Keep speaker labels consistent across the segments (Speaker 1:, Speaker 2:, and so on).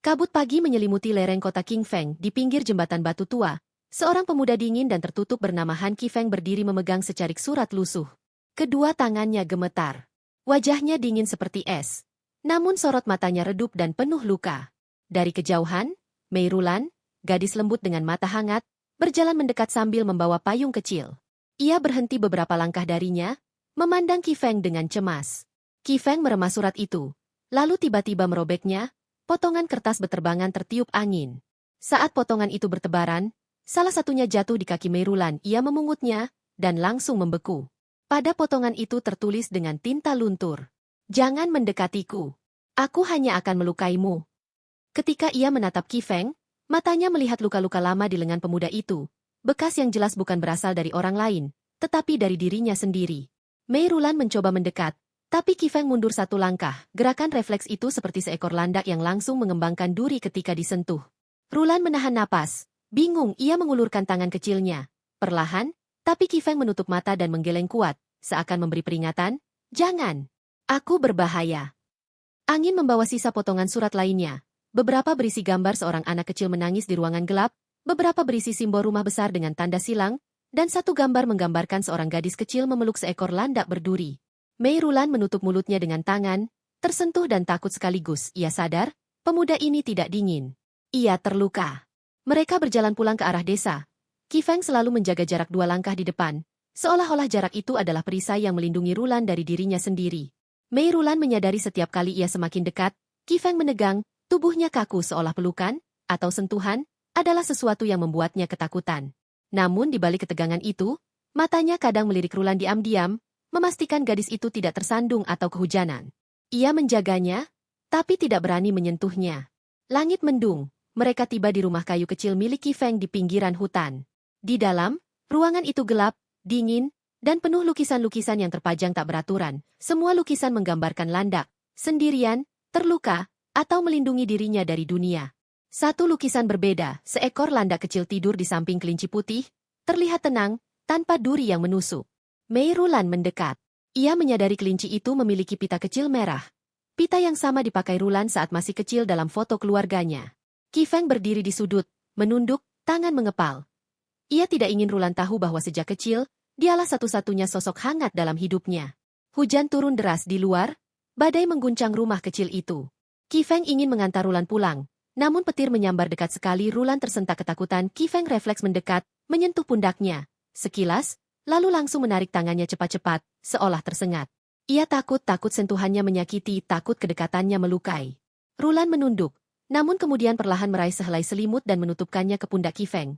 Speaker 1: Kabut pagi menyelimuti lereng kota Qingfeng di pinggir jembatan batu tua. Seorang pemuda dingin dan tertutup bernama Han Qifeng berdiri memegang secarik surat lusuh. Kedua tangannya gemetar. Wajahnya dingin seperti es. Namun sorot matanya redup dan penuh luka. Dari kejauhan, Mei Rulan, gadis lembut dengan mata hangat, berjalan mendekat sambil membawa payung kecil. Ia berhenti beberapa langkah darinya, memandang Qifeng dengan cemas. Qifeng meremas surat itu, lalu tiba-tiba merobeknya. Potongan kertas beterbangan tertiup angin. Saat potongan itu bertebaran, salah satunya jatuh di kaki Mei Rulan. Ia memungutnya, dan langsung membeku. Pada potongan itu tertulis dengan tinta luntur. Jangan mendekatiku. Aku hanya akan melukaimu. Ketika ia menatap Qifeng, matanya melihat luka-luka lama di lengan pemuda itu. Bekas yang jelas bukan berasal dari orang lain, tetapi dari dirinya sendiri. Mei Rulan mencoba mendekat. Tapi Qifeng mundur satu langkah, gerakan refleks itu seperti seekor landak yang langsung mengembangkan duri ketika disentuh. Rulan menahan napas. Bingung, ia mengulurkan tangan kecilnya. Perlahan, tapi Qifeng menutup mata dan menggeleng kuat, seakan memberi peringatan, jangan. Aku berbahaya. Angin membawa sisa potongan surat lainnya. Beberapa berisi gambar seorang anak kecil menangis di ruangan gelap, beberapa berisi simbol rumah besar dengan tanda silang, dan satu gambar menggambarkan seorang gadis kecil memeluk seekor landak berduri. Mei Rulan menutup mulutnya dengan tangan, tersentuh dan takut sekaligus. Ia sadar, pemuda ini tidak dingin. Ia terluka. Mereka berjalan pulang ke arah desa. Qifeng selalu menjaga jarak 2 langkah di depan, seolah-olah jarak itu adalah perisai yang melindungi Rulan dari dirinya sendiri. Mei Rulan menyadari setiap kali ia semakin dekat, Qifeng menegang, tubuhnya kaku seolah pelukan, atau sentuhan, adalah sesuatu yang membuatnya ketakutan. Namun di balik ketegangan itu, matanya kadang melirik Rulan diam-diam, memastikan gadis itu tidak tersandung atau kehujanan. Ia menjaganya, tapi tidak berani menyentuhnya. Langit mendung, mereka tiba di rumah kayu kecil milik Qifeng di pinggiran hutan. Di dalam, ruangan itu gelap, dingin, dan penuh lukisan-lukisan yang terpajang tak beraturan. Semua lukisan menggambarkan landak, sendirian, terluka, atau melindungi dirinya dari dunia. Satu lukisan berbeda, seekor landak kecil tidur di samping kelinci putih, terlihat tenang, tanpa duri yang menusuk. Mei Rulan mendekat. Ia menyadari kelinci itu memiliki pita kecil merah. Pita yang sama dipakai Rulan saat masih kecil dalam foto keluarganya. Qifeng berdiri di sudut, menunduk, tangan mengepal. Ia tidak ingin Rulan tahu bahwa sejak kecil, dialah satu-satunya sosok hangat dalam hidupnya. Hujan turun deras di luar, badai mengguncang rumah kecil itu. Qifeng ingin mengantar Rulan pulang, namun petir menyambar dekat sekali. Rulan tersentak ketakutan. Qifeng refleks mendekat, menyentuh pundaknya. Sekilas, lalu langsung menarik tangannya cepat-cepat, seolah tersengat. Ia takut sentuhannya menyakiti, takut kedekatannya melukai. Rulan menunduk, namun kemudian perlahan meraih sehelai selimut dan menutupkannya ke pundak Qifeng.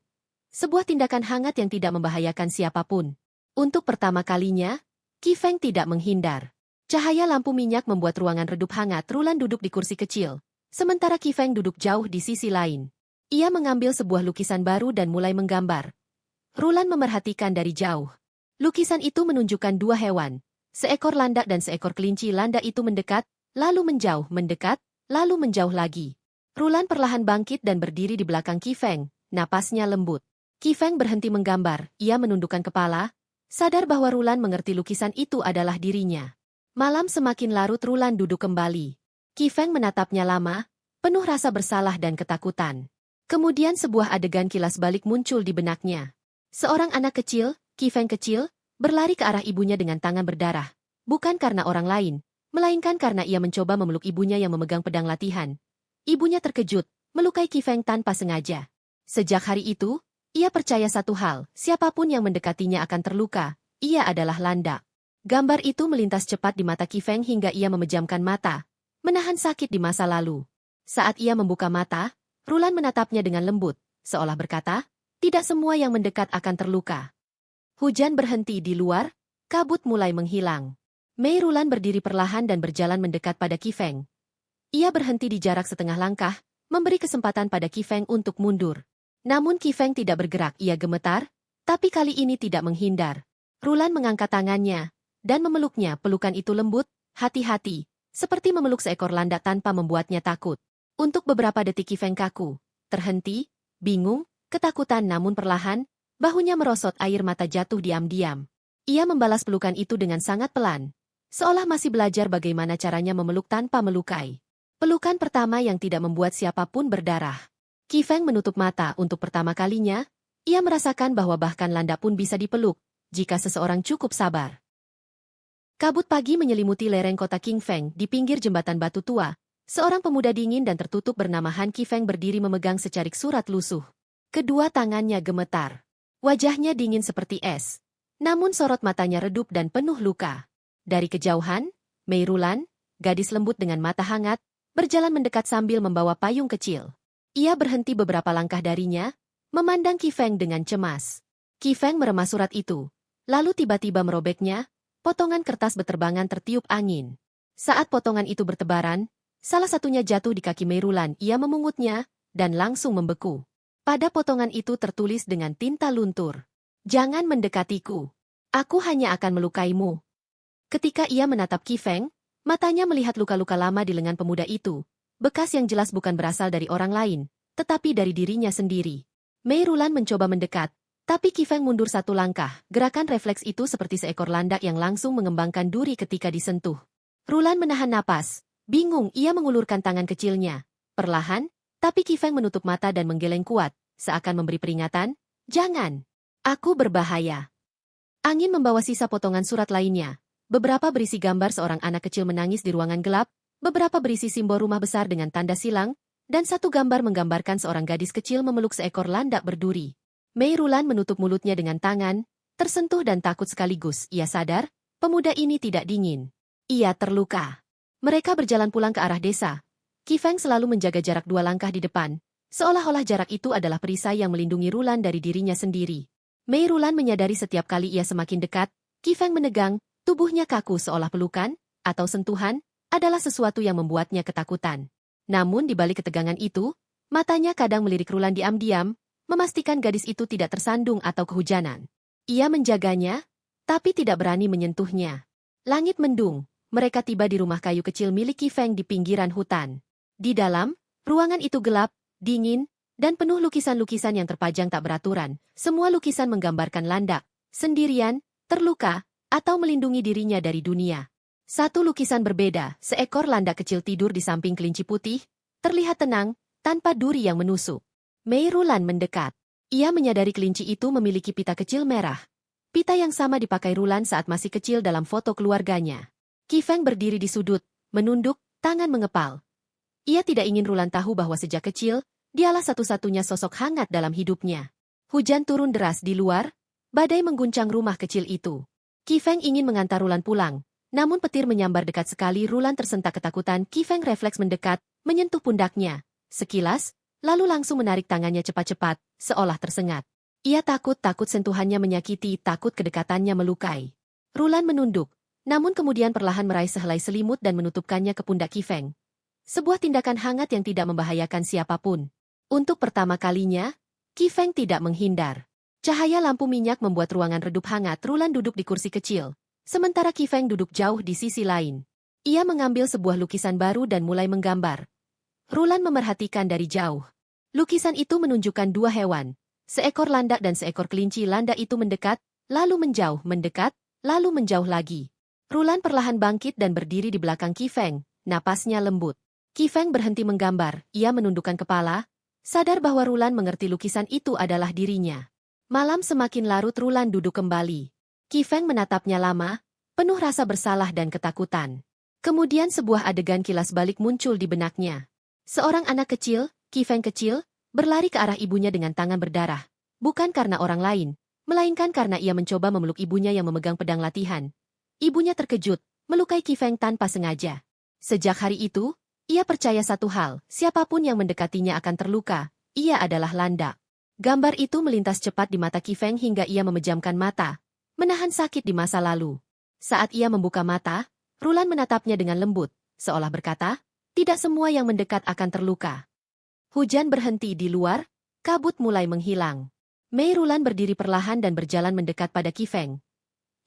Speaker 1: Sebuah tindakan hangat yang tidak membahayakan siapapun. Untuk pertama kalinya, Qifeng tidak menghindar. Cahaya lampu minyak membuat ruangan redup hangat. Rulan duduk di kursi kecil, sementara Qifeng duduk jauh di sisi lain. Ia mengambil sebuah lukisan baru dan mulai menggambar. Rulan memerhatikan dari jauh. Lukisan itu menunjukkan 2 hewan, seekor landak dan seekor kelinci. Landak itu mendekat, lalu menjauh, mendekat, lalu menjauh lagi. Rulan perlahan bangkit dan berdiri di belakang Qifeng, napasnya lembut. Qifeng berhenti menggambar, ia menundukkan kepala, sadar bahwa Rulan mengerti lukisan itu adalah dirinya. Malam semakin larut. Rulan duduk kembali. Qifeng menatapnya lama, penuh rasa bersalah dan ketakutan. Kemudian sebuah adegan kilas balik muncul di benaknya. Seorang anak kecil, Qifeng kecil, berlari ke arah ibunya dengan tangan berdarah. Bukan karena orang lain, melainkan karena ia mencoba memeluk ibunya yang memegang pedang latihan. Ibunya terkejut, melukai Qifeng tanpa sengaja. Sejak hari itu, ia percaya satu hal, siapapun yang mendekatinya akan terluka. Ia adalah landak. Gambar itu melintas cepat di mata Qifeng hingga ia memejamkan mata, menahan sakit di masa lalu. Saat ia membuka mata, Rulan menatapnya dengan lembut, seolah berkata, tidak semua yang mendekat akan terluka. Hujan berhenti di luar, kabut mulai menghilang. Mei Rulan berdiri perlahan dan berjalan mendekat pada Qifeng. Ia berhenti di jarak setengah langkah, memberi kesempatan pada Qifeng untuk mundur. Namun Qifeng tidak bergerak. Ia gemetar, tapi kali ini tidak menghindar. Rulan mengangkat tangannya dan memeluknya. Pelukan itu lembut, hati-hati, seperti memeluk seekor landak tanpa membuatnya takut. Untuk beberapa detik Qifeng kaku, terhenti, bingung, ketakutan, namun perlahan, bahunya merosot, air mata jatuh diam-diam. Ia membalas pelukan itu dengan sangat pelan, seolah masih belajar bagaimana caranya memeluk tanpa melukai. Pelukan pertama yang tidak membuat siapapun berdarah. Qi Feng menutup mata untuk pertama kalinya, ia merasakan bahwa bahkan landak pun bisa dipeluk, jika seseorang cukup sabar. Kabut pagi menyelimuti lereng kota King Feng di pinggir jembatan batu tua. Seorang pemuda dingin dan tertutup bernama Han Qi Feng berdiri memegang secarik surat lusuh. Kedua tangannya gemetar. Wajahnya dingin seperti es. Namun sorot matanya redup dan penuh luka. Dari kejauhan, Mei Rulan, gadis lembut dengan mata hangat, berjalan mendekat sambil membawa payung kecil. Ia berhenti beberapa langkah darinya, memandang Qi Feng dengan cemas. Qi Feng meremas surat itu, lalu tiba-tiba merobeknya. Potongan kertas beterbangan tertiup angin. Saat potongan itu bertebaran, salah satunya jatuh di kaki Mei Rulan. Ia memungutnya, dan langsung membeku. Pada potongan itu tertulis dengan tinta luntur. Jangan mendekatiku. Aku hanya akan melukaimu. Ketika ia menatap Qi Feng, matanya melihat luka-luka lama di lengan pemuda itu. Bekas yang jelas bukan berasal dari orang lain, tetapi dari dirinya sendiri. Mei Rulan mencoba mendekat. Tapi Qi Feng mundur satu langkah, gerakan refleks itu seperti seekor landak yang langsung mengembangkan duri ketika disentuh. Rulan menahan napas, bingung ia mengulurkan tangan kecilnya. Perlahan, tapi Qi Feng menutup mata dan menggeleng kuat, seakan memberi peringatan, jangan, aku berbahaya. Angin membawa sisa potongan surat lainnya, beberapa berisi gambar seorang anak kecil menangis di ruangan gelap, beberapa berisi simbol rumah besar dengan tanda silang, dan satu gambar menggambarkan seorang gadis kecil memeluk seekor landak berduri. Mei Rulan menutup mulutnya dengan tangan, tersentuh dan takut sekaligus. Ia sadar, pemuda ini tidak dingin. Ia terluka. Mereka berjalan pulang ke arah desa. Qi Feng selalu menjaga jarak 2 langkah di depan, seolah-olah jarak itu adalah perisai yang melindungi Rulan dari dirinya sendiri. Mei Rulan menyadari setiap kali ia semakin dekat, Qi Feng menegang, tubuhnya kaku seolah pelukan, atau sentuhan, adalah sesuatu yang membuatnya ketakutan. Namun di balik ketegangan itu, matanya kadang melirik Rulan diam-diam, memastikan gadis itu tidak tersandung atau kehujanan. Ia menjaganya, tapi tidak berani menyentuhnya. Langit mendung, mereka tiba di rumah kayu kecil milik Qi Feng di pinggiran hutan. Di dalam, ruangan itu gelap, dingin, dan penuh lukisan-lukisan yang terpajang tak beraturan. Semua lukisan menggambarkan landak, sendirian, terluka, atau melindungi dirinya dari dunia. Satu lukisan berbeda, seekor landak kecil tidur di samping kelinci putih, terlihat tenang, tanpa duri yang menusuk. Mei Rulan mendekat. Ia menyadari kelinci itu memiliki pita kecil merah. Pita yang sama dipakai Rulan saat masih kecil dalam foto keluarganya. Qi Feng berdiri di sudut, menunduk, tangan mengepal. Ia tidak ingin Rulan tahu bahwa sejak kecil, dialah satu-satunya sosok hangat dalam hidupnya. Hujan turun deras di luar, badai mengguncang rumah kecil itu. Qi Feng ingin mengantar Rulan pulang, namun petir menyambar dekat sekali. Rulan tersentak ketakutan. Qi Feng refleks mendekat, menyentuh pundaknya. Sekilas, lalu langsung menarik tangannya cepat-cepat, seolah tersengat. Ia takut sentuhannya menyakiti, takut kedekatannya melukai. Rulan menunduk, namun kemudian perlahan meraih sehelai selimut dan menutupkannya ke pundak Qi Feng. Sebuah tindakan hangat yang tidak membahayakan siapapun. Untuk pertama kalinya, Qi Feng tidak menghindar. Cahaya lampu minyak membuat ruangan redup hangat. Rulan duduk di kursi kecil, sementara Qi Feng duduk jauh di sisi lain. Ia mengambil sebuah lukisan baru dan mulai menggambar. Rulan memerhatikan dari jauh. Lukisan itu menunjukkan 2 hewan, seekor landak dan seekor kelinci. Landak itu mendekat, lalu menjauh, mendekat, lalu menjauh lagi. Rulan perlahan bangkit dan berdiri di belakang Qi Feng, napasnya lembut. Qi Feng berhenti menggambar, ia menundukkan kepala, sadar bahwa Rulan mengerti lukisan itu adalah dirinya. Malam semakin larut. Rulan duduk kembali. Qi Feng menatapnya lama, penuh rasa bersalah dan ketakutan. Kemudian sebuah adegan kilas balik muncul di benaknya. Seorang anak kecil, Qi Feng kecil, berlari ke arah ibunya dengan tangan berdarah. Bukan karena orang lain, melainkan karena ia mencoba memeluk ibunya yang memegang pedang latihan. Ibunya terkejut, melukai Qi Feng tanpa sengaja. Sejak hari itu, ia percaya satu hal, siapapun yang mendekatinya akan terluka, ia adalah landak. Gambar itu melintas cepat di mata Qi Feng hingga ia memejamkan mata, menahan sakit di masa lalu. Saat ia membuka mata, Rulan menatapnya dengan lembut, seolah berkata, tidak semua yang mendekat akan terluka. Hujan berhenti di luar, kabut mulai menghilang. Mei Rulan berdiri perlahan dan berjalan mendekat pada Qi Feng.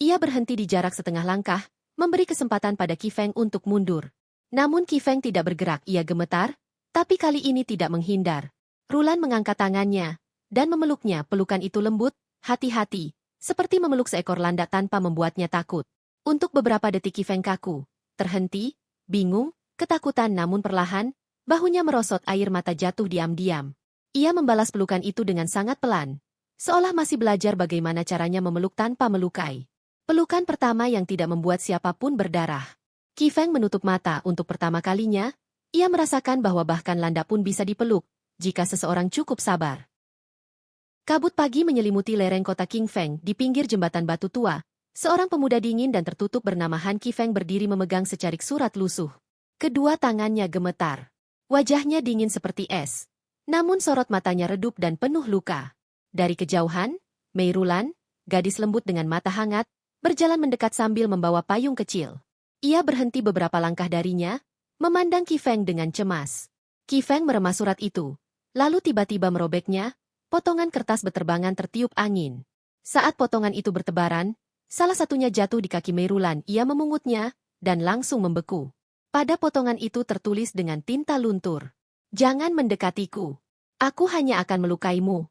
Speaker 1: Ia berhenti di jarak setengah langkah, memberi kesempatan pada Qi Feng untuk mundur. Namun Qi Feng tidak bergerak. Ia gemetar, tapi kali ini tidak menghindar. Rulan mengangkat tangannya, dan memeluknya. Pelukan itu lembut, hati-hati, seperti memeluk seekor landak tanpa membuatnya takut. Untuk beberapa detik Qi Feng kaku, terhenti, bingung, Ketakutan namun perlahan, bahunya merosot air mata jatuh diam-diam. Ia membalas pelukan itu dengan sangat pelan, seolah masih belajar bagaimana caranya memeluk tanpa melukai. Pelukan pertama yang tidak membuat siapapun berdarah. Qi Feng menutup mata untuk pertama kalinya, ia merasakan bahwa bahkan landak pun bisa dipeluk, jika seseorang cukup sabar. Kabut pagi menyelimuti lereng kota Qing Feng di pinggir jembatan batu tua. Seorang pemuda dingin dan tertutup bernama Han Qi Feng berdiri memegang secarik surat lusuh. Kedua tangannya gemetar. Wajahnya dingin seperti es. Namun sorot matanya redup dan penuh luka. Dari kejauhan, Mei Rulan, gadis lembut dengan mata hangat, berjalan mendekat sambil membawa payung kecil. Ia berhenti beberapa langkah darinya, memandang Qi Feng dengan cemas. Qi Feng meremas surat itu, lalu tiba-tiba merobeknya. Potongan kertas beterbangan tertiup angin. Saat potongan itu bertebaran, salah satunya jatuh di kaki Mei Rulan. Ia memungutnya, dan langsung membeku. Pada potongan itu tertulis dengan tinta luntur. "Jangan mendekatiku. Aku hanya akan melukaimu."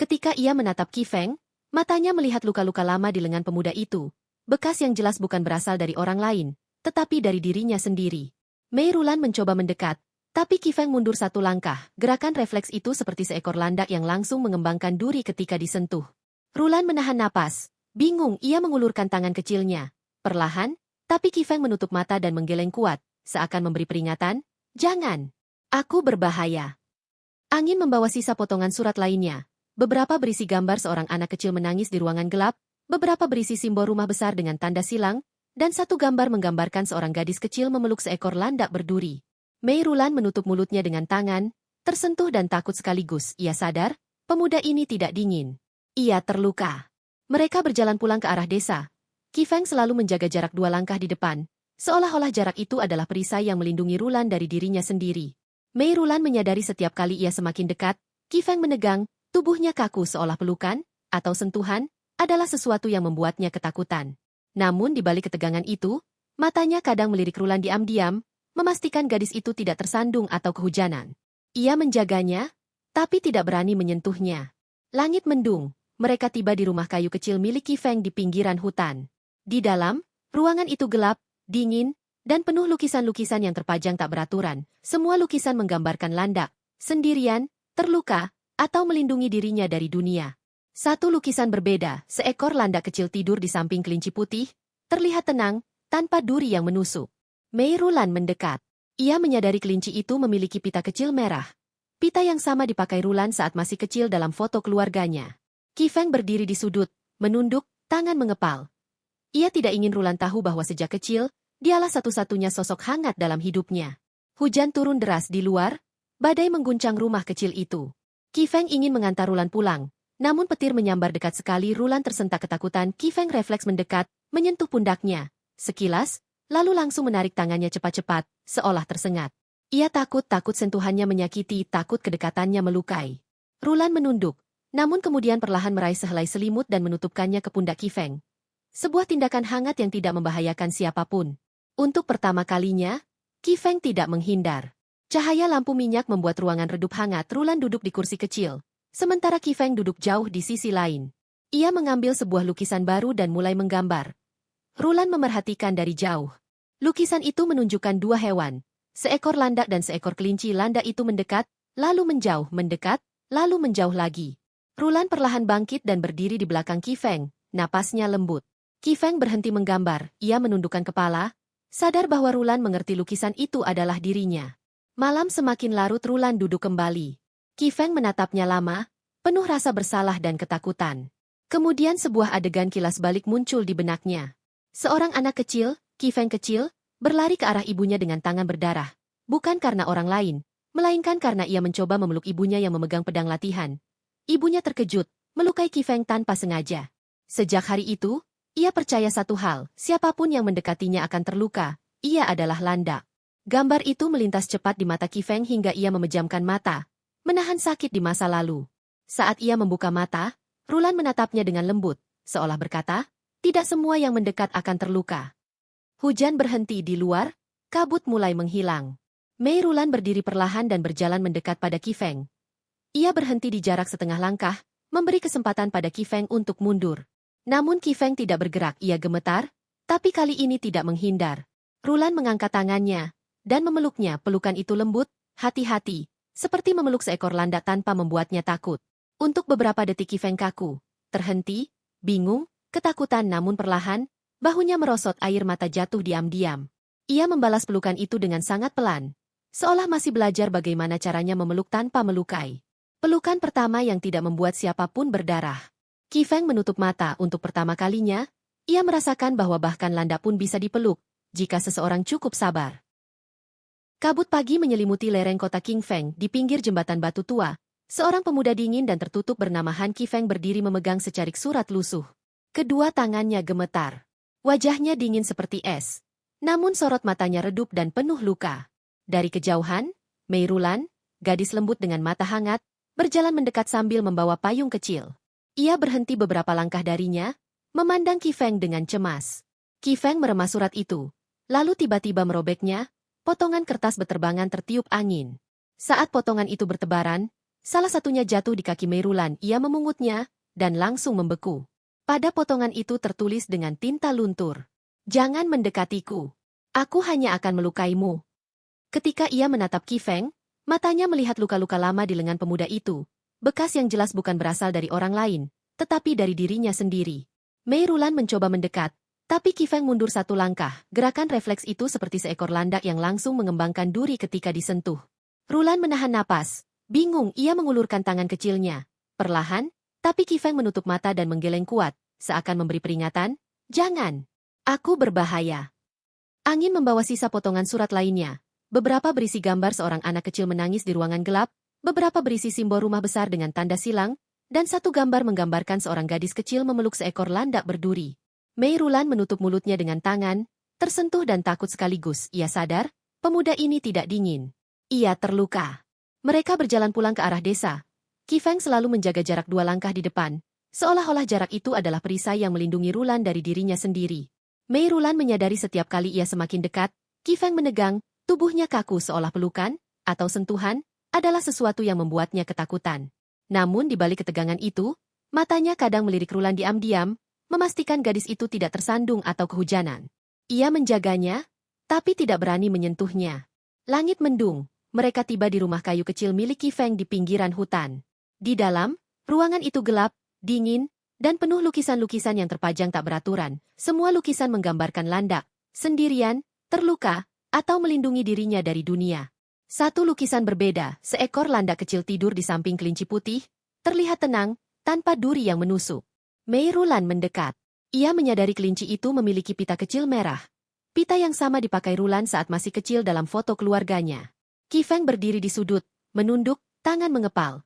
Speaker 1: Ketika ia menatap Qi Feng, matanya melihat luka-luka lama di lengan pemuda itu. Bekas yang jelas bukan berasal dari orang lain, tetapi dari dirinya sendiri. Mei Rulan mencoba mendekat, tapi Qi Feng mundur satu langkah. Gerakan refleks itu seperti seekor landak yang langsung mengembangkan duri ketika disentuh. Rulan menahan napas. Bingung, ia mengulurkan tangan kecilnya. Perlahan, tapi Qi Feng menutup mata dan menggeleng kuat, seakan memberi peringatan, "Jangan. Aku berbahaya." Angin membawa sisa potongan surat lainnya. Beberapa berisi gambar seorang anak kecil menangis di ruangan gelap, beberapa berisi simbol rumah besar dengan tanda silang, dan satu gambar menggambarkan seorang gadis kecil memeluk seekor landak berduri. Mei Rulan menutup mulutnya dengan tangan, tersentuh dan takut sekaligus. Ia sadar, pemuda ini tidak dingin. Ia terluka. Mereka berjalan pulang ke arah desa. Qi Feng selalu menjaga jarak 2 langkah di depan, seolah-olah jarak itu adalah perisai yang melindungi Rulan dari dirinya sendiri. Mei Rulan menyadari setiap kali ia semakin dekat, Qi Feng menegang, tubuhnya kaku seolah pelukan, atau sentuhan, adalah sesuatu yang membuatnya ketakutan. Namun di balik ketegangan itu, matanya kadang melirik Rulan diam-diam, memastikan gadis itu tidak tersandung atau kehujanan. Ia menjaganya, tapi tidak berani menyentuhnya. Langit mendung, mereka tiba di rumah kayu kecil milik Qi Feng di pinggiran hutan. Di dalam, ruangan itu gelap, dingin, dan penuh lukisan-lukisan yang terpajang tak beraturan. Semua lukisan menggambarkan landak, sendirian, terluka, atau melindungi dirinya dari dunia. Satu lukisan berbeda, seekor landak kecil tidur di samping kelinci putih, terlihat tenang, tanpa duri yang menusuk. Mei Rulan mendekat. Ia menyadari kelinci itu memiliki pita kecil merah. Pita yang sama dipakai Rulan saat masih kecil dalam foto keluarganya. Qi Feng berdiri di sudut, menunduk, tangan mengepal. Ia tidak ingin Rulan tahu bahwa sejak kecil, dialah satu-satunya sosok hangat dalam hidupnya. Hujan turun deras di luar, badai mengguncang rumah kecil itu. Qi Feng ingin mengantar Rulan pulang, namun petir menyambar dekat sekali. Rulan tersentak ketakutan. Qi Feng refleks mendekat, menyentuh pundaknya. Sekilas, lalu langsung menarik tangannya cepat-cepat, seolah tersengat. Ia takut sentuhannya menyakiti, takut kedekatannya melukai. Rulan menunduk, namun kemudian perlahan meraih sehelai selimut dan menutupkannya ke pundak Qi Feng. Sebuah tindakan hangat yang tidak membahayakan siapapun. Untuk pertama kalinya, Qi Feng tidak menghindar. Cahaya lampu minyak membuat ruangan redup hangat. Rulan duduk di kursi kecil, sementara Qi Feng duduk jauh di sisi lain. Ia mengambil sebuah lukisan baru dan mulai menggambar. Rulan memerhatikan dari jauh. Lukisan itu menunjukkan 2 hewan, seekor landak dan seekor kelinci. Landak itu mendekat, lalu menjauh, mendekat, lalu menjauh lagi. Rulan perlahan bangkit dan berdiri di belakang Qi Feng, napasnya lembut. Qi Feng berhenti menggambar, ia menundukkan kepala, sadar bahwa Rulan mengerti lukisan itu adalah dirinya. Malam semakin larut. Rulan duduk kembali. Qi Feng menatapnya lama, penuh rasa bersalah dan ketakutan. Kemudian sebuah adegan kilas balik muncul di benaknya. Seorang anak kecil, Qi Feng kecil, berlari ke arah ibunya dengan tangan berdarah. Bukan karena orang lain, melainkan karena ia mencoba memeluk ibunya yang memegang pedang latihan. Ibunya terkejut, melukai Qi Feng tanpa sengaja. Sejak hari itu, ia percaya satu hal, siapapun yang mendekatinya akan terluka. Ia adalah landak. Gambar itu melintas cepat di mata Qi Feng hingga ia memejamkan mata, menahan sakit di masa lalu. Saat ia membuka mata, Rulan menatapnya dengan lembut, seolah berkata, tidak semua yang mendekat akan terluka. Hujan berhenti di luar, kabut mulai menghilang. Mei Rulan berdiri perlahan dan berjalan mendekat pada Qi Feng. Ia berhenti di jarak setengah langkah, memberi kesempatan pada Qi Feng untuk mundur. Namun Qi Feng tidak bergerak. Ia gemetar, tapi kali ini tidak menghindar. Rulan mengangkat tangannya, dan memeluknya. Pelukan itu lembut, hati-hati, seperti memeluk seekor landak tanpa membuatnya takut. Untuk beberapa detik Qi Feng kaku, terhenti, bingung, ketakutan namun perlahan, bahunya merosot air mata jatuh diam-diam. Ia membalas pelukan itu dengan sangat pelan, seolah masih belajar bagaimana caranya memeluk tanpa melukai. Pelukan pertama yang tidak membuat siapapun berdarah. Qi Feng menutup mata untuk pertama kalinya, ia merasakan bahwa bahkan landak pun bisa dipeluk, jika seseorang cukup sabar. Kabut pagi menyelimuti lereng kota Qing Feng di pinggir jembatan batu tua. Seorang pemuda dingin dan tertutup bernama Han Qi Feng berdiri memegang secarik surat lusuh. Kedua tangannya gemetar. Wajahnya dingin seperti es. Namun sorot matanya redup dan penuh luka. Dari kejauhan, Mei Rulan, gadis lembut dengan mata hangat, berjalan mendekat sambil membawa payung kecil. Ia berhenti beberapa langkah darinya, memandang Qi Feng dengan cemas. Qi Feng meremas surat itu, lalu tiba-tiba merobeknya, potongan kertas beterbangan tertiup angin. Saat potongan itu bertebaran, salah satunya jatuh di kaki Mei Rulan. Ia memungutnya, dan langsung membeku. Pada potongan itu tertulis dengan tinta luntur, "Jangan mendekatiku. Aku hanya akan melukaimu." Ketika ia menatap Qi Feng, matanya melihat luka-luka lama di lengan pemuda itu, bekas yang jelas bukan berasal dari orang lain, tetapi dari dirinya sendiri. Mei Rulan mencoba mendekat, tapi Qi Feng mundur satu langkah. Gerakan refleks itu seperti seekor landak yang langsung mengembangkan duri ketika disentuh. Rulan menahan napas. Bingung, ia mengulurkan tangan kecilnya. Perlahan, tapi Qi Feng menutup mata dan menggeleng kuat, seakan memberi peringatan, "Jangan. Aku berbahaya." Angin membawa sisa potongan surat lainnya. Beberapa berisi gambar seorang anak kecil menangis di ruangan gelap, beberapa berisi simbol rumah besar dengan tanda silang, dan satu gambar menggambarkan seorang gadis kecil memeluk seekor landak berduri. Mei Rulan menutup mulutnya dengan tangan, tersentuh dan takut sekaligus. Ia sadar, pemuda ini tidak dingin. Ia terluka. Mereka berjalan pulang ke arah desa. Qi Feng selalu menjaga jarak 2 langkah di depan, seolah-olah jarak itu adalah perisai yang melindungi Rulan dari dirinya sendiri. Mei Rulan menyadari setiap kali ia semakin dekat, Qi Feng menegang, tubuhnya kaku seolah pelukan, atau sentuhan, adalah sesuatu yang membuatnya ketakutan. Namun di balik ketegangan itu, matanya kadang melirik Rulan diam-diam, memastikan gadis itu tidak tersandung atau kehujanan. Ia menjaganya, tapi tidak berani menyentuhnya. Langit mendung, mereka tiba di rumah kayu kecil milik Qi Feng di pinggiran hutan. Di dalam, ruangan itu gelap, dingin, dan penuh lukisan-lukisan yang terpajang tak beraturan. Semua lukisan menggambarkan landak, sendirian, terluka, atau melindungi dirinya dari dunia. Satu lukisan berbeda, seekor landak kecil tidur di samping kelinci putih, terlihat tenang, tanpa duri yang menusuk. Mei Rulan mendekat. Ia menyadari kelinci itu memiliki pita kecil merah. Pita yang sama dipakai Rulan saat masih kecil dalam foto keluarganya. Qi Feng berdiri di sudut, menunduk, tangan mengepal.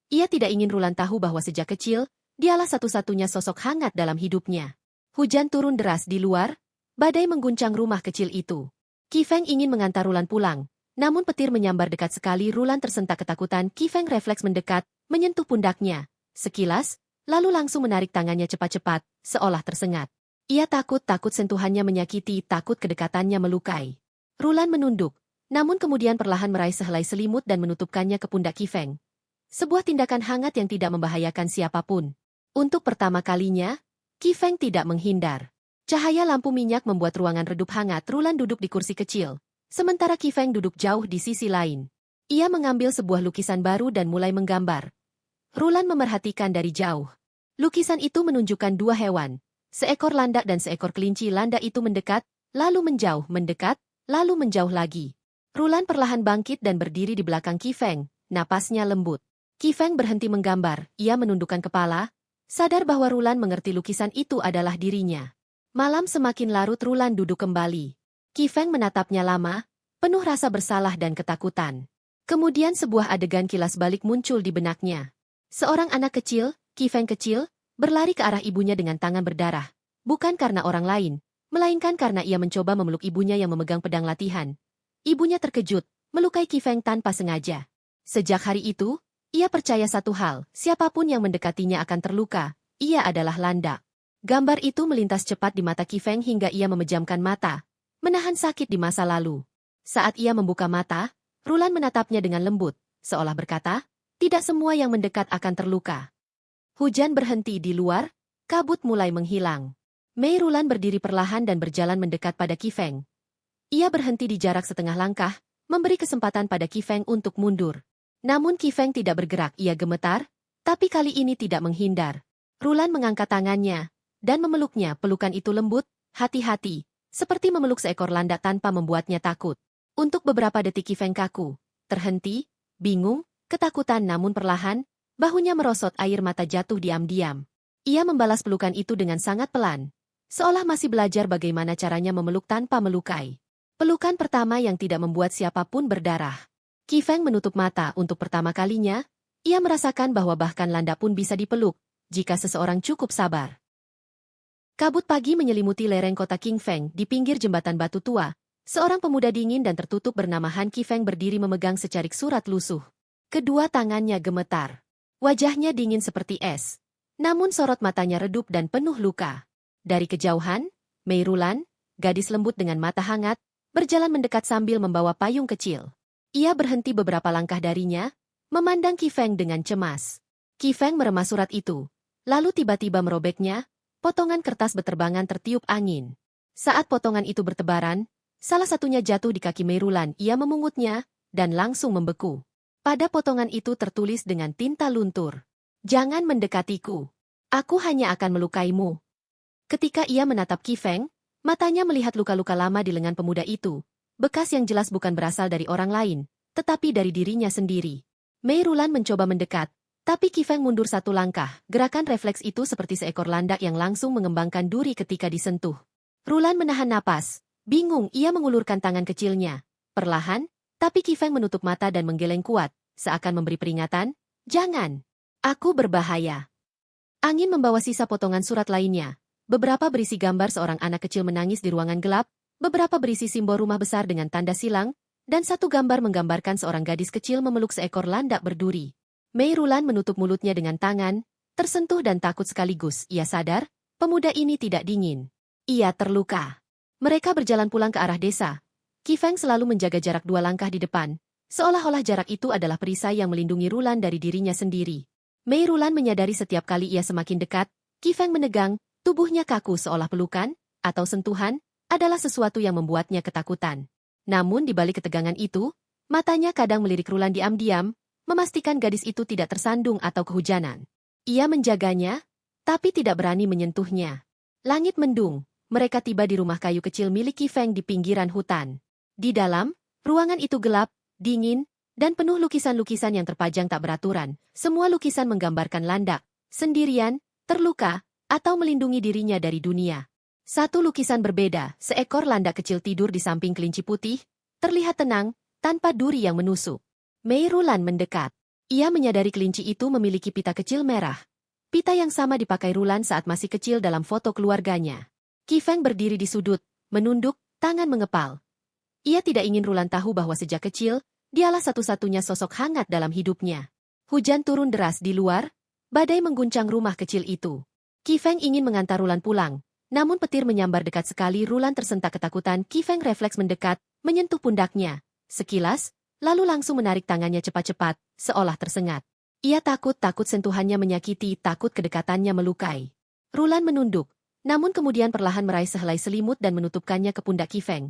Speaker 1: Ia tidak ingin Rulan tahu bahwa sejak kecil, dialah satu-satunya sosok hangat dalam hidupnya. Hujan turun deras di luar, badai mengguncang rumah kecil itu. Qi Feng ingin mengantar Rulan pulang. Namun petir menyambar dekat sekali. Rulan tersentak ketakutan. Qi Feng refleks mendekat, menyentuh pundaknya. Sekilas, lalu langsung menarik tangannya cepat-cepat, seolah tersengat. Ia takut sentuhannya menyakiti, takut kedekatannya melukai. Rulan menunduk, namun kemudian perlahan meraih sehelai selimut dan menutupkannya ke pundak Qi Feng. Sebuah tindakan hangat yang tidak membahayakan siapapun. Untuk pertama kalinya, Qi Feng tidak menghindar. Cahaya lampu minyak membuat ruangan redup hangat. Rulan duduk di kursi kecil, sementara Qi Feng duduk jauh di sisi lain. Ia mengambil sebuah lukisan baru dan mulai menggambar. Rulan memerhatikan dari jauh. Lukisan itu menunjukkan 2 hewan, seekor landak dan seekor kelinci. Landak itu mendekat, lalu menjauh, mendekat, lalu menjauh lagi. Rulan perlahan bangkit dan berdiri di belakang Qi Feng, napasnya lembut. Qi Feng berhenti menggambar, ia menundukkan kepala, sadar bahwa Rulan mengerti lukisan itu adalah dirinya. Malam semakin larut. Rulan duduk kembali. Qi Feng menatapnya lama, penuh rasa bersalah dan ketakutan. Kemudian sebuah adegan kilas balik muncul di benaknya. Seorang anak kecil, Qi Feng kecil, berlari ke arah ibunya dengan tangan berdarah. Bukan karena orang lain, melainkan karena ia mencoba memeluk ibunya yang memegang pedang latihan. Ibunya terkejut, melukai Qi Feng tanpa sengaja. Sejak hari itu, ia percaya satu hal, siapapun yang mendekatinya akan terluka. Ia adalah landak. Gambar itu melintas cepat di mata Qi Feng hingga ia memejamkan mata, menahan sakit di masa lalu. Saat ia membuka mata, Rulan menatapnya dengan lembut, seolah berkata, tidak semua yang mendekat akan terluka. Hujan berhenti di luar, kabut mulai menghilang. Mei Rulan berdiri perlahan dan berjalan mendekat pada Qi Feng. Ia berhenti di jarak setengah langkah, memberi kesempatan pada Qi Feng untuk mundur. Namun Qi Feng tidak bergerak, ia gemetar, tapi kali ini tidak menghindar. Rulan mengangkat tangannya, dan memeluknya. Pelukan itu lembut, hati-hati, seperti memeluk seekor landak tanpa membuatnya takut. Untuk beberapa detik Qi Feng kaku, terhenti, bingung, ketakutan namun perlahan, bahunya merosot air mata jatuh diam-diam. Ia membalas pelukan itu dengan sangat pelan, seolah masih belajar bagaimana caranya memeluk tanpa melukai. Pelukan pertama yang tidak membuat siapapun berdarah. Qi Feng menutup mata untuk pertama kalinya, ia merasakan bahwa bahkan landak pun bisa dipeluk, jika seseorang cukup sabar. Kabut pagi menyelimuti lereng kota Qing Feng di pinggir jembatan batu tua. Seorang pemuda dingin dan tertutup bernama Han Qi Feng berdiri memegang secarik surat lusuh. Kedua tangannya gemetar. Wajahnya dingin seperti es. Namun sorot matanya redup dan penuh luka. Dari kejauhan, Mei Rulan, gadis lembut dengan mata hangat, berjalan mendekat sambil membawa payung kecil. Ia berhenti beberapa langkah darinya, memandang Qi Feng dengan cemas. Qi Feng meremas surat itu, lalu tiba-tiba merobeknya, potongan kertas beterbangan tertiup angin. Saat potongan itu bertebaran, salah satunya jatuh di kaki Mei Rulan. Ia memungutnya, dan langsung membeku. Pada potongan itu tertulis dengan tinta luntur, "Jangan mendekatiku. Aku hanya akan melukaimu." Ketika ia menatap Qi Feng, matanya melihat luka-luka lama di lengan pemuda itu, bekas yang jelas bukan berasal dari orang lain, tetapi dari dirinya sendiri. Mei Rulan mencoba mendekat, tapi Qi Feng mundur satu langkah. Gerakan refleks itu seperti seekor landak yang langsung mengembangkan duri ketika disentuh. Rulan menahan napas. Bingung, ia mengulurkan tangan kecilnya. Perlahan, tapi Qi Feng menutup mata dan menggeleng kuat, seakan memberi peringatan, "Jangan. Aku berbahaya." Angin membawa sisa potongan surat lainnya. Beberapa berisi gambar seorang anak kecil menangis di ruangan gelap, beberapa berisi simbol rumah besar dengan tanda silang, dan satu gambar menggambarkan seorang gadis kecil memeluk seekor landak berduri. Mei Rulan menutup mulutnya dengan tangan, tersentuh dan takut sekaligus. Ia sadar, pemuda ini tidak dingin. Ia terluka. Mereka berjalan pulang ke arah desa. Qi Feng selalu menjaga jarak 2 langkah di depan, seolah-olah jarak itu adalah perisai yang melindungi Rulan dari dirinya sendiri. Mei Rulan menyadari setiap kali ia semakin dekat, Qi Feng menegang, tubuhnya kaku seolah pelukan, atau sentuhan, adalah sesuatu yang membuatnya ketakutan. Namun di balik ketegangan itu, matanya kadang melirik Rulan diam-diam, memastikan gadis itu tidak tersandung atau kehujanan. Ia menjaganya, tapi tidak berani menyentuhnya. Langit mendung, mereka tiba di rumah kayu kecil milik Qi Feng di pinggiran hutan. Di dalam, ruangan itu gelap, dingin, dan penuh lukisan-lukisan yang terpajang tak beraturan. Semua lukisan menggambarkan landak, sendirian, terluka, atau melindungi dirinya dari dunia. Satu lukisan berbeda, seekor landak kecil tidur di samping kelinci putih, terlihat tenang, tanpa duri yang menusuk. Mei Rulan mendekat. Ia menyadari kelinci itu memiliki pita kecil merah. Pita yang sama dipakai Rulan saat masih kecil dalam foto keluarganya. Qi Feng berdiri di sudut, menunduk, tangan mengepal. Ia tidak ingin Rulan tahu bahwa sejak kecil, dialah satu-satunya sosok hangat dalam hidupnya. Hujan turun deras di luar, badai mengguncang rumah kecil itu. Qi Feng ingin mengantar Rulan pulang, namun petir menyambar dekat sekali. Rulan tersentak ketakutan. Qi Feng refleks mendekat, menyentuh pundaknya. Sekilas, lalu langsung menarik tangannya cepat-cepat, seolah tersengat. Ia takut sentuhannya menyakiti, takut kedekatannya melukai. Rulan menunduk, namun kemudian perlahan meraih sehelai selimut dan menutupkannya ke pundak Qi Feng.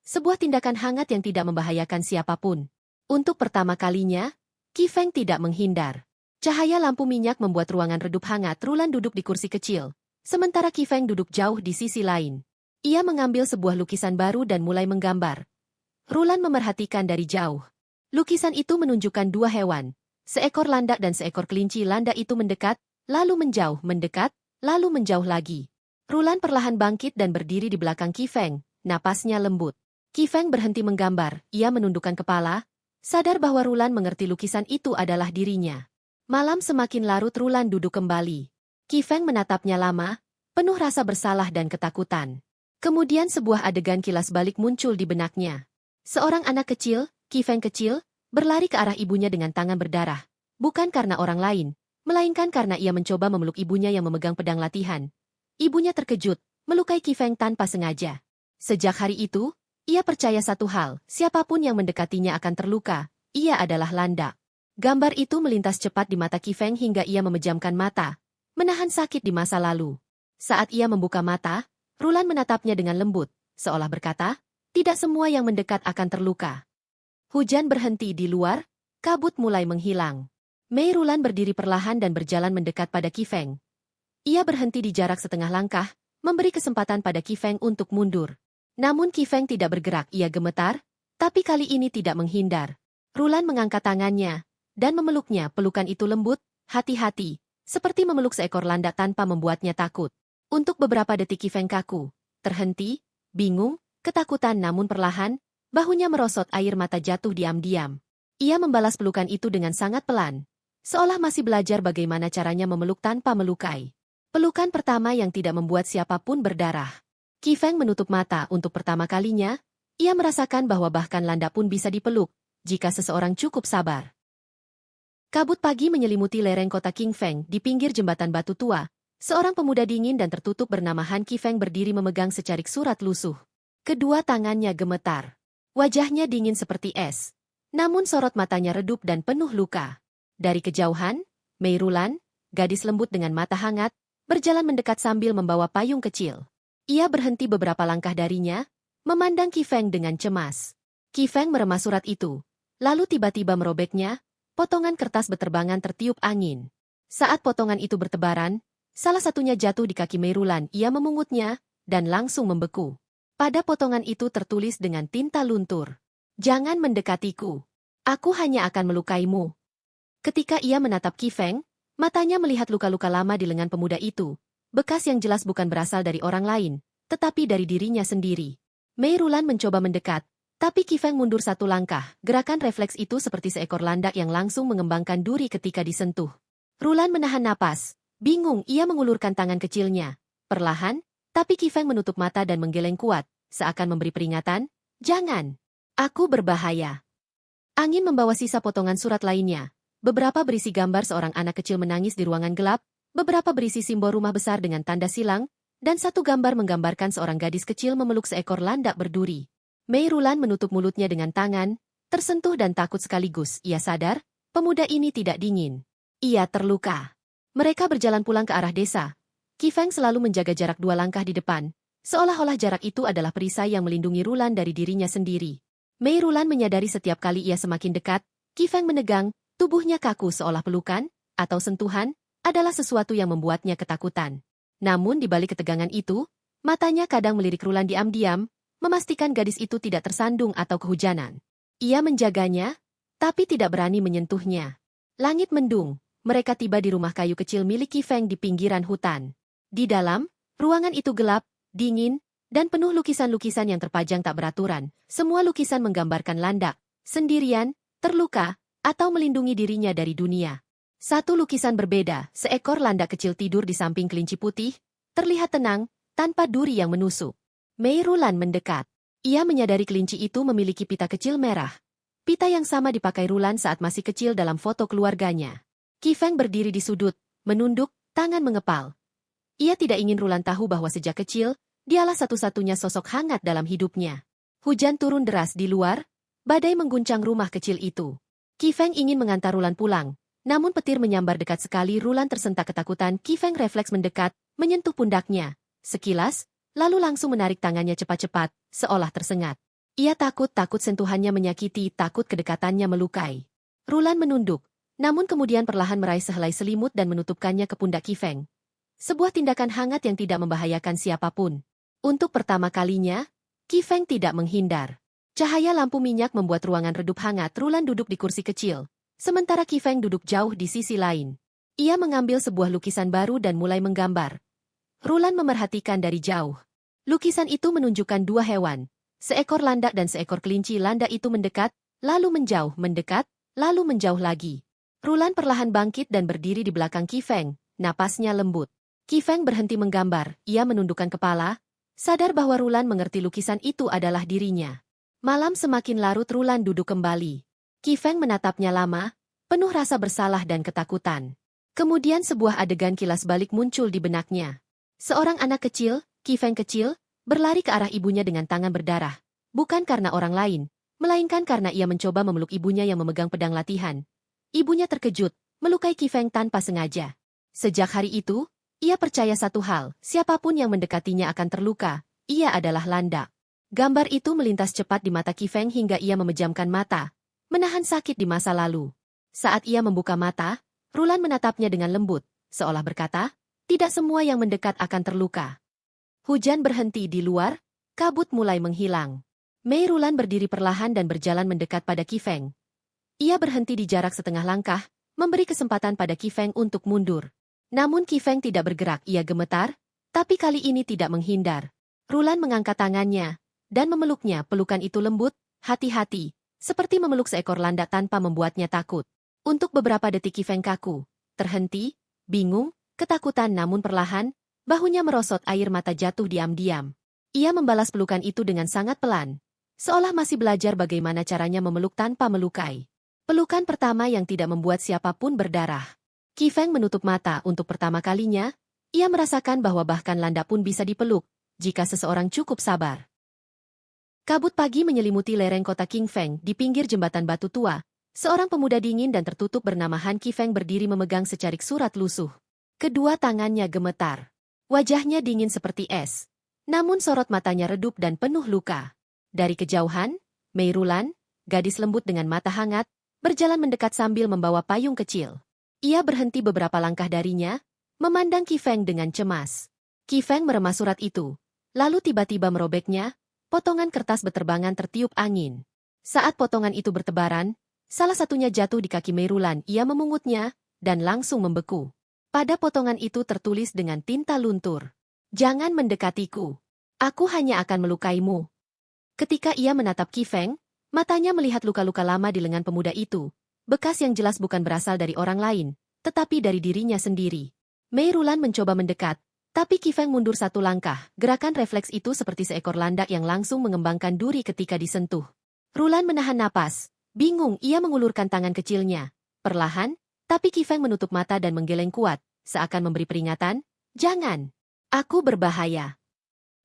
Speaker 1: Sebuah tindakan hangat yang tidak membahayakan siapapun. Untuk pertama kalinya, Qi Feng tidak menghindar. Cahaya lampu minyak membuat ruangan redup hangat. Rulan duduk di kursi kecil, sementara Qi Feng duduk jauh di sisi lain. Ia mengambil sebuah lukisan baru dan mulai menggambar. Rulan memerhatikan dari jauh. Lukisan itu menunjukkan 2 hewan, seekor landak dan seekor kelinci. Landak itu mendekat, lalu menjauh, mendekat, lalu menjauh lagi. Rulan perlahan bangkit dan berdiri di belakang Qi Feng, napasnya lembut. Qi Feng berhenti menggambar, ia menundukkan kepala, sadar bahwa Rulan mengerti lukisan itu adalah dirinya. Malam semakin larut. Rulan duduk kembali. Qi Feng menatapnya lama, penuh rasa bersalah dan ketakutan. Kemudian sebuah adegan kilas balik muncul di benaknya. Seorang anak kecil, Qi Feng kecil, berlari ke arah ibunya dengan tangan berdarah. Bukan karena orang lain, melainkan karena ia mencoba memeluk ibunya yang memegang pedang latihan. Ibunya terkejut, melukai Qi Feng tanpa sengaja. Sejak hari itu, ia percaya satu hal, siapapun yang mendekatinya akan terluka. Ia adalah landak. Gambar itu melintas cepat di mata Qi Feng hingga ia memejamkan mata, menahan sakit di masa lalu. Saat ia membuka mata, Rulan menatapnya dengan lembut, seolah berkata, tidak semua yang mendekat akan terluka. Hujan berhenti di luar, kabut mulai menghilang. Mei Rulan berdiri perlahan dan berjalan mendekat pada Qi Feng. Ia berhenti di jarak setengah langkah, memberi kesempatan pada Qi Feng untuk mundur. Namun Qi Feng tidak bergerak, ia gemetar, tapi kali ini tidak menghindar. Rulan mengangkat tangannya, dan memeluknya. Pelukan itu lembut, hati-hati, seperti memeluk seekor landak tanpa membuatnya takut. Untuk beberapa detik Qi Feng kaku, terhenti, bingung, ketakutan namun perlahan, bahunya merosot air mata jatuh diam-diam. Ia membalas pelukan itu dengan sangat pelan, seolah masih belajar bagaimana caranya memeluk tanpa melukai. Pelukan pertama yang tidak membuat siapapun berdarah. Qi Feng menutup mata untuk pertama kalinya, ia merasakan bahwa bahkan landak pun bisa dipeluk, jika seseorang cukup sabar. Kabut pagi menyelimuti lereng kota Qing Feng di pinggir jembatan batu tua. Seorang pemuda dingin dan tertutup bernama Han Qi Feng berdiri memegang secarik surat lusuh. Kedua tangannya gemetar. Wajahnya dingin seperti es. Namun sorot matanya redup dan penuh luka. Dari kejauhan, Mei Rulan, gadis lembut dengan mata hangat, berjalan mendekat sambil membawa payung kecil. Ia berhenti beberapa langkah darinya, memandang Qi Feng dengan cemas. Qi Feng meremas surat itu, lalu tiba-tiba merobeknya, potongan kertas beterbangan tertiup angin. Saat potongan itu bertebaran, salah satunya jatuh di kaki Mei Rulan. Ia memungutnya, dan langsung membeku. Pada potongan itu tertulis dengan tinta luntur, "Jangan mendekatiku. Aku hanya akan melukaimu." Ketika ia menatap Qi Feng, matanya melihat luka-luka lama di lengan pemuda itu, bekas yang jelas bukan berasal dari orang lain, tetapi dari dirinya sendiri. Mei Rulan mencoba mendekat, tapi Qi Feng mundur satu langkah. Gerakan refleks itu seperti seekor landak yang langsung mengembangkan duri ketika disentuh. Rulan menahan napas. Bingung, ia mengulurkan tangan kecilnya. Perlahan, tapi Qi Feng menutup mata dan menggeleng kuat, seakan memberi peringatan, "Jangan. Aku berbahaya." Angin membawa sisa potongan surat lainnya. Beberapa berisi gambar seorang anak kecil menangis di ruangan gelap, beberapa berisi simbol rumah besar dengan tanda silang, dan satu gambar menggambarkan seorang gadis kecil memeluk seekor landak berduri. Mei Rulan menutup mulutnya dengan tangan, tersentuh dan takut sekaligus. Ia sadar, pemuda ini tidak dingin. Ia terluka. Mereka berjalan pulang ke arah desa. Qi Feng selalu menjaga jarak 2 langkah di depan, seolah-olah jarak itu adalah perisai yang melindungi Rulan dari dirinya sendiri. Mei Rulan menyadari setiap kali ia semakin dekat, Qi Feng menegang, tubuhnya kaku seolah pelukan, atau sentuhan, adalah sesuatu yang membuatnya ketakutan. Namun di balik ketegangan itu, matanya kadang melirik Rulan diam-diam, memastikan gadis itu tidak tersandung atau kehujanan. Ia menjaganya, tapi tidak berani menyentuhnya. Langit mendung, mereka tiba di rumah kayu kecil milik Qi Feng di pinggiran hutan. Di dalam, ruangan itu gelap, dingin, dan penuh lukisan-lukisan yang terpajang tak beraturan. Semua lukisan menggambarkan landak, sendirian, terluka, atau melindungi dirinya dari dunia. Satu lukisan berbeda, seekor landak kecil tidur di samping kelinci putih, terlihat tenang, tanpa duri yang menusuk. Mei Rulan mendekat. Ia menyadari kelinci itu memiliki pita kecil merah. Pita yang sama dipakai Rulan saat masih kecil dalam foto keluarganya. Qi Feng berdiri di sudut, menunduk, tangan mengepal. Ia tidak ingin Rulan tahu bahwa sejak kecil, dialah satu-satunya sosok hangat dalam hidupnya. Hujan turun deras di luar, badai mengguncang rumah kecil itu. Qi Feng ingin mengantar Rulan pulang, namun petir menyambar dekat sekali. Rulan tersentak ketakutan. Qi Feng refleks mendekat, menyentuh pundaknya. Sekilas, lalu langsung menarik tangannya cepat-cepat, seolah tersengat. Ia takut sentuhannya menyakiti, takut kedekatannya melukai. Rulan menunduk, namun kemudian perlahan meraih sehelai selimut dan menutupkannya ke pundak Qi Feng. Sebuah tindakan hangat yang tidak membahayakan siapapun. Untuk pertama kalinya, Qi Feng tidak menghindar. Cahaya lampu minyak membuat ruangan redup hangat. Rulan duduk di kursi kecil, sementara Qi Feng duduk jauh di sisi lain. Ia mengambil sebuah lukisan baru dan mulai menggambar. Rulan memerhatikan dari jauh. Lukisan itu menunjukkan 2 hewan, seekor landak dan seekor kelinci. Landak itu mendekat, lalu menjauh, mendekat, lalu menjauh lagi. Rulan perlahan bangkit dan berdiri di belakang Qi Feng, napasnya lembut. Qi Feng berhenti menggambar, ia menundukkan kepala, sadar bahwa Rulan mengerti lukisan itu adalah dirinya. Malam semakin larut. Rulan duduk kembali. Qi Feng menatapnya lama, penuh rasa bersalah dan ketakutan. Kemudian sebuah adegan kilas balik muncul di benaknya. Seorang anak kecil, Qi Feng kecil, berlari ke arah ibunya dengan tangan berdarah. Bukan karena orang lain, melainkan karena ia mencoba memeluk ibunya yang memegang pedang latihan. Ibunya terkejut, melukai Qi Feng tanpa sengaja. Sejak hari itu, ia percaya satu hal, siapapun yang mendekatinya akan terluka. Ia adalah landak. Gambar itu melintas cepat di mata Qi Feng hingga ia memejamkan mata, menahan sakit di masa lalu. Saat ia membuka mata, Rulan menatapnya dengan lembut, seolah berkata, tidak semua yang mendekat akan terluka. Hujan berhenti di luar, kabut mulai menghilang. Mei Rulan berdiri perlahan dan berjalan mendekat pada Qi Feng. Ia berhenti di jarak setengah langkah, memberi kesempatan pada Qi Feng untuk mundur. Namun Qi Feng tidak bergerak, ia gemetar, tapi kali ini tidak menghindar. Rulan mengangkat tangannya dan memeluknya. Pelukan itu lembut, hati-hati, seperti memeluk seekor landak tanpa membuatnya takut. Untuk beberapa detik Qi Feng kaku, terhenti, bingung, ketakutan namun perlahan, bahunya merosot air mata jatuh diam-diam. Ia membalas pelukan itu dengan sangat pelan, seolah masih belajar bagaimana caranya memeluk tanpa melukai. Pelukan pertama yang tidak membuat siapapun berdarah. Qi Feng menutup mata untuk pertama kalinya, ia merasakan bahwa bahkan landak pun bisa dipeluk, jika seseorang cukup sabar. Kabut pagi menyelimuti lereng kota King Feng di pinggir jembatan batu tua. Seorang pemuda dingin dan tertutup bernama Han Qi Feng berdiri memegang secarik surat lusuh. Kedua tangannya gemetar. Wajahnya dingin seperti es. Namun sorot matanya redup dan penuh luka. Dari kejauhan, Mei Rulan, gadis lembut dengan mata hangat, berjalan mendekat sambil membawa payung kecil. Ia berhenti beberapa langkah darinya, memandang Qi Feng dengan cemas. Qi Feng meremas surat itu, lalu tiba-tiba merobeknya. Potongan kertas beterbangan tertiup angin. Saat potongan itu bertebaran, salah satunya jatuh di kaki Mei Rulan. Ia memungutnya, dan langsung membeku. Pada potongan itu tertulis dengan tinta luntur, "Jangan mendekatiku. Aku hanya akan melukaimu." Ketika ia menatap Qi Feng, matanya melihat luka-luka lama di lengan pemuda itu. Bekas yang jelas bukan berasal dari orang lain, tetapi dari dirinya sendiri. Mei Rulan mencoba mendekat, tapi Qi Feng mundur satu langkah. Gerakan refleks itu seperti seekor landak yang langsung mengembangkan duri ketika disentuh. Rulan menahan napas. Bingung, ia mengulurkan tangan kecilnya. Perlahan, tapi Qi Feng menutup mata dan menggeleng kuat, seakan memberi peringatan, "Jangan. Aku berbahaya."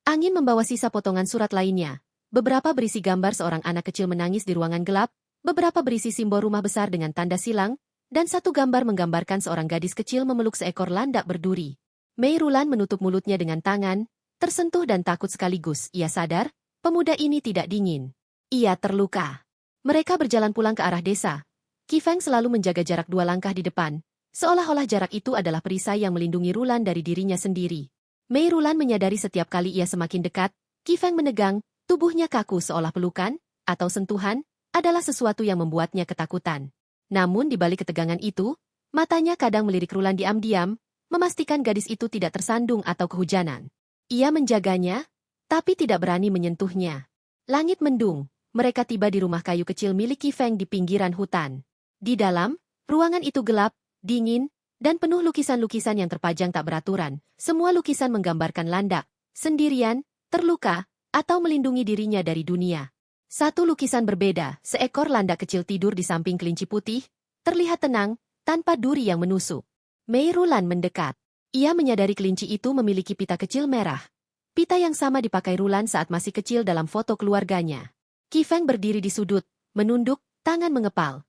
Speaker 1: Angin membawa sisa potongan surat lainnya. Beberapa berisi gambar seorang anak kecil menangis di ruangan gelap, beberapa berisi simbol rumah besar dengan tanda silang, dan satu gambar menggambarkan seorang gadis kecil memeluk seekor landak berduri. Mei Rulan menutup mulutnya dengan tangan, tersentuh dan takut sekaligus. Ia sadar, pemuda ini tidak dingin. Ia terluka. Mereka berjalan pulang ke arah desa. Qi Feng selalu menjaga jarak 2 langkah di depan, seolah-olah jarak itu adalah perisai yang melindungi Rulan dari dirinya sendiri. Mei Rulan menyadari setiap kali ia semakin dekat, Qi Feng menegang, tubuhnya kaku seolah pelukan, atau sentuhan, adalah sesuatu yang membuatnya ketakutan. Namun di balik ketegangan itu, matanya kadang melirik Rulan diam-diam, memastikan gadis itu tidak tersandung atau kehujanan. Ia menjaganya, tapi tidak berani menyentuhnya. Langit mendung, mereka tiba di rumah kayu kecil milik Qi Feng di pinggiran hutan. Di dalam, ruangan itu gelap, dingin, dan penuh lukisan-lukisan yang terpajang tak beraturan. Semua lukisan menggambarkan landak, sendirian, terluka, atau melindungi dirinya dari dunia. Satu lukisan berbeda, seekor landak kecil tidur di samping kelinci putih, terlihat tenang, tanpa duri yang menusuk. Mei Rulan mendekat. Ia menyadari kelinci itu memiliki pita kecil merah. Pita yang sama dipakai Rulan saat masih kecil dalam foto keluarganya. Qi Feng berdiri di sudut, menunduk, tangan mengepal.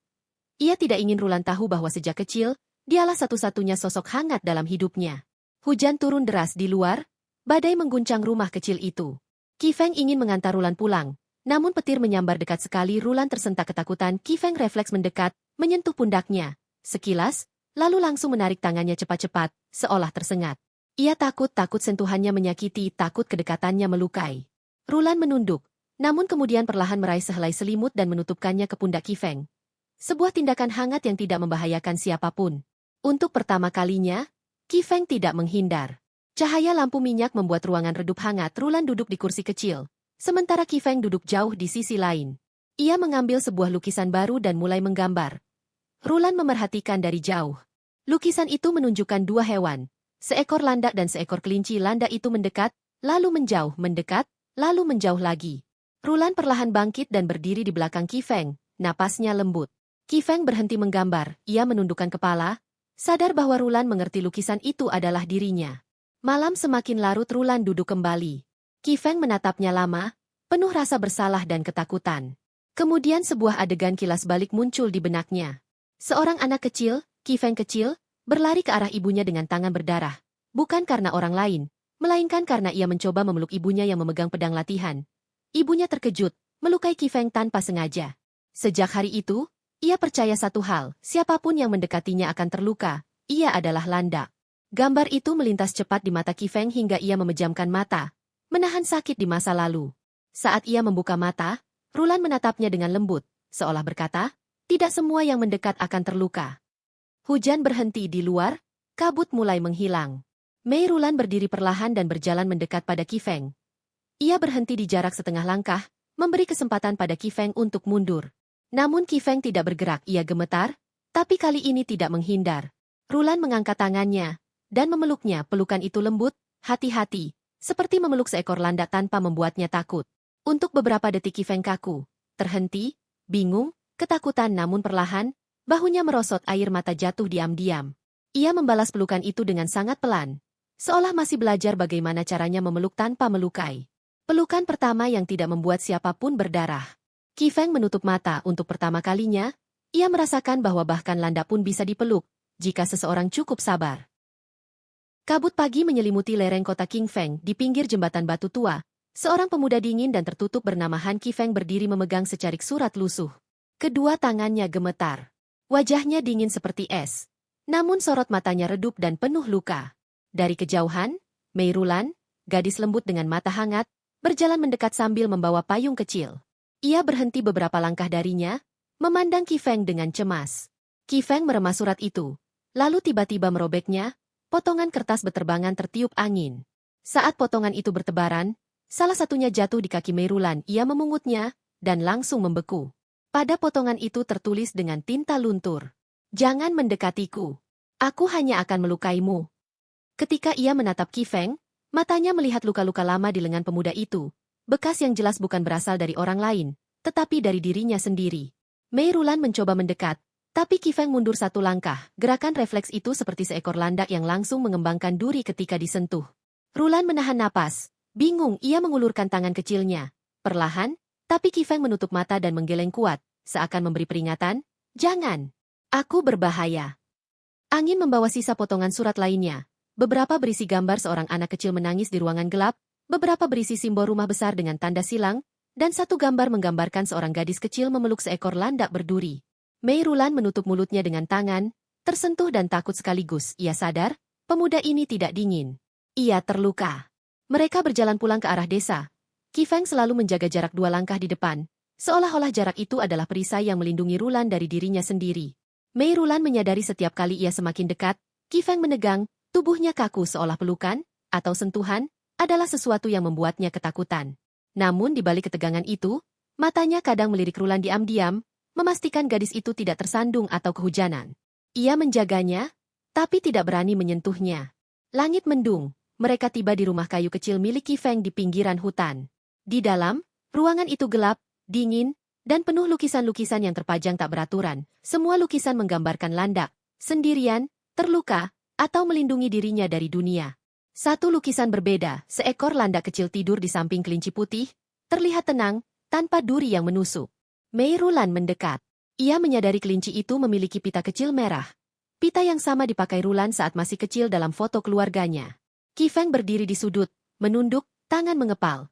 Speaker 1: Ia tidak ingin Rulan tahu bahwa sejak kecil, dialah satu-satunya sosok hangat dalam hidupnya. Hujan turun deras di luar, badai mengguncang rumah kecil itu. Qi Feng ingin mengantar Rulan pulang, namun petir menyambar dekat sekali. Rulan tersentak ketakutan. Qi Feng refleks mendekat, menyentuh pundaknya. Sekilas, lalu langsung menarik tangannya cepat-cepat, seolah tersengat. Ia takut sentuhannya menyakiti, takut kedekatannya melukai. Rulan menunduk, namun kemudian perlahan meraih sehelai selimut dan menutupkannya ke pundak Qi Feng. Sebuah tindakan hangat yang tidak membahayakan siapapun. Untuk pertama kalinya, Qi Feng tidak menghindar. Cahaya lampu minyak membuat ruangan redup hangat. Rulan duduk di kursi kecil, sementara Qi Feng duduk jauh di sisi lain. Ia mengambil sebuah lukisan baru dan mulai menggambar. Rulan memerhatikan dari jauh. Lukisan itu menunjukkan 2 hewan, seekor landak dan seekor kelinci. Landak itu mendekat, lalu menjauh, mendekat, lalu menjauh lagi. Rulan perlahan bangkit dan berdiri di belakang Qi Feng, napasnya lembut. Qi Feng berhenti menggambar, ia menundukkan kepala, sadar bahwa Rulan mengerti lukisan itu adalah dirinya. Malam semakin larut. Rulan duduk kembali. Qi Feng menatapnya lama, penuh rasa bersalah dan ketakutan. Kemudian sebuah adegan kilas balik muncul di benaknya. Seorang anak kecil, Qi Feng kecil, berlari ke arah ibunya dengan tangan berdarah. Bukan karena orang lain, melainkan karena ia mencoba memeluk ibunya yang memegang pedang latihan. Ibunya terkejut, melukai Qifeng tanpa sengaja. Sejak hari itu, ia percaya satu hal, siapapun yang mendekatinya akan terluka, ia adalah landak. Gambar itu melintas cepat di mata Qifeng hingga ia memejamkan mata, menahan sakit di masa lalu. Saat ia membuka mata, Rulan menatapnya dengan lembut, seolah berkata, tidak semua yang mendekat akan terluka. Hujan berhenti di luar, kabut mulai menghilang. Mei Rulan berdiri perlahan dan berjalan mendekat pada Qifeng. Ia berhenti di jarak setengah langkah, memberi kesempatan pada Qifeng untuk mundur. Namun Qifeng tidak bergerak, ia gemetar, tapi kali ini tidak menghindar. Rulan mengangkat tangannya, dan memeluknya. Pelukan itu lembut, hati-hati, seperti memeluk seekor landak tanpa membuatnya takut. Untuk beberapa detik Qifeng kaku, terhenti, bingung, ketakutan namun perlahan, bahunya merosot air mata jatuh diam-diam. Ia membalas pelukan itu dengan sangat pelan, seolah masih belajar bagaimana caranya memeluk tanpa melukai. Pelukan pertama yang tidak membuat siapapun berdarah. Qifeng menutup mata untuk pertama kalinya, ia merasakan bahwa bahkan landak pun bisa dipeluk, jika seseorang cukup sabar. Kabut pagi menyelimuti lereng kota Qingfeng di pinggir jembatan batu tua. Seorang pemuda dingin dan tertutup bernama Han Qifeng berdiri memegang secarik surat lusuh. Kedua tangannya gemetar. Wajahnya dingin seperti es. Namun sorot matanya redup dan penuh luka. Dari kejauhan, Mei Rulan, gadis lembut dengan mata hangat, berjalan mendekat sambil membawa payung kecil. Ia berhenti beberapa langkah darinya, memandang Qifeng dengan cemas. Qifeng meremas surat itu, lalu tiba-tiba merobeknya, potongan kertas beterbangan tertiup angin. Saat potongan itu bertebaran, salah satunya jatuh di kaki Mei Rulan. Ia memungutnya, dan langsung membeku. Pada potongan itu tertulis dengan tinta luntur, "Jangan mendekatiku. Aku hanya akan melukaimu." Ketika ia menatap Qifeng, matanya melihat luka-luka lama di lengan pemuda itu. Bekas yang jelas bukan berasal dari orang lain, tetapi dari dirinya sendiri. Mei Rulan mencoba mendekat, tapi Qifeng mundur satu langkah. Gerakan refleks itu seperti seekor landak yang langsung mengembangkan duri ketika disentuh. Rulan menahan napas. Bingung, ia mengulurkan tangan kecilnya. Perlahan, tapi Qifeng menutup mata dan menggeleng kuat, seakan memberi peringatan, "Jangan. Aku berbahaya." Angin membawa sisa potongan surat lainnya. Beberapa berisi gambar seorang anak kecil menangis di ruangan gelap, beberapa berisi simbol rumah besar dengan tanda silang, dan satu gambar menggambarkan seorang gadis kecil memeluk seekor landak berduri. Mei Rulan menutup mulutnya dengan tangan, tersentuh dan takut sekaligus. Ia sadar, pemuda ini tidak dingin. Ia terluka. Mereka berjalan pulang ke arah desa. Qifeng selalu menjaga jarak 2 langkah di depan, seolah-olah jarak itu adalah perisai yang melindungi Rulan dari dirinya sendiri. Mei Rulan menyadari setiap kali ia semakin dekat, Qifeng menegang, tubuhnya kaku seolah pelukan, atau sentuhan, adalah sesuatu yang membuatnya ketakutan. Namun di balik ketegangan itu, matanya kadang melirik Rulan diam-diam, memastikan gadis itu tidak tersandung atau kehujanan. Ia menjaganya, tapi tidak berani menyentuhnya. Langit mendung. Mereka tiba di rumah kayu kecil milik Qifeng di pinggiran hutan. Di dalam, ruangan itu gelap, dingin, dan penuh lukisan-lukisan yang terpajang tak beraturan. Semua lukisan menggambarkan landak, sendirian, terluka, atau melindungi dirinya dari dunia. Satu lukisan berbeda, seekor landak kecil tidur di samping kelinci putih, terlihat tenang, tanpa duri yang menusuk. Mei Rulan mendekat. Ia menyadari kelinci itu memiliki pita kecil merah. Pita yang sama dipakai Rulan saat masih kecil dalam foto keluarganya. Qifeng berdiri di sudut, menunduk, tangan mengepal.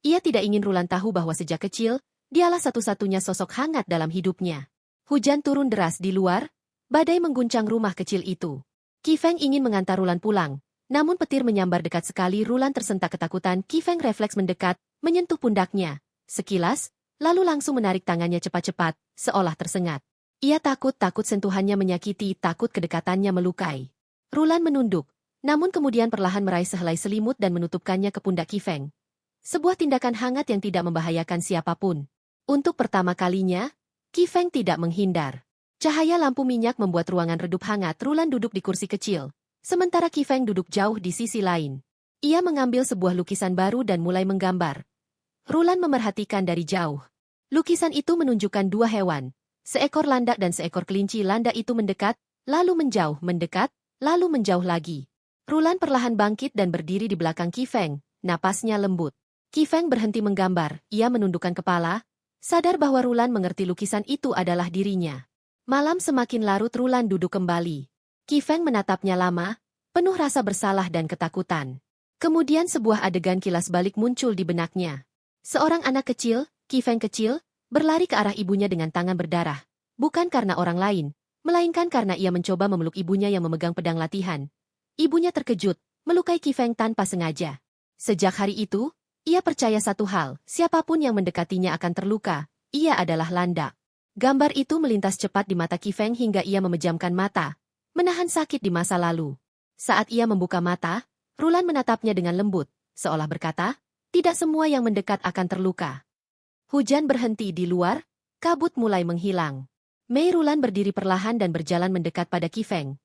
Speaker 1: Ia tidak ingin Rulan tahu bahwa sejak kecil, dialah satu-satunya sosok hangat dalam hidupnya. Hujan turun deras di luar, badai mengguncang rumah kecil itu. Qifeng ingin mengantar Rulan pulang, namun petir menyambar dekat sekali. Rulan tersentak ketakutan. Qifeng refleks mendekat, menyentuh pundaknya. Sekilas, lalu langsung menarik tangannya cepat-cepat, seolah tersengat. Ia takut sentuhannya menyakiti, takut kedekatannya melukai. Rulan menunduk. Namun kemudian perlahan meraih sehelai selimut dan menutupkannya ke pundak Qifeng. Sebuah tindakan hangat yang tidak membahayakan siapapun. Untuk pertama kalinya, Qifeng tidak menghindar. Cahaya lampu minyak membuat ruangan redup hangat. Rulan duduk di kursi kecil, sementara Qifeng duduk jauh di sisi lain. Ia mengambil sebuah lukisan baru dan mulai menggambar. Rulan memerhatikan dari jauh. Lukisan itu menunjukkan 2 hewan, seekor landak dan seekor kelinci. Landak itu mendekat, lalu menjauh, mendekat, lalu menjauh lagi. Rulan perlahan bangkit dan berdiri di belakang Qifeng, napasnya lembut. Qifeng berhenti menggambar, ia menundukkan kepala, sadar bahwa Rulan mengerti lukisan itu adalah dirinya. Malam semakin larut. Rulan duduk kembali. Qifeng menatapnya lama, penuh rasa bersalah dan ketakutan. Kemudian sebuah adegan kilas balik muncul di benaknya. Seorang anak kecil, Qifeng kecil, berlari ke arah ibunya dengan tangan berdarah. Bukan karena orang lain, melainkan karena ia mencoba memeluk ibunya yang memegang pedang latihan. Ibunya terkejut, melukai Qifeng tanpa sengaja. Sejak hari itu, ia percaya satu hal, siapapun yang mendekatinya akan terluka. Ia adalah landak. Gambar itu melintas cepat di mata Qifeng hingga ia memejamkan mata, menahan sakit di masa lalu. Saat ia membuka mata, Rulan menatapnya dengan lembut, seolah berkata, tidak semua yang mendekat akan terluka. Hujan berhenti di luar, kabut mulai menghilang. Mei Rulan berdiri perlahan dan berjalan mendekat pada Qifeng.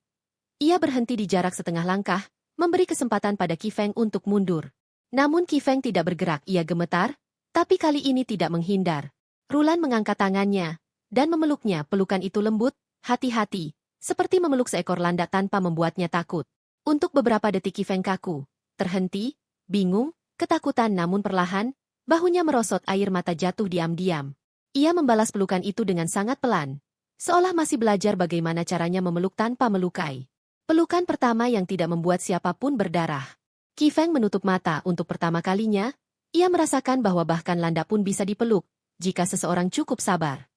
Speaker 1: Ia berhenti di jarak setengah langkah, memberi kesempatan pada Qifeng untuk mundur. Namun Qifeng tidak bergerak, ia gemetar, tapi kali ini tidak menghindar. Rulan mengangkat tangannya, dan memeluknya. Pelukan itu lembut, hati-hati, seperti memeluk seekor landak tanpa membuatnya takut. Untuk beberapa detik Qifeng kaku, terhenti, bingung, ketakutan namun perlahan, bahunya merosot air mata jatuh diam-diam. Ia membalas pelukan itu dengan sangat pelan, seolah masih belajar bagaimana caranya memeluk tanpa melukai. Pelukan pertama yang tidak membuat siapapun berdarah. Qifeng menutup mata untuk pertama kalinya, ia merasakan bahwa bahkan landak pun bisa dipeluk, jika seseorang cukup sabar.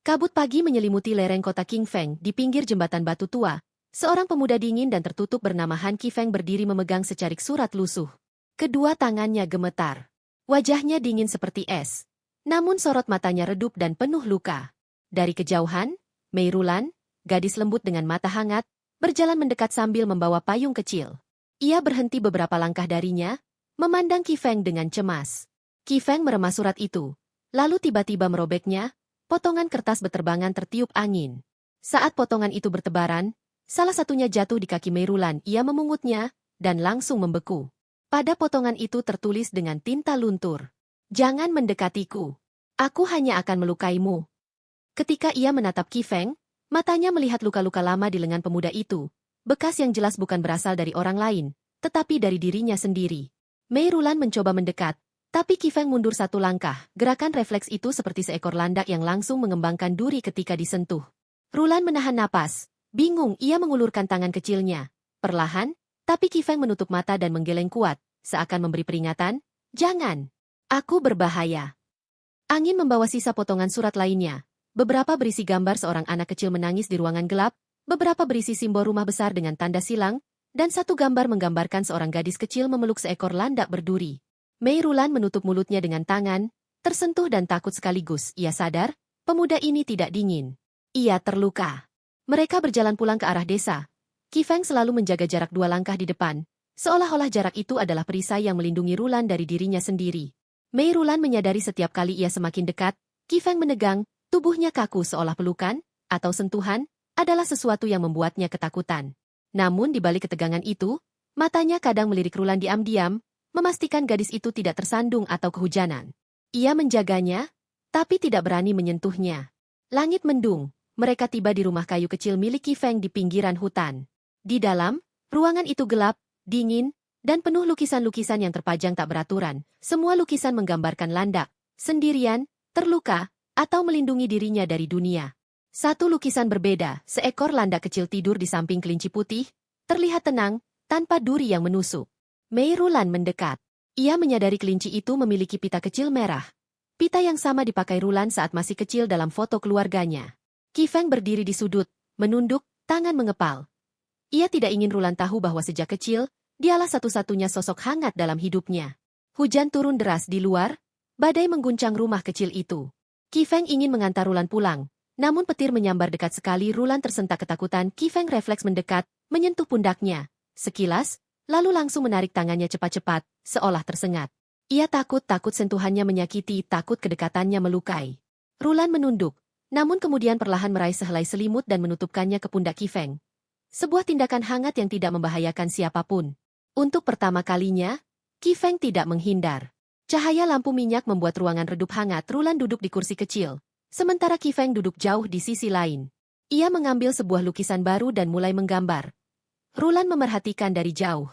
Speaker 1: Kabut pagi menyelimuti lereng kota Qingfeng di pinggir jembatan batu tua. Seorang pemuda dingin dan tertutup bernama Han Qifeng berdiri memegang secarik surat lusuh. Kedua tangannya gemetar. Wajahnya dingin seperti es. Namun sorot matanya redup dan penuh luka. Dari kejauhan, Mei Rulan, gadis lembut dengan mata hangat, berjalan mendekat sambil membawa payung kecil. Ia berhenti beberapa langkah darinya, memandang Qifeng dengan cemas. Qifeng meremas surat itu, lalu tiba-tiba merobeknya, potongan kertas beterbangan tertiup angin. Saat potongan itu bertebaran, salah satunya jatuh di kaki Mei Rulan, ia memungutnya, dan langsung membeku. Pada potongan itu tertulis dengan tinta luntur, "Jangan mendekatiku. Aku hanya akan melukaimu." Ketika ia menatap Qifeng, matanya melihat luka-luka lama di lengan pemuda itu, bekas yang jelas bukan berasal dari orang lain, tetapi dari dirinya sendiri. Mei Rulan mencoba mendekat, tapi Qifeng mundur satu langkah. Gerakan refleks itu seperti seekor landak yang langsung mengembangkan duri ketika disentuh. Rulan menahan napas, bingung ia mengulurkan tangan kecilnya. Perlahan, tapi Qifeng menutup mata dan menggeleng kuat, seakan memberi peringatan, "Jangan, aku berbahaya." Angin membawa sisa potongan surat lainnya. Beberapa berisi gambar seorang anak kecil menangis di ruangan gelap, beberapa berisi simbol rumah besar dengan tanda silang, dan satu gambar menggambarkan seorang gadis kecil memeluk seekor landak berduri. Mei Rulan menutup mulutnya dengan tangan, tersentuh dan takut sekaligus. Ia sadar, pemuda ini tidak dingin. Ia terluka. Mereka berjalan pulang ke arah desa. Qifeng selalu menjaga jarak 2 langkah di depan, seolah-olah jarak itu adalah perisai yang melindungi Rulan dari dirinya sendiri. Mei Rulan menyadari setiap kali ia semakin dekat, Qifeng menegang, tubuhnya kaku seolah pelukan, atau sentuhan, adalah sesuatu yang membuatnya ketakutan. Namun di balik ketegangan itu, matanya kadang melirik Rulan diam-diam, memastikan gadis itu tidak tersandung atau kehujanan. Ia menjaganya, tapi tidak berani menyentuhnya. Langit mendung, mereka tiba di rumah kayu kecil milik Qifeng di pinggiran hutan. Di dalam, ruangan itu gelap, dingin, dan penuh lukisan-lukisan yang terpajang tak beraturan. Semua lukisan menggambarkan landak, sendirian, terluka, atau melindungi dirinya dari dunia. Satu lukisan berbeda, seekor landak kecil tidur di samping kelinci putih, terlihat tenang, tanpa duri yang menusuk. Mei Rulan mendekat. Ia menyadari kelinci itu memiliki pita kecil merah. Pita yang sama dipakai Rulan saat masih kecil dalam foto keluarganya. Qifeng berdiri di sudut, menunduk, tangan mengepal. Ia tidak ingin Rulan tahu bahwa sejak kecil, dialah satu-satunya sosok hangat dalam hidupnya. Hujan turun deras di luar, badai mengguncang rumah kecil itu. Qifeng ingin mengantar Rulan pulang, namun petir menyambar dekat sekali. Rulan tersentak ketakutan. Qifeng refleks mendekat, menyentuh pundaknya. Sekilas, lalu langsung menarik tangannya cepat-cepat, seolah tersengat. Ia takut sentuhannya menyakiti, takut kedekatannya melukai. Rulan menunduk, namun kemudian perlahan meraih sehelai selimut dan menutupkannya ke pundak Qifeng. Sebuah tindakan hangat yang tidak membahayakan siapapun. Untuk pertama kalinya, Qifeng tidak menghindar. Cahaya lampu minyak membuat ruangan redup hangat. Rulan duduk di kursi kecil, sementara Qifeng duduk jauh di sisi lain. Ia mengambil sebuah lukisan baru dan mulai menggambar. Rulan memerhatikan dari jauh.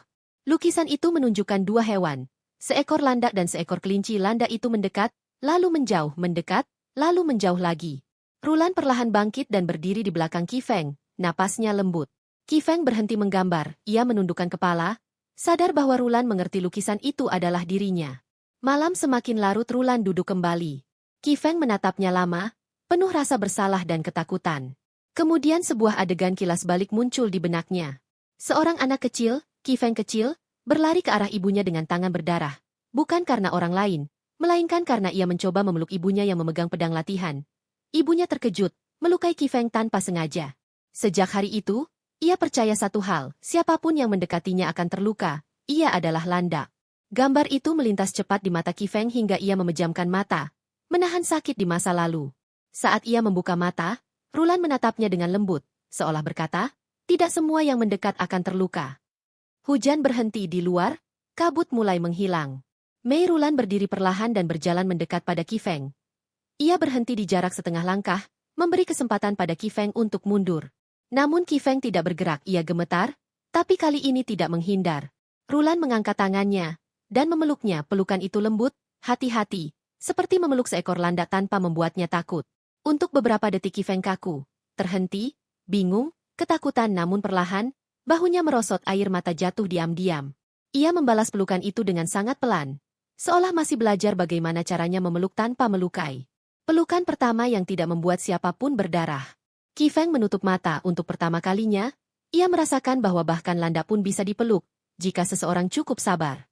Speaker 1: Lukisan itu menunjukkan 2 hewan, seekor landak dan seekor kelinci. Landak itu mendekat, lalu menjauh, mendekat, lalu menjauh lagi. Rulan perlahan bangkit dan berdiri di belakang Qifeng, napasnya lembut. Qifeng berhenti menggambar, ia menundukkan kepala, sadar bahwa Rulan mengerti lukisan itu adalah dirinya. Malam semakin larut, Rulan duduk kembali. Qi Feng menatapnya lama, penuh rasa bersalah dan ketakutan. Kemudian sebuah adegan kilas balik muncul di benaknya. Seorang anak kecil, Qi Feng kecil, berlari ke arah ibunya dengan tangan berdarah. Bukan karena orang lain, melainkan karena ia mencoba memeluk ibunya yang memegang pedang latihan. Ibunya terkejut, melukai Qi Feng tanpa sengaja. Sejak hari itu, ia percaya satu hal, siapapun yang mendekatinya akan terluka, ia adalah landak. Gambar itu melintas cepat di mata Qi Feng hingga ia memejamkan mata, menahan sakit di masa lalu. Saat ia membuka mata, Rulan menatapnya dengan lembut, seolah berkata, tidak semua yang mendekat akan terluka. Hujan berhenti di luar, kabut mulai menghilang. Mei Rulan berdiri perlahan dan berjalan mendekat pada Qi Feng. Ia berhenti di jarak setengah langkah, memberi kesempatan pada Qi Feng untuk mundur. Namun Qi Feng tidak bergerak, ia gemetar, tapi kali ini tidak menghindar. Rulan mengangkat tangannya, dan memeluknya. Pelukan itu lembut, hati-hati, seperti memeluk seekor landak tanpa membuatnya takut. Untuk beberapa detik Qi Feng kaku, terhenti, bingung, ketakutan, namun perlahan, bahunya merosot, air mata jatuh diam-diam. Ia membalas pelukan itu dengan sangat pelan, seolah masih belajar bagaimana caranya memeluk tanpa melukai. Pelukan pertama yang tidak membuat siapapun berdarah. Qi Feng menutup mata. Untuk pertama kalinya, ia merasakan bahwa bahkan landak pun bisa dipeluk, jika seseorang cukup sabar.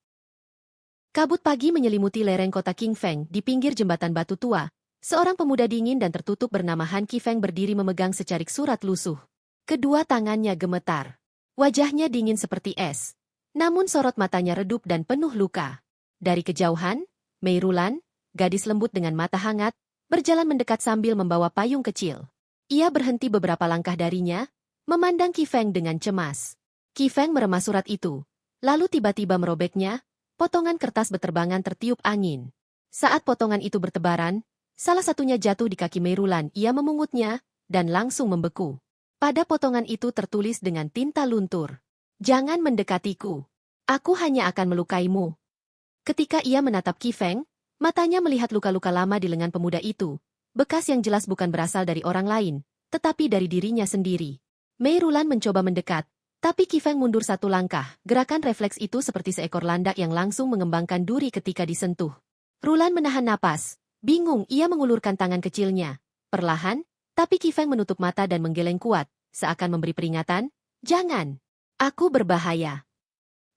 Speaker 1: Kabut pagi menyelimuti lereng kota Qing Feng di pinggir jembatan batu tua. Seorang pemuda dingin dan tertutup bernama Han Qi Feng berdiri memegang secarik surat lusuh. Kedua tangannya gemetar. Wajahnya dingin seperti es. Namun sorot matanya redup dan penuh luka. Dari kejauhan, Mei Rulan, gadis lembut dengan mata hangat, berjalan mendekat sambil membawa payung kecil. Ia berhenti beberapa langkah darinya, memandang Qi Feng dengan cemas. Qi Feng meremas surat itu, lalu tiba-tiba merobeknya, potongan kertas beterbangan tertiup angin. Saat potongan itu bertebaran, salah satunya jatuh di kaki Mei Rulan. Ia memungutnya, dan langsung membeku. Pada potongan itu tertulis dengan tinta luntur, "Jangan mendekatiku. Aku hanya akan melukaimu." Ketika ia menatap Qi Feng, matanya melihat luka-luka lama di lengan pemuda itu. Bekas yang jelas bukan berasal dari orang lain, tetapi dari dirinya sendiri. Mei Rulan mencoba mendekat, tapi Qi Feng mundur satu langkah. Gerakan refleks itu seperti seekor landak yang langsung mengembangkan duri ketika disentuh. Rulan menahan napas. Bingung, ia mengulurkan tangan kecilnya. Perlahan, tapi Qi Feng menutup mata dan menggeleng kuat, seakan memberi peringatan, "Jangan. Aku berbahaya."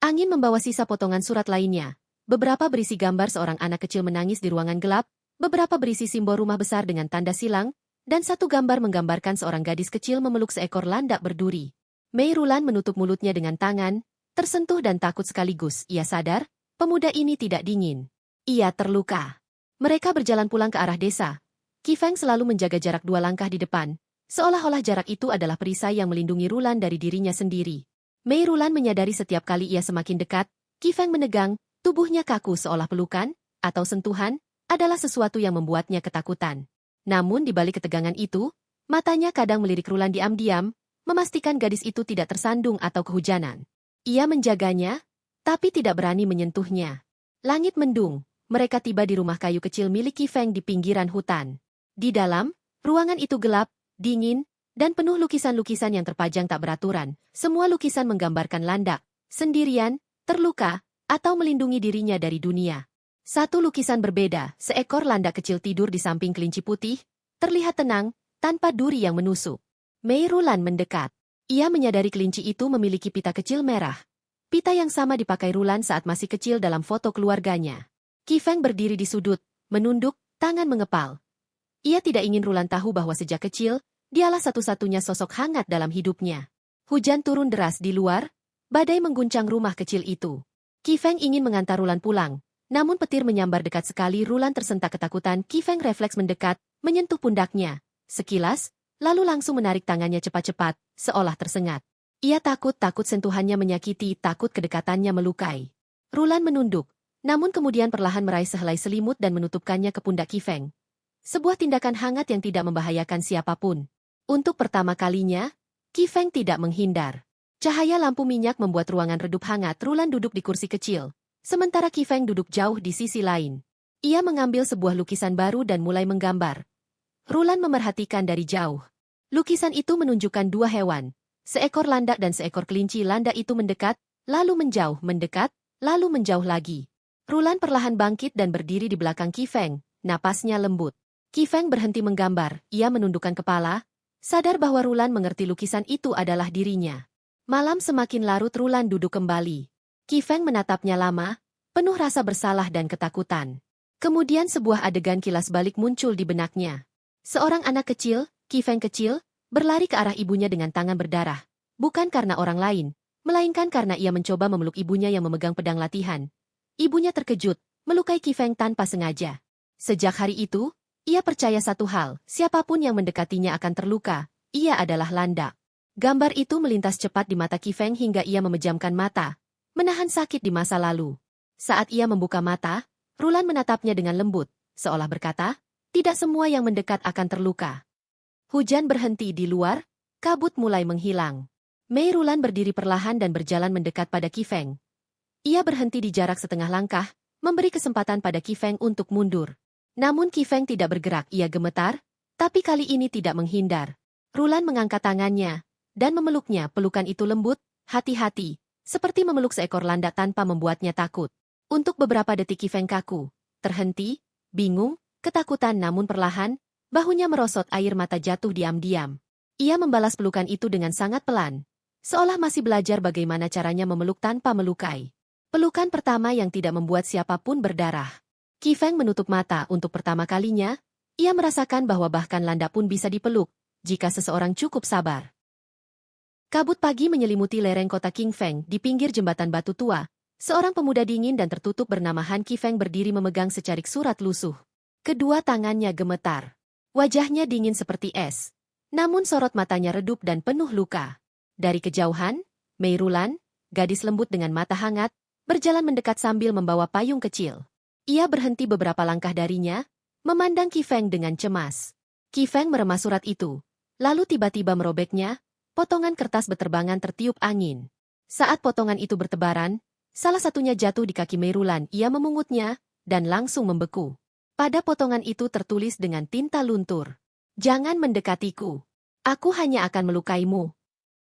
Speaker 1: Angin membawa sisa potongan surat lainnya. Beberapa berisi gambar seorang anak kecil menangis di ruangan gelap, beberapa berisi simbol rumah besar dengan tanda silang, dan satu gambar menggambarkan seorang gadis kecil memeluk seekor landak berduri. Mei Rulan menutup mulutnya dengan tangan, tersentuh dan takut sekaligus. Ia sadar, pemuda ini tidak dingin. Ia terluka. Mereka berjalan pulang ke arah desa. Qi Feng selalu menjaga jarak 2 langkah di depan, seolah-olah jarak itu adalah perisai yang melindungi Rulan dari dirinya sendiri. Mei Rulan menyadari setiap kali ia semakin dekat, Qi Feng menegang, tubuhnya kaku seolah pelukan, atau sentuhan, adalah sesuatu yang membuatnya ketakutan. Namun di balik ketegangan itu, matanya kadang melirik Rulan diam-diam, memastikan gadis itu tidak tersandung atau kehujanan. Ia menjaganya, tapi tidak berani menyentuhnya. Langit mendung, mereka tiba di rumah kayu kecil milik Qi Feng di pinggiran hutan. Di dalam, ruangan itu gelap, dingin, dan penuh lukisan-lukisan yang terpajang tak beraturan. Semua lukisan menggambarkan landak, sendirian, terluka, atau melindungi dirinya dari dunia. Satu lukisan berbeda, seekor landak kecil tidur di samping kelinci putih, terlihat tenang, tanpa duri yang menusuk. Mei Rulan mendekat. Ia menyadari kelinci itu memiliki pita kecil merah. Pita yang sama dipakai Rulan saat masih kecil dalam foto keluarganya. Qi Feng berdiri di sudut, menunduk, tangan mengepal. Ia tidak ingin Rulan tahu bahwa sejak kecil, dialah satu-satunya sosok hangat dalam hidupnya. Hujan turun deras di luar, badai mengguncang rumah kecil itu. Qi Feng ingin mengantar Rulan pulang. Namun petir menyambar dekat sekali. Rulan tersentak ketakutan. Qi Feng refleks mendekat, menyentuh pundaknya. Sekilas, lalu langsung menarik tangannya cepat-cepat, seolah tersengat. Ia takut sentuhannya menyakiti, takut kedekatannya melukai. Rulan menunduk, namun kemudian perlahan meraih sehelai selimut dan menutupkannya ke pundak Qi Feng. Sebuah tindakan hangat yang tidak membahayakan siapapun. Untuk pertama kalinya, Qi Feng tidak menghindar. Cahaya lampu minyak membuat ruangan redup hangat. Rulan duduk di kursi kecil. Sementara Qi Feng duduk jauh di sisi lain. Ia mengambil sebuah lukisan baru dan mulai menggambar. Rulan memerhatikan dari jauh. Lukisan itu menunjukkan 2 hewan. Seekor landak dan seekor kelinci. Landak itu mendekat, lalu menjauh, mendekat, lalu menjauh lagi. Rulan perlahan bangkit dan berdiri di belakang Qi Feng, napasnya lembut. Qi Feng berhenti menggambar, ia menundukkan kepala, sadar bahwa Rulan mengerti lukisan itu adalah dirinya. Malam semakin larut, Rulan duduk kembali. Qi Feng menatapnya lama, penuh rasa bersalah dan ketakutan. Kemudian sebuah adegan kilas balik muncul di benaknya. Seorang anak kecil, Qi Feng kecil, berlari ke arah ibunya dengan tangan berdarah. Bukan karena orang lain, melainkan karena ia mencoba memeluk ibunya yang memegang pedang latihan. Ibunya terkejut, melukai Qi Feng tanpa sengaja. Sejak hari itu, ia percaya satu hal, siapapun yang mendekatinya akan terluka, ia adalah landak. Gambar itu melintas cepat di mata Qi Feng hingga ia memejamkan mata, menahan sakit di masa lalu. Saat ia membuka mata, Rulan menatapnya dengan lembut, seolah berkata, tidak semua yang mendekat akan terluka. Hujan berhenti di luar, kabut mulai menghilang. Mei Rulan berdiri perlahan dan berjalan mendekat pada Qi Feng. Ia berhenti di jarak setengah langkah, memberi kesempatan pada Qi Feng untuk mundur. Namun Qi Feng tidak bergerak, ia gemetar, tapi kali ini tidak menghindar. Rulan mengangkat tangannya, dan memeluknya. Pelukan itu lembut, hati-hati, seperti memeluk seekor landak tanpa membuatnya takut. Untuk beberapa detik Qi Feng kaku, terhenti, bingung, ketakutan namun perlahan, bahunya merosot, air mata jatuh diam-diam. Ia membalas pelukan itu dengan sangat pelan, seolah masih belajar bagaimana caranya memeluk tanpa melukai. Pelukan pertama yang tidak membuat siapapun berdarah. Qi Feng menutup mata untuk pertama kalinya, ia merasakan bahwa bahkan landak pun bisa dipeluk, jika seseorang cukup sabar. Kabut pagi menyelimuti lereng kota Qing Feng di pinggir jembatan batu tua. Seorang pemuda dingin dan tertutup bernama Han Qi Feng berdiri memegang secarik surat lusuh. Kedua tangannya gemetar. Wajahnya dingin seperti es. Namun sorot matanya redup dan penuh luka. Dari kejauhan, Mei Rulan, gadis lembut dengan mata hangat, berjalan mendekat sambil membawa payung kecil. Ia berhenti beberapa langkah darinya, memandang Qi Feng dengan cemas. Qi Feng meremas surat itu, lalu tiba-tiba merobeknya, potongan kertas beterbangan tertiup angin. Saat potongan itu bertebaran, salah satunya jatuh di kaki Mei Rulan, ia memungutnya, dan langsung membeku. Pada potongan itu tertulis dengan tinta luntur, "Jangan mendekatiku. Aku hanya akan melukaimu."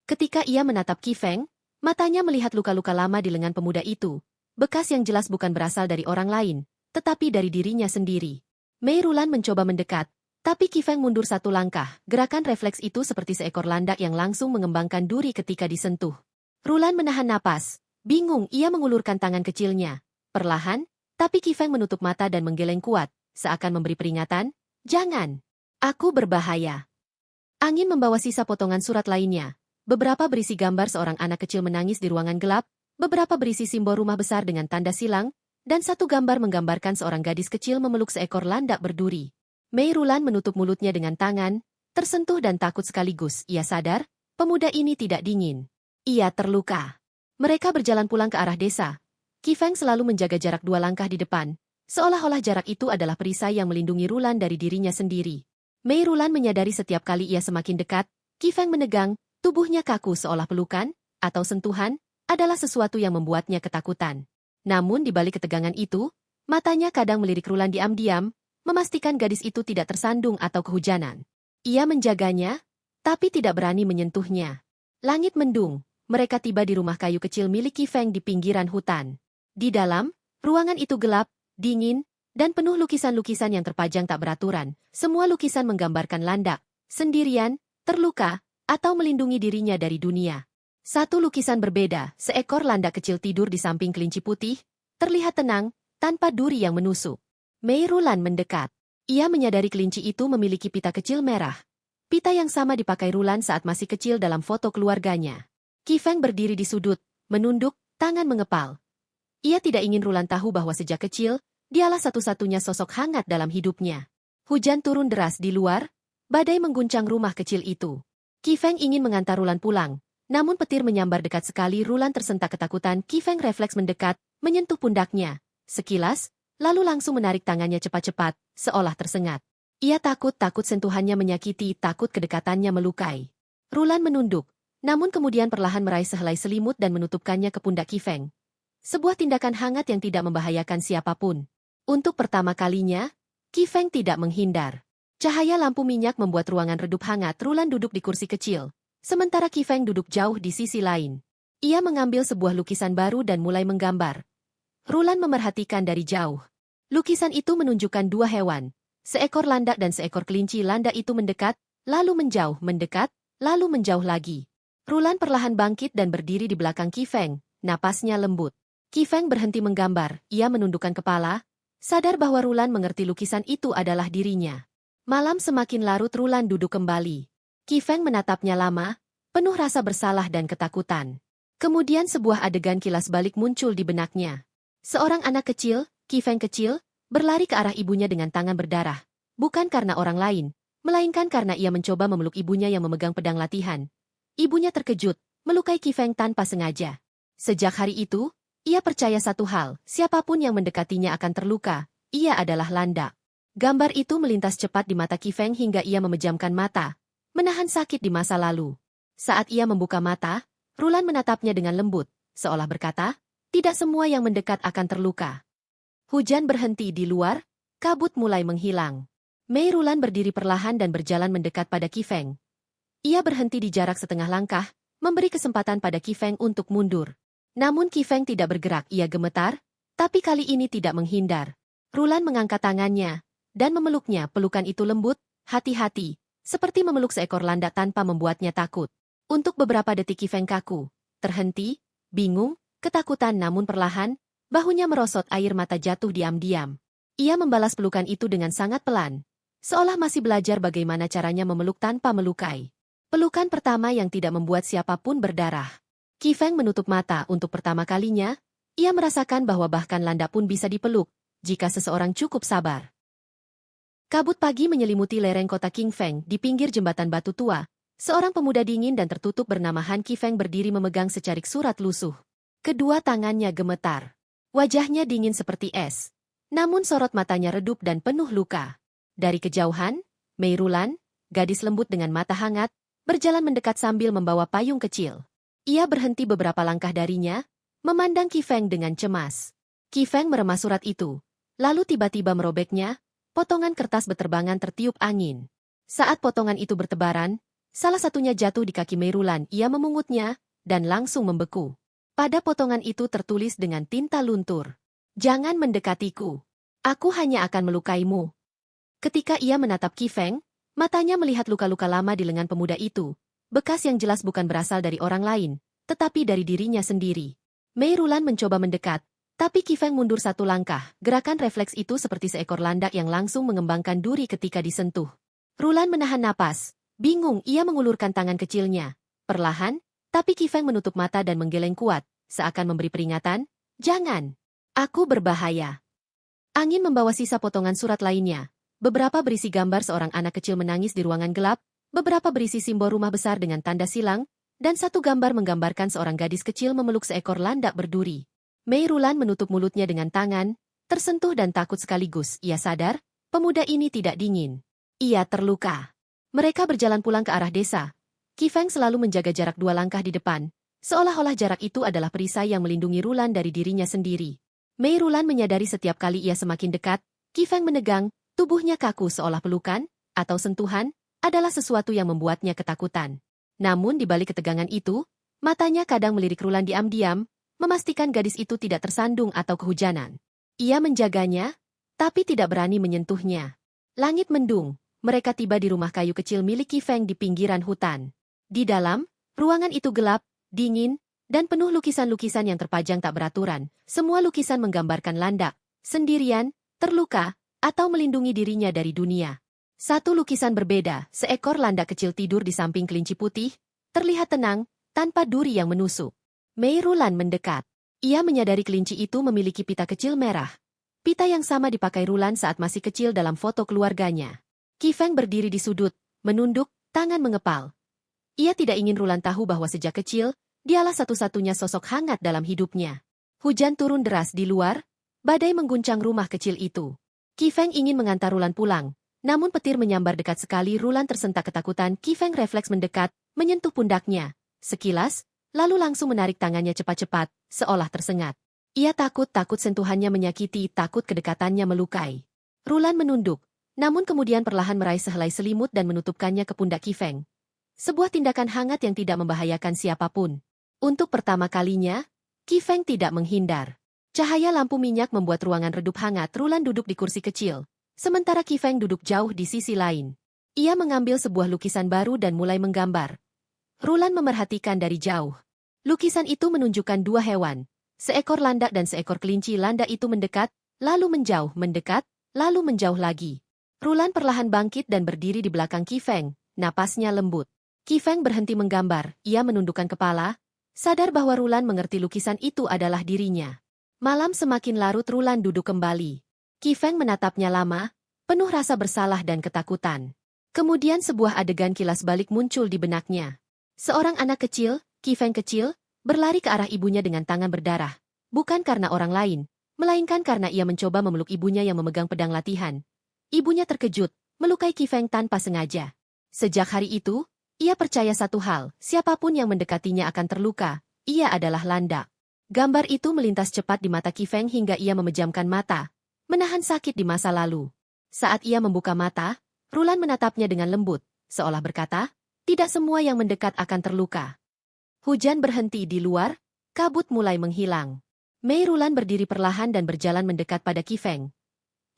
Speaker 1: Ketika ia menatap Qi Feng, matanya melihat luka-luka lama di lengan pemuda itu, bekas yang jelas bukan berasal dari orang lain, tetapi dari dirinya sendiri. Mei Rulan mencoba mendekat, tapi Qi Feng mundur satu langkah. Gerakan refleks itu seperti seekor landak yang langsung mengembangkan duri ketika disentuh. Rulan menahan napas, bingung ia mengulurkan tangan kecilnya. Perlahan, tapi Qi Feng menutup mata dan menggeleng kuat, seakan memberi peringatan, "Jangan, aku berbahaya." Angin membawa sisa potongan surat lainnya. Beberapa berisi gambar seorang anak kecil menangis di ruangan gelap, beberapa berisi simbol rumah besar dengan tanda silang, dan satu gambar menggambarkan seorang gadis kecil memeluk seekor landak berduri. Mei Rulan menutup mulutnya dengan tangan, tersentuh dan takut sekaligus. Ia sadar, pemuda ini tidak dingin. Ia terluka. Mereka berjalan pulang ke arah desa. Qi Feng selalu menjaga jarak 2 langkah di depan, seolah-olah jarak itu adalah perisai yang melindungi Rulan dari dirinya sendiri. Mei Rulan menyadari setiap kali ia semakin dekat, Qi Feng menegang, tubuhnya kaku seolah pelukan, atau sentuhan, adalah sesuatu yang membuatnya ketakutan. Namun di balik ketegangan itu, matanya kadang melirik Rulan diam-diam, memastikan gadis itu tidak tersandung atau kehujanan. Ia menjaganya, tapi tidak berani menyentuhnya. Langit mendung, mereka tiba di rumah kayu kecil milik Qi Feng di pinggiran hutan. Di dalam, ruangan itu gelap, dingin, dan penuh lukisan-lukisan yang terpajang tak beraturan. Semua lukisan menggambarkan landak, sendirian, terluka, atau melindungi dirinya dari dunia. Satu lukisan berbeda, seekor landak kecil tidur di samping kelinci putih, terlihat tenang, tanpa duri yang menusuk. Mei Rulan mendekat. Ia menyadari kelinci itu memiliki pita kecil merah. Pita yang sama dipakai Rulan saat masih kecil dalam foto keluarganya. Qi Feng berdiri di sudut, menunduk, tangan mengepal. Ia tidak ingin Rulan tahu bahwa sejak kecil, dialah satu-satunya sosok hangat dalam hidupnya. Hujan turun deras di luar, badai mengguncang rumah kecil itu. Qi Feng ingin mengantar Rulan pulang, namun petir menyambar dekat sekali. Rulan tersentak ketakutan. Qi Feng refleks mendekat, menyentuh pundaknya. Sekilas, lalu langsung menarik tangannya cepat-cepat, seolah tersengat. Ia takut sentuhannya menyakiti, takut kedekatannya melukai. Rulan menunduk, namun kemudian perlahan meraih sehelai selimut dan menutupkannya ke pundak Qi Feng. Sebuah tindakan hangat yang tidak membahayakan siapapun. Untuk pertama kalinya, Qi Feng tidak menghindar. Cahaya lampu minyak membuat ruangan redup hangat. Rulan duduk di kursi kecil, sementara Qi Feng duduk jauh di sisi lain. Ia mengambil sebuah lukisan baru dan mulai menggambar. Rulan memerhatikan dari jauh. Lukisan itu menunjukkan dua hewan. Seekor landak dan seekor kelinci. Landak itu mendekat, lalu menjauh, mendekat, lalu menjauh lagi. Rulan perlahan bangkit dan berdiri di belakang Qi Feng, napasnya lembut. Qi Feng berhenti menggambar, ia menundukkan kepala, sadar bahwa Rulan mengerti lukisan itu adalah dirinya. Malam semakin larut. Rulan duduk kembali. Qi Feng menatapnya lama, penuh rasa bersalah dan ketakutan. Kemudian sebuah adegan kilas balik muncul di benaknya. Seorang anak kecil, Qi Feng kecil, berlari ke arah ibunya dengan tangan berdarah. Bukan karena orang lain, melainkan karena ia mencoba memeluk ibunya yang memegang pedang latihan. Ibunya terkejut, melukai Qi Feng tanpa sengaja. Sejak hari itu, ia percaya satu hal, siapapun yang mendekatinya akan terluka, ia adalah landak. Gambar itu melintas cepat di mata Qi Feng hingga ia memejamkan mata, menahan sakit di masa lalu. Saat ia membuka mata, Rulan menatapnya dengan lembut, seolah berkata, tidak semua yang mendekat akan terluka. Hujan berhenti di luar, kabut mulai menghilang. Mei Rulan berdiri perlahan dan berjalan mendekat pada Qi Feng. Ia berhenti di jarak setengah langkah, memberi kesempatan pada Qi Feng untuk mundur. Namun Qi Feng tidak bergerak, ia gemetar, tapi kali ini tidak menghindar. Rulan mengangkat tangannya, dan memeluknya. Pelukan itu lembut, hati-hati, seperti memeluk seekor landak tanpa membuatnya takut. Untuk beberapa detik Qi Feng kaku, terhenti, bingung, ketakutan namun perlahan, bahunya merosot, air mata jatuh diam-diam. Ia membalas pelukan itu dengan sangat pelan, seolah masih belajar bagaimana caranya memeluk tanpa melukai. Pelukan pertama yang tidak membuat siapapun berdarah. Qi Feng menutup mata untuk pertama kalinya, ia merasakan bahwa bahkan landak pun bisa dipeluk, jika seseorang cukup sabar. Kabut pagi menyelimuti lereng kota Qing Feng di pinggir jembatan batu tua. Seorang pemuda dingin dan tertutup bernama Han Qi Feng berdiri memegang secarik surat lusuh. Kedua tangannya gemetar. Wajahnya dingin seperti es. Namun sorot matanya redup dan penuh luka. Dari kejauhan, Mei Rulan, gadis lembut dengan mata hangat, berjalan mendekat sambil membawa payung kecil. Ia berhenti beberapa langkah darinya, memandang Qi Feng dengan cemas. Qi Feng meremas surat itu, lalu tiba-tiba merobeknya, potongan kertas beterbangan tertiup angin. Saat potongan itu bertebaran, salah satunya jatuh di kaki Mei Rulan. Ia memungutnya, dan langsung membeku. Pada potongan itu tertulis dengan tinta luntur, "Jangan mendekatiku. Aku hanya akan melukaimu." Ketika ia menatap Qi Feng, matanya melihat luka-luka lama di lengan pemuda itu. Bekas yang jelas bukan berasal dari orang lain, tetapi dari dirinya sendiri. Mei Rulan mencoba mendekat, tapi Qi Feng mundur satu langkah. Gerakan refleks itu seperti seekor landak yang langsung mengembangkan duri ketika disentuh. Rulan menahan napas. Bingung, ia mengulurkan tangan kecilnya. Perlahan, tapi Qi Feng menutup mata dan menggeleng kuat, seakan memberi peringatan, "Jangan. Aku berbahaya." Angin membawa sisa potongan surat lainnya. Beberapa berisi gambar seorang anak kecil menangis di ruangan gelap, beberapa berisi simbol rumah besar dengan tanda silang, dan satu gambar menggambarkan seorang gadis kecil memeluk seekor landak berduri. Mei Rulan menutup mulutnya dengan tangan, tersentuh dan takut sekaligus. Ia sadar, pemuda ini tidak dingin. Ia terluka. Mereka berjalan pulang ke arah desa. Qi Feng selalu menjaga jarak 2 langkah di depan, seolah-olah jarak itu adalah perisai yang melindungi Rulan dari dirinya sendiri. Mei Rulan menyadari setiap kali ia semakin dekat, Qi Feng menegang, tubuhnya kaku seolah pelukan, atau sentuhan, adalah sesuatu yang membuatnya ketakutan. Namun di balik ketegangan itu, matanya kadang melirik Rulan diam-diam, memastikan gadis itu tidak tersandung atau kehujanan. Ia menjaganya, tapi tidak berani menyentuhnya. Langit mendung. Mereka tiba di rumah kayu kecil milik Qi Feng di pinggiran hutan. Di dalam, ruangan itu gelap, dingin, dan penuh lukisan-lukisan yang terpajang tak beraturan. Semua lukisan menggambarkan landak, sendirian, terluka, atau melindungi dirinya dari dunia. Satu lukisan berbeda, seekor landak kecil tidur di samping kelinci putih, terlihat tenang, tanpa duri yang menusuk. Mei Rulan mendekat. Ia menyadari kelinci itu memiliki pita kecil merah. Pita yang sama dipakai Rulan saat masih kecil dalam foto keluarganya. Qi Feng berdiri di sudut, menunduk, tangan mengepal. Ia tidak ingin Rulan tahu bahwa sejak kecil, dialah satu-satunya sosok hangat dalam hidupnya. Hujan turun deras di luar, badai mengguncang rumah kecil itu. Qi Feng ingin mengantar Rulan pulang, namun petir menyambar dekat sekali. Rulan tersentak ketakutan. Qi Feng refleks mendekat, menyentuh pundaknya. Sekilas, lalu langsung menarik tangannya cepat-cepat, seolah tersengat. Ia takut sentuhannya menyakiti, takut kedekatannya melukai. Rulan menunduk. Namun kemudian perlahan meraih sehelai selimut dan menutupkannya ke pundak Qi Feng. Sebuah tindakan hangat yang tidak membahayakan siapapun. Untuk pertama kalinya, Qi Feng tidak menghindar. Cahaya lampu minyak membuat ruangan redup hangat. Rulan duduk di kursi kecil, sementara Qi Feng duduk jauh di sisi lain. Ia mengambil sebuah lukisan baru dan mulai menggambar. Rulan memerhatikan dari jauh. Lukisan itu menunjukkan dua hewan, seekor landak dan seekor kelinci. Landak itu mendekat, lalu menjauh, mendekat, lalu menjauh lagi. Rulan perlahan bangkit dan berdiri di belakang Qi Feng, napasnya lembut. Qi Feng berhenti menggambar, ia menundukkan kepala, sadar bahwa Rulan mengerti lukisan itu adalah dirinya. Malam semakin larut. Rulan duduk kembali. Qi Feng menatapnya lama, penuh rasa bersalah dan ketakutan. Kemudian sebuah adegan kilas balik muncul di benaknya. Seorang anak kecil, Qi Feng kecil, berlari ke arah ibunya dengan tangan berdarah. Bukan karena orang lain, melainkan karena ia mencoba memeluk ibunya yang memegang pedang latihan. Ibunya terkejut, melukai Qi Feng tanpa sengaja. Sejak hari itu, ia percaya satu hal, siapapun yang mendekatinya akan terluka, ia adalah landak. Gambar itu melintas cepat di mata Qi Feng hingga ia memejamkan mata, menahan sakit di masa lalu. Saat ia membuka mata, Rulan menatapnya dengan lembut, seolah berkata, tidak semua yang mendekat akan terluka. Hujan berhenti di luar, kabut mulai menghilang. Mei Rulan berdiri perlahan dan berjalan mendekat pada Qi Feng.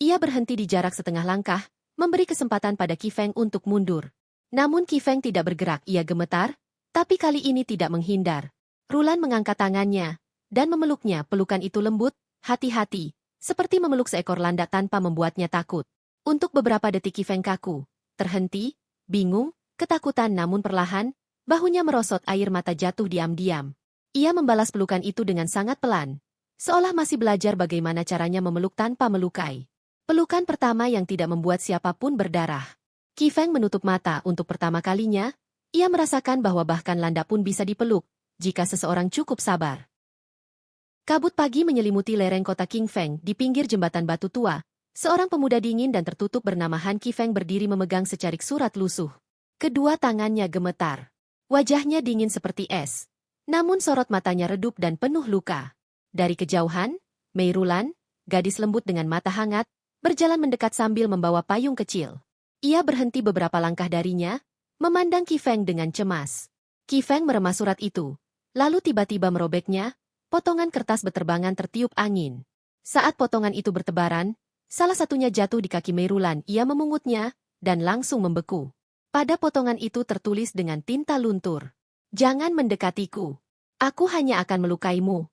Speaker 1: Ia berhenti di jarak setengah langkah, memberi kesempatan pada Qi Feng untuk mundur. Namun Qi Feng tidak bergerak, ia gemetar, tapi kali ini tidak menghindar. Rulan mengangkat tangannya, dan memeluknya. Pelukan itu lembut, hati-hati, seperti memeluk seekor landak tanpa membuatnya takut. Untuk beberapa detik Qi Feng kaku, terhenti, bingung, ketakutan, namun perlahan, bahunya merosot, air mata jatuh diam-diam. Ia membalas pelukan itu dengan sangat pelan, seolah masih belajar bagaimana caranya memeluk tanpa melukai. Pelukan pertama yang tidak membuat siapapun berdarah. Qi Feng menutup mata. Untuk pertama kalinya, ia merasakan bahwa bahkan landak pun bisa dipeluk, jika seseorang cukup sabar. Kabut pagi menyelimuti lereng kota Qing Feng di pinggir jembatan batu tua. Seorang pemuda dingin dan tertutup bernama Han Qi Feng berdiri memegang secarik surat lusuh. Kedua tangannya gemetar. Wajahnya dingin seperti es. Namun sorot matanya redup dan penuh luka. Dari kejauhan, Mei Rulan, gadis lembut dengan mata hangat, berjalan mendekat sambil membawa payung kecil. Ia berhenti beberapa langkah darinya, memandang Qi Feng dengan cemas. Qi Feng meremas surat itu, lalu tiba-tiba merobeknya, potongan kertas beterbangan tertiup angin. Saat potongan itu bertebaran, salah satunya jatuh di kaki Mei Rulan. Ia memungutnya, dan langsung membeku. Pada potongan itu tertulis dengan tinta luntur, "Jangan mendekatiku. Aku hanya akan melukaimu."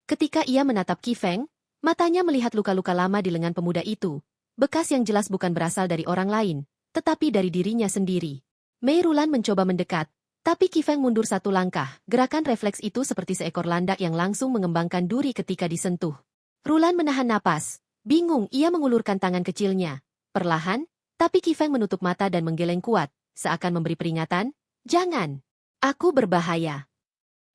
Speaker 1: Ketika ia menatap Qi Feng, matanya melihat luka-luka lama di lengan pemuda itu, bekas yang jelas bukan berasal dari orang lain, tetapi dari dirinya sendiri. Mei Rulan mencoba mendekat, tapi Qi Feng mundur satu langkah. Gerakan refleks itu seperti seekor landak yang langsung mengembangkan duri ketika disentuh. Rulan menahan napas. Bingung, ia mengulurkan tangan kecilnya. Perlahan, tapi Qi Feng menutup mata dan menggeleng kuat, seakan memberi peringatan, "Jangan. Aku berbahaya."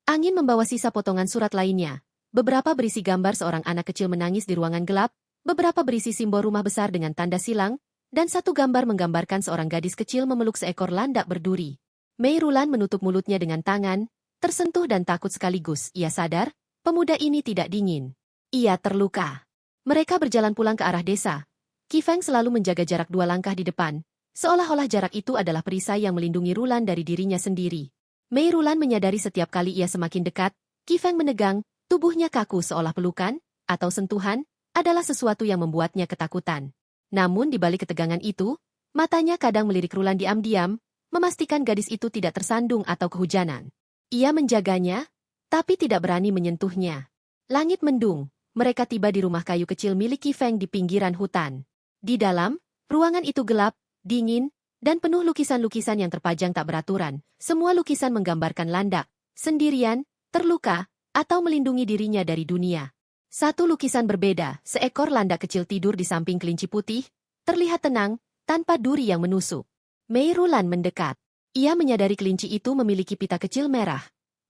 Speaker 1: Angin membawa sisa potongan surat lainnya. Beberapa berisi gambar seorang anak kecil menangis di ruangan gelap, beberapa berisi simbol rumah besar dengan tanda silang, dan satu gambar menggambarkan seorang gadis kecil memeluk seekor landak berduri. Mei Rulan menutup mulutnya dengan tangan, tersentuh dan takut sekaligus. Ia sadar, pemuda ini tidak dingin. Ia terluka. Mereka berjalan pulang ke arah desa. Qi Feng selalu menjaga jarak 2 langkah di depan, seolah-olah jarak itu adalah perisai yang melindungi Rulan dari dirinya sendiri. Mei Rulan menyadari setiap kali ia semakin dekat, Qi Feng menegang, tubuhnya kaku seolah pelukan, atau sentuhan, adalah sesuatu yang membuatnya ketakutan. Namun di balik ketegangan itu, matanya kadang melirik Rulan diam-diam, memastikan gadis itu tidak tersandung atau kehujanan. Ia menjaganya, tapi tidak berani menyentuhnya. Langit mendung. Mereka tiba di rumah kayu kecil milik Qi Feng di pinggiran hutan. Di dalam, ruangan itu gelap, dingin, dan penuh lukisan-lukisan yang terpajang tak beraturan. Semua lukisan menggambarkan landak, sendirian, terluka, atau melindungi dirinya dari dunia. Satu lukisan berbeda, seekor landak kecil tidur di samping kelinci putih, terlihat tenang, tanpa duri yang menusuk. Mei Rulan mendekat. Ia menyadari kelinci itu memiliki pita kecil merah.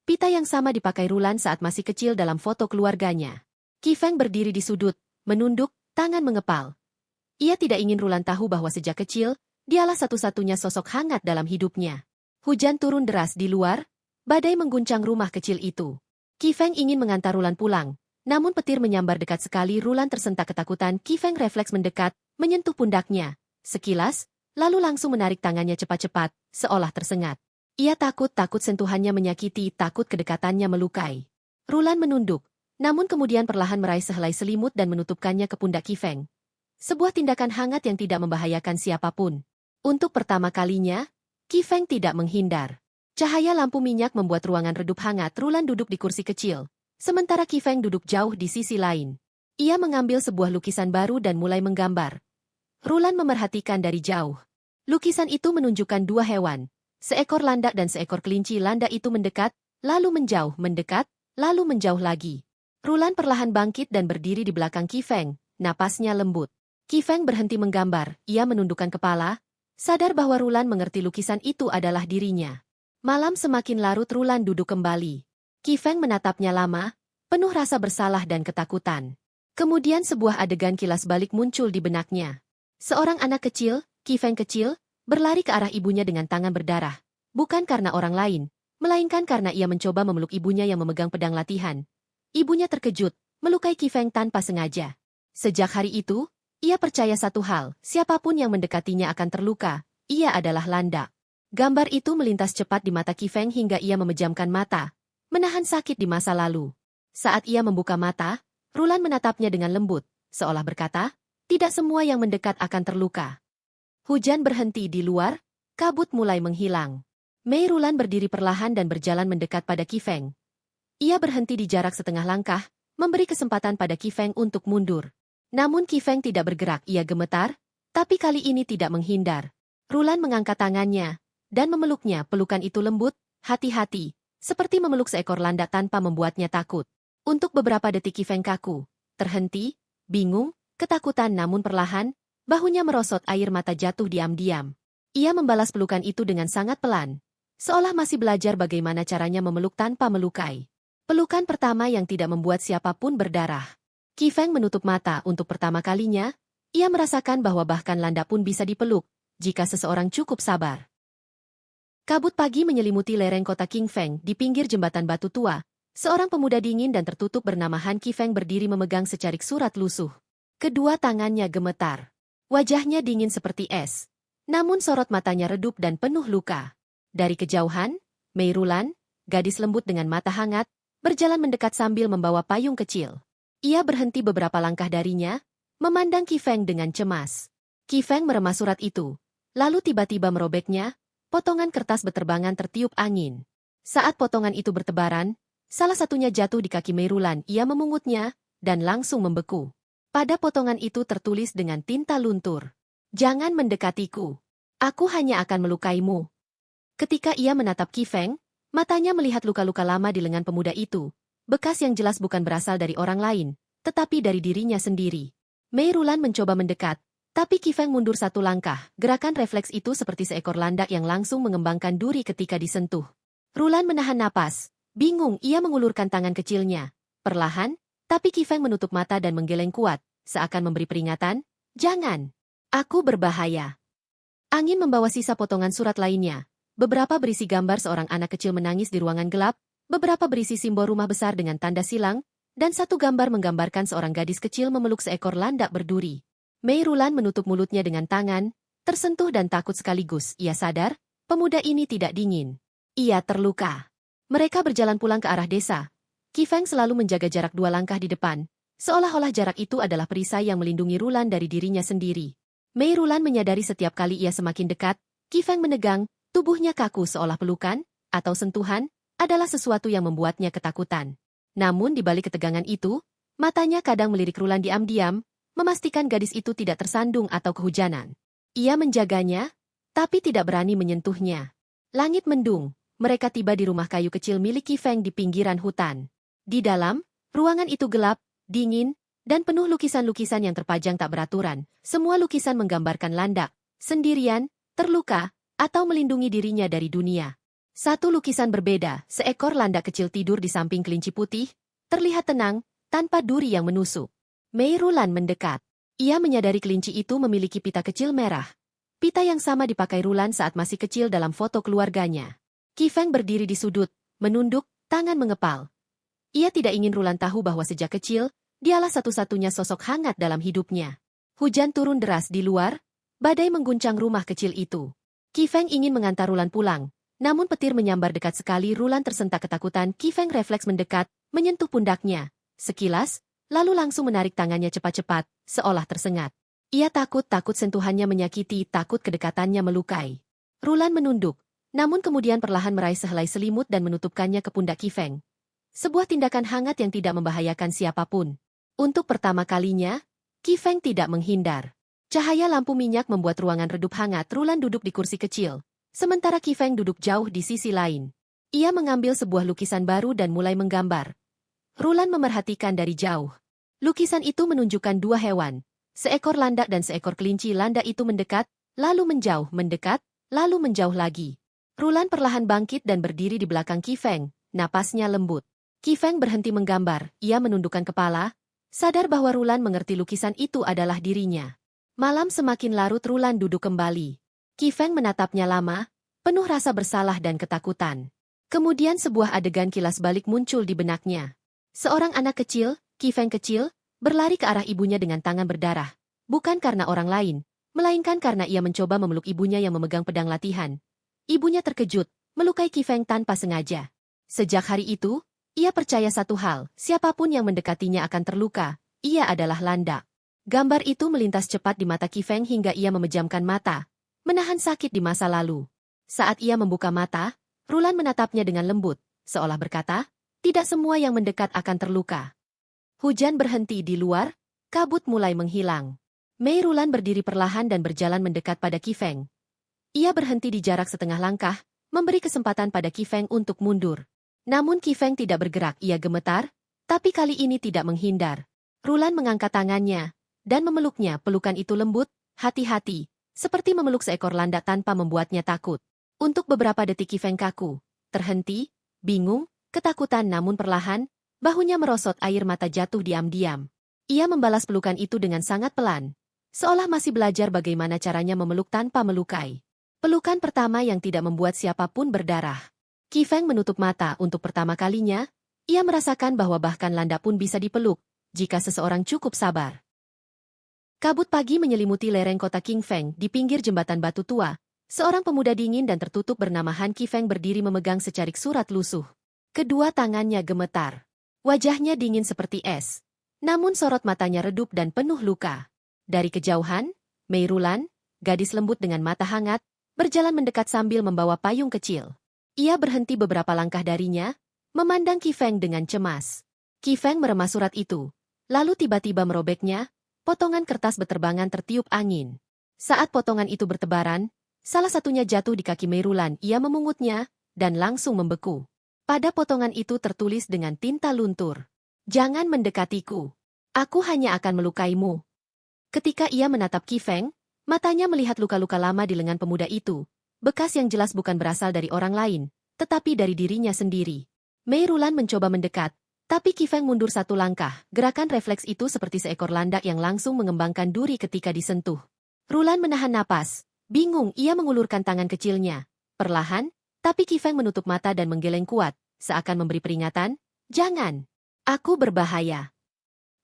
Speaker 1: Pita yang sama dipakai Rulan saat masih kecil dalam foto keluarganya. Qi Feng berdiri di sudut, menunduk, tangan mengepal. Ia tidak ingin Rulan tahu bahwa sejak kecil, dialah satu-satunya sosok hangat dalam hidupnya. Hujan turun deras di luar, badai mengguncang rumah kecil itu. Qi Feng ingin mengantar Rulan pulang, namun petir menyambar dekat sekali. Rulan tersentak ketakutan. Qi Feng refleks mendekat, menyentuh pundaknya. Sekilas, lalu langsung menarik tangannya cepat-cepat, seolah tersengat. Ia takut sentuhannya menyakiti, takut kedekatannya melukai. Rulan menunduk. namun kemudian perlahan meraih sehelai selimut dan menutupkannya ke pundak Qi Feng. Sebuah tindakan hangat yang tidak membahayakan siapapun. Untuk pertama kalinya, Qi Feng tidak menghindar. Cahaya lampu minyak membuat ruangan redup hangat. Rulan duduk di kursi kecil, sementara Qi Feng duduk jauh di sisi lain. Ia mengambil sebuah lukisan baru dan mulai menggambar. Rulan memerhatikan dari jauh. Lukisan itu menunjukkan dua hewan, seekor landak dan seekor kelinci. Landak itu mendekat, lalu menjauh, mendekat, lalu menjauh lagi. Rulan perlahan bangkit dan berdiri di belakang Qi Feng, napasnya lembut. Qi Feng berhenti menggambar, ia menundukkan kepala, sadar bahwa Rulan mengerti lukisan itu adalah dirinya. Malam semakin larut. Rulan duduk kembali. Qi Feng menatapnya lama, penuh rasa bersalah dan ketakutan. Kemudian sebuah adegan kilas balik muncul di benaknya. Seorang anak kecil, Qi Feng kecil, berlari ke arah ibunya dengan tangan berdarah. Bukan karena orang lain, melainkan karena ia mencoba memeluk ibunya yang memegang pedang latihan. Ibunya terkejut, melukai Qi Feng tanpa sengaja. Sejak hari itu, ia percaya satu hal, siapapun yang mendekatinya akan terluka. Ia adalah landak. Gambar itu melintas cepat di mata Qi Feng hingga ia memejamkan mata, menahan sakit di masa lalu. Saat ia membuka mata, Rulan menatapnya dengan lembut, seolah berkata, tidak semua yang mendekat akan terluka. Hujan berhenti di luar, kabut mulai menghilang. Mei Rulan berdiri perlahan dan berjalan mendekat pada Qi Feng. Ia berhenti di jarak setengah langkah, memberi kesempatan pada Qi Feng untuk mundur. Namun Qi Feng tidak bergerak, ia gemetar, tapi kali ini tidak menghindar. Rulan mengangkat tangannya dan memeluknya. Pelukan itu lembut, hati-hati, seperti memeluk seekor landak tanpa membuatnya takut. Untuk beberapa detik Qi Feng kaku, terhenti, bingung, ketakutan, namun perlahan, bahunya merosot, air mata jatuh diam-diam. Ia membalas pelukan itu dengan sangat pelan, seolah masih belajar bagaimana caranya memeluk tanpa melukai. Pelukan pertama yang tidak membuat siapapun berdarah. Qi Feng menutup mata. Untuk pertama kalinya, ia merasakan bahwa bahkan landak pun bisa dipeluk, jika seseorang cukup sabar. Kabut pagi menyelimuti lereng kota Qing Feng di pinggir jembatan batu tua. Seorang pemuda dingin dan tertutup bernama Han Qi Feng berdiri memegang secarik surat lusuh. Kedua tangannya gemetar. Wajahnya dingin seperti es. Namun sorot matanya redup dan penuh luka. Dari kejauhan, Mei Rulan, gadis lembut dengan mata hangat, berjalan mendekat sambil membawa payung kecil. Ia berhenti beberapa langkah darinya, memandang Qi Feng dengan cemas. Qi Feng meremas surat itu, lalu tiba-tiba merobeknya. Potongan kertas beterbangan tertiup angin. Saat potongan itu bertebaran, salah satunya jatuh di kaki Mei Rulan. Ia memungutnya, dan langsung membeku. Pada potongan itu tertulis dengan tinta luntur, "Jangan mendekatiku. Aku hanya akan melukaimu." Ketika ia menatap Qi Feng, matanya melihat luka-luka lama di lengan pemuda itu. Bekas yang jelas bukan berasal dari orang lain, tetapi dari dirinya sendiri. Mei Rulan mencoba mendekat, tapi Qi Feng mundur satu langkah. Gerakan refleks itu seperti seekor landak yang langsung mengembangkan duri ketika disentuh. Rulan menahan napas. Bingung, ia mengulurkan tangan kecilnya. Perlahan, tapi Qi Feng menutup mata dan menggeleng kuat, seakan memberi peringatan, "Jangan. Aku berbahaya." Angin membawa sisa potongan surat lainnya. Beberapa berisi gambar seorang anak kecil menangis di ruangan gelap, beberapa berisi simbol rumah besar dengan tanda silang, dan satu gambar menggambarkan seorang gadis kecil memeluk seekor landak berduri. Mei Rulan menutup mulutnya dengan tangan, tersentuh dan takut sekaligus. Ia sadar, pemuda ini tidak dingin. Ia terluka. Mereka berjalan pulang ke arah desa. Qi Feng selalu menjaga jarak 2 langkah di depan, seolah-olah jarak itu adalah perisai yang melindungi Rulan dari dirinya sendiri. Mei Rulan menyadari setiap kali ia semakin dekat, Qi Feng menegang, tubuhnya kaku seolah pelukan, atau sentuhan, adalah sesuatu yang membuatnya ketakutan. Namun di balik ketegangan itu, matanya kadang melirik Rulan diam-diam, memastikan gadis itu tidak tersandung atau kehujanan. Ia menjaganya, tapi tidak berani menyentuhnya. Langit mendung, mereka tiba di rumah kayu kecil milik Qi Feng di pinggiran hutan. Di dalam, ruangan itu gelap, dingin, dan penuh lukisan-lukisan yang terpajang tak beraturan. Semua lukisan menggambarkan landak, sendirian, terluka, atau melindungi dirinya dari dunia. Satu lukisan berbeda, seekor landak kecil tidur di samping kelinci putih, terlihat tenang, tanpa duri yang menusuk. Mei Rulan mendekat. Ia menyadari kelinci itu memiliki pita kecil merah. Pita yang sama dipakai Rulan saat masih kecil dalam foto keluarganya. Qi Feng berdiri di sudut, menunduk, tangan mengepal. Ia tidak ingin Rulan tahu bahwa sejak kecil, dialah satu-satunya sosok hangat dalam hidupnya. Hujan turun deras di luar, badai mengguncang rumah kecil itu. Qi Feng ingin mengantar Rulan pulang, namun petir menyambar dekat sekali. Rulan tersentak ketakutan. Qi Feng refleks mendekat, menyentuh pundaknya. sekilas, lalu langsung menarik tangannya cepat-cepat, seolah tersengat. Ia takut sentuhannya menyakiti, takut kedekatannya melukai. Rulan menunduk, namun kemudian perlahan meraih sehelai selimut dan menutupkannya ke pundak Qi Feng. Sebuah tindakan hangat yang tidak membahayakan siapapun. Untuk pertama kalinya, Qi Feng tidak menghindar. Cahaya lampu minyak membuat ruangan redup hangat. Rulan duduk di kursi kecil, sementara Qi Feng duduk jauh di sisi lain. Ia mengambil sebuah lukisan baru dan mulai menggambar. Rulan memerhatikan dari jauh. Lukisan itu menunjukkan dua hewan, seekor landak dan seekor kelinci. Landak itu mendekat, lalu menjauh, mendekat, lalu menjauh lagi. Rulan perlahan bangkit dan berdiri di belakang Qi Feng, napasnya lembut. Qi Feng berhenti menggambar, ia menundukkan kepala, sadar bahwa Rulan mengerti lukisan itu adalah dirinya. Malam semakin larut. Rulan duduk kembali. Qi Feng menatapnya lama, penuh rasa bersalah dan ketakutan. Kemudian sebuah adegan kilas balik muncul di benaknya. Seorang anak kecil, Qi Feng kecil, berlari ke arah ibunya dengan tangan berdarah. Bukan karena orang lain, melainkan karena ia mencoba memeluk ibunya yang memegang pedang latihan. Ibunya terkejut, melukai Qi Feng tanpa sengaja. Sejak hari itu, ia percaya satu hal, siapapun yang mendekatinya akan terluka, ia adalah landak. Gambar itu melintas cepat di mata Qi Feng hingga ia memejamkan mata, menahan sakit di masa lalu. Saat ia membuka mata, Rulan menatapnya dengan lembut, seolah berkata, tidak semua yang mendekat akan terluka. Hujan berhenti di luar, kabut mulai menghilang. Mei Rulan berdiri perlahan dan berjalan mendekat pada Qi Feng. Ia berhenti di jarak setengah langkah, memberi kesempatan pada Qi Feng untuk mundur. Namun Qi Feng tidak bergerak, ia gemetar, tapi kali ini tidak menghindar. Rulan mengangkat tangannya, dan memeluknya. Pelukan itu lembut, hati-hati, seperti memeluk seekor landak tanpa membuatnya takut. Untuk beberapa detik Qi Feng kaku, terhenti, bingung, ketakutan, namun perlahan, bahunya merosot, air mata jatuh diam-diam. Ia membalas pelukan itu dengan sangat pelan, seolah masih belajar bagaimana caranya memeluk tanpa melukai. Pelukan pertama yang tidak membuat siapapun berdarah. Qi Feng menutup mata. Untuk pertama kalinya, ia merasakan bahwa bahkan landak pun bisa dipeluk, jika seseorang cukup sabar. Kabut pagi menyelimuti lereng kota Qing Feng di pinggir jembatan batu tua. Seorang pemuda dingin dan tertutup bernama Han Qi Feng berdiri memegang secarik surat lusuh. Kedua tangannya gemetar. Wajahnya dingin seperti es. Namun sorot matanya redup dan penuh luka. Dari kejauhan, Mei Rulan, gadis lembut dengan mata hangat, berjalan mendekat sambil membawa payung kecil. Ia berhenti beberapa langkah darinya, memandang Qi Feng dengan cemas. Qi Feng meremas surat itu, lalu tiba-tiba merobeknya, potongan kertas beterbangan tertiup angin. Saat potongan itu bertebaran, salah satunya jatuh di kaki Mei Rulan. Ia memungutnya, dan langsung membeku. Pada potongan itu tertulis dengan tinta luntur, "Jangan mendekatiku. Aku hanya akan melukaimu." Ketika ia menatap Qi Feng, matanya melihat luka-luka lama di lengan pemuda itu. Bekas yang jelas bukan berasal dari orang lain, tetapi dari dirinya sendiri. Mei Rulan mencoba mendekat, tapi Qi Feng mundur satu langkah. Gerakan refleks itu seperti seekor landak yang langsung mengembangkan duri ketika disentuh. Rulan menahan napas. Bingung, ia mengulurkan tangan kecilnya. Perlahan, tapi Qi Feng menutup mata dan menggeleng kuat, seakan memberi peringatan, "Jangan. Aku berbahaya."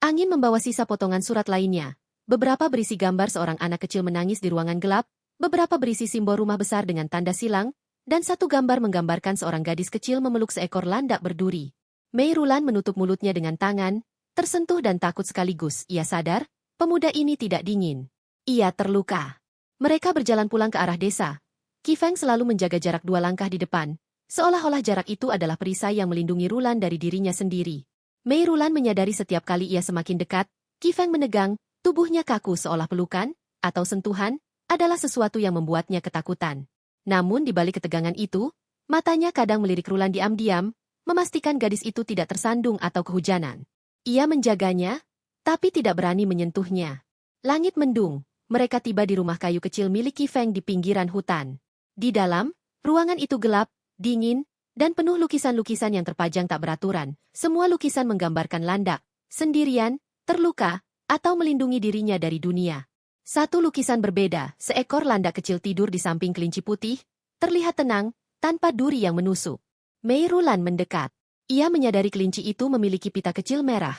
Speaker 1: Angin membawa sisa potongan surat lainnya. Beberapa berisi gambar seorang anak kecil menangis di ruangan gelap, beberapa berisi simbol rumah besar dengan tanda silang, dan satu gambar menggambarkan seorang gadis kecil memeluk seekor landak berduri. Mei Rulan menutup mulutnya dengan tangan, tersentuh dan takut sekaligus. Ia sadar, pemuda ini tidak dingin. Ia terluka. Mereka berjalan pulang ke arah desa. Qi Feng selalu menjaga jarak 2 langkah di depan, seolah-olah jarak itu adalah perisai yang melindungi Rulan dari dirinya sendiri. Mei Rulan menyadari setiap kali ia semakin dekat, Qi Feng menegang, tubuhnya kaku seolah pelukan, atau sentuhan, adalah sesuatu yang membuatnya ketakutan. Namun di balik ketegangan itu, matanya kadang melirik Rulan diam-diam, memastikan gadis itu tidak tersandung atau kehujanan. Ia menjaganya, tapi tidak berani menyentuhnya. Langit mendung, mereka tiba di rumah kayu kecil milik Qi Feng di pinggiran hutan. Di dalam, ruangan itu gelap, dingin, dan penuh lukisan-lukisan yang terpajang tak beraturan. Semua lukisan menggambarkan landak, sendirian, terluka, atau melindungi dirinya dari dunia. Satu lukisan berbeda, seekor landak kecil tidur di samping kelinci putih, terlihat tenang, tanpa duri yang menusuk. Mei Rulan mendekat. Ia menyadari kelinci itu memiliki pita kecil merah.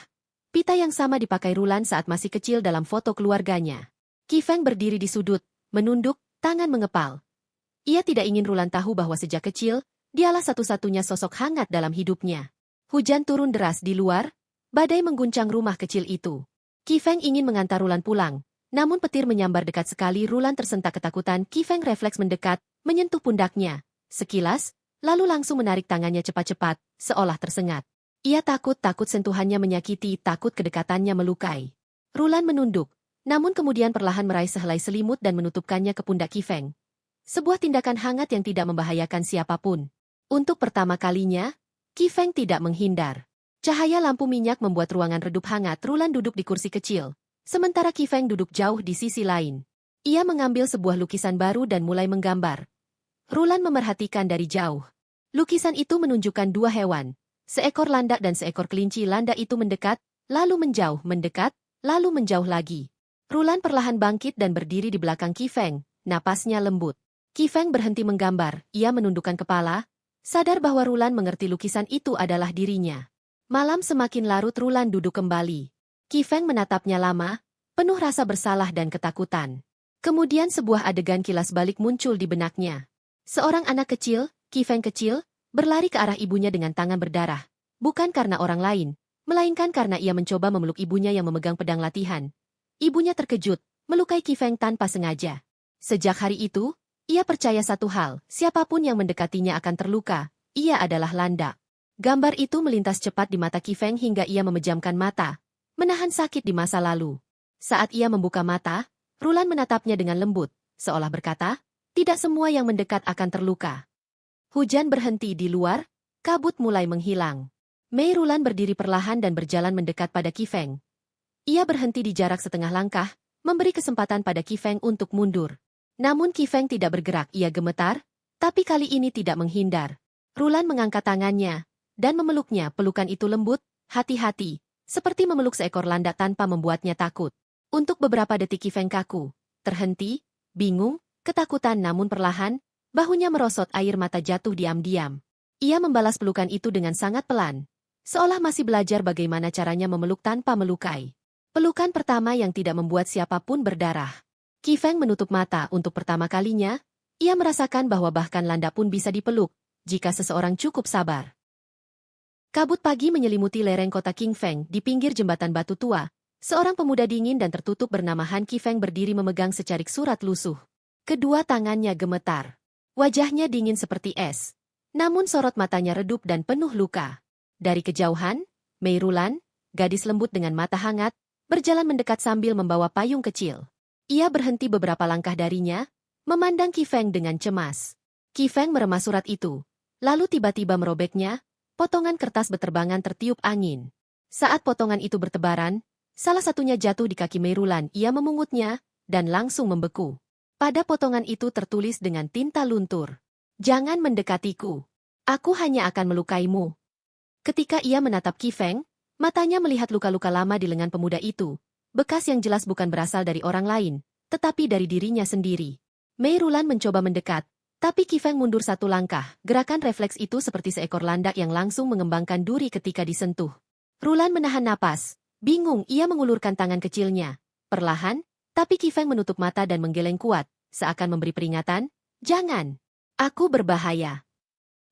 Speaker 1: Pita yang sama dipakai Rulan saat masih kecil dalam foto keluarganya. Qi Feng berdiri di sudut, menunduk, tangan mengepal. Ia tidak ingin Rulan tahu bahwa sejak kecil, dialah satu-satunya sosok hangat dalam hidupnya. Hujan turun deras di luar, Badai mengguncang rumah kecil itu. Qi Feng ingin mengantar Rulan pulang, namun petir menyambar dekat sekali. Rulan tersentak ketakutan. Qi Feng refleks mendekat, menyentuh pundaknya. Sekilas, lalu langsung menarik tangannya cepat-cepat, seolah tersengat. Ia takut sentuhannya menyakiti, takut kedekatannya melukai. Rulan menunduk, namun kemudian perlahan meraih sehelai selimut dan menutupkannya ke pundak Qi Feng. Sebuah tindakan hangat yang tidak membahayakan siapapun. Untuk pertama kalinya, Qi Feng tidak menghindar. Cahaya lampu minyak membuat ruangan redup hangat. Rulan duduk di kursi kecil, sementara Qi Feng duduk jauh di sisi lain. Ia mengambil sebuah lukisan baru dan mulai menggambar. Rulan memerhatikan dari jauh. Lukisan itu menunjukkan dua hewan, seekor landak dan seekor kelinci. Landak itu mendekat, lalu menjauh, mendekat, lalu menjauh lagi. Rulan perlahan bangkit dan berdiri di belakang Qi Feng, napasnya lembut. Qi Feng berhenti menggambar, ia menundukkan kepala, sadar bahwa Rulan mengerti lukisan itu adalah dirinya. Malam semakin larut. Rulan duduk kembali. Qi Feng menatapnya lama, penuh rasa bersalah dan ketakutan. Kemudian sebuah adegan kilas balik muncul di benaknya. Seorang anak kecil, Qi Feng kecil, berlari ke arah ibunya dengan tangan berdarah. Bukan karena orang lain, melainkan karena ia mencoba memeluk ibunya yang memegang pedang latihan. Ibunya terkejut, melukai Qi Feng tanpa sengaja. Sejak hari itu, ia percaya satu hal, siapapun yang mendekatinya akan terluka. Ia adalah landak. Gambar itu melintas cepat di mata Qi Feng hingga ia memejamkan mata, menahan sakit di masa lalu. Saat ia membuka mata, Rulan menatapnya dengan lembut, seolah berkata, tidak semua yang mendekat akan terluka. Hujan berhenti di luar, kabut mulai menghilang. Mei Rulan berdiri perlahan dan berjalan mendekat pada Qi Feng. Ia berhenti di jarak setengah langkah, memberi kesempatan pada Qi Feng untuk mundur. Namun Qi Feng tidak bergerak, ia gemetar, tapi kali ini tidak menghindar. Rulan mengangkat tangannya dan memeluknya. Pelukan itu lembut, hati-hati, seperti memeluk seekor landak tanpa membuatnya takut. Untuk beberapa detik Qi Feng kaku, terhenti, bingung, ketakutan, namun perlahan, bahunya merosot, air mata jatuh diam-diam. Ia membalas pelukan itu dengan sangat pelan, seolah masih belajar bagaimana caranya memeluk tanpa melukai. Pelukan pertama yang tidak membuat siapapun berdarah. Qi Feng menutup mata. Untuk pertama kalinya, ia merasakan bahwa bahkan landak pun bisa dipeluk, jika seseorang cukup sabar. Kabut pagi menyelimuti lereng kota Qing Feng di pinggir jembatan batu tua. Seorang pemuda dingin dan tertutup bernama Han Qi Feng berdiri memegang secarik surat lusuh. Kedua tangannya gemetar. Wajahnya dingin seperti es. Namun sorot matanya redup dan penuh luka. Dari kejauhan, Mei Rulan, gadis lembut dengan mata hangat, berjalan mendekat sambil membawa payung kecil. Ia berhenti beberapa langkah darinya, memandang Qi Feng dengan cemas. Qi Feng meremas surat itu, lalu tiba-tiba merobeknya. Potongan kertas beterbangan tertiup angin. Saat potongan itu bertebaran, salah satunya jatuh di kaki Mei Rulan. Ia memungutnya, dan langsung membeku. Pada potongan itu tertulis dengan tinta luntur, "Jangan mendekatiku. Aku hanya akan melukaimu." Ketika ia menatap Qi Feng, matanya melihat luka-luka lama di lengan pemuda itu. Bekas yang jelas bukan berasal dari orang lain, tetapi dari dirinya sendiri. Mei Rulan mencoba mendekat, tapi Qi Feng mundur satu langkah. Gerakan refleks itu seperti seekor landak yang langsung mengembangkan duri ketika disentuh. Rulan menahan napas. Bingung, ia mengulurkan tangan kecilnya. Perlahan, tapi Qi Feng menutup mata dan menggeleng kuat, seakan memberi peringatan, "Jangan. Aku berbahaya."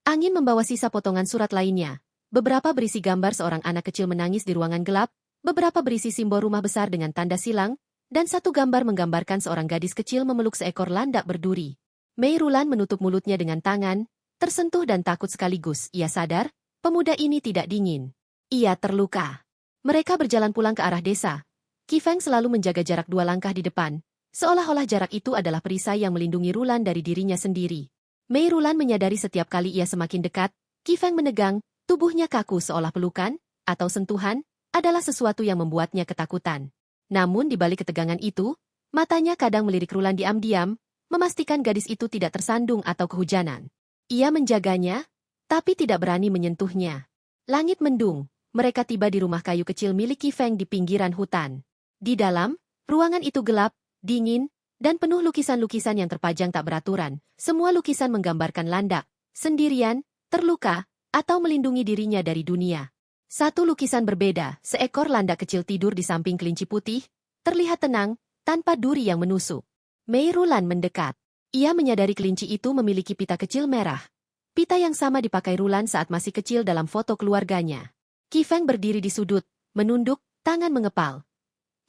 Speaker 1: Angin membawa sisa potongan surat lainnya. Beberapa berisi gambar seorang anak kecil menangis di ruangan gelap, beberapa berisi simbol rumah besar dengan tanda silang, dan satu gambar menggambarkan seorang gadis kecil memeluk seekor landak berduri. Mei Rulan menutup mulutnya dengan tangan, tersentuh dan takut sekaligus. Ia sadar, pemuda ini tidak dingin. Ia terluka. Mereka berjalan pulang ke arah desa. Qi Feng selalu menjaga jarak 2 langkah di depan, seolah-olah jarak itu adalah perisai yang melindungi Rulan dari dirinya sendiri. Mei Rulan menyadari setiap kali ia semakin dekat, Qi Feng menegang, tubuhnya kaku seolah pelukan, atau sentuhan, adalah sesuatu yang membuatnya ketakutan. Namun di balik ketegangan itu, matanya kadang melirik Rulan diam-diam, memastikan gadis itu tidak tersandung atau kehujanan. Ia menjaganya, tapi tidak berani menyentuhnya. Langit mendung, mereka tiba di rumah kayu kecil milik Qi Feng di pinggiran hutan. Di dalam, ruangan itu gelap, dingin, dan penuh lukisan-lukisan yang terpajang tak beraturan. Semua lukisan menggambarkan landak, sendirian, terluka, atau melindungi dirinya dari dunia. Satu lukisan berbeda, seekor landak kecil tidur di samping kelinci putih, terlihat tenang, tanpa duri yang menusuk. Mei Rulan mendekat. Ia menyadari kelinci itu memiliki pita kecil merah. Pita yang sama dipakai Rulan saat masih kecil dalam foto keluarganya. Qi Feng berdiri di sudut, menunduk, tangan mengepal.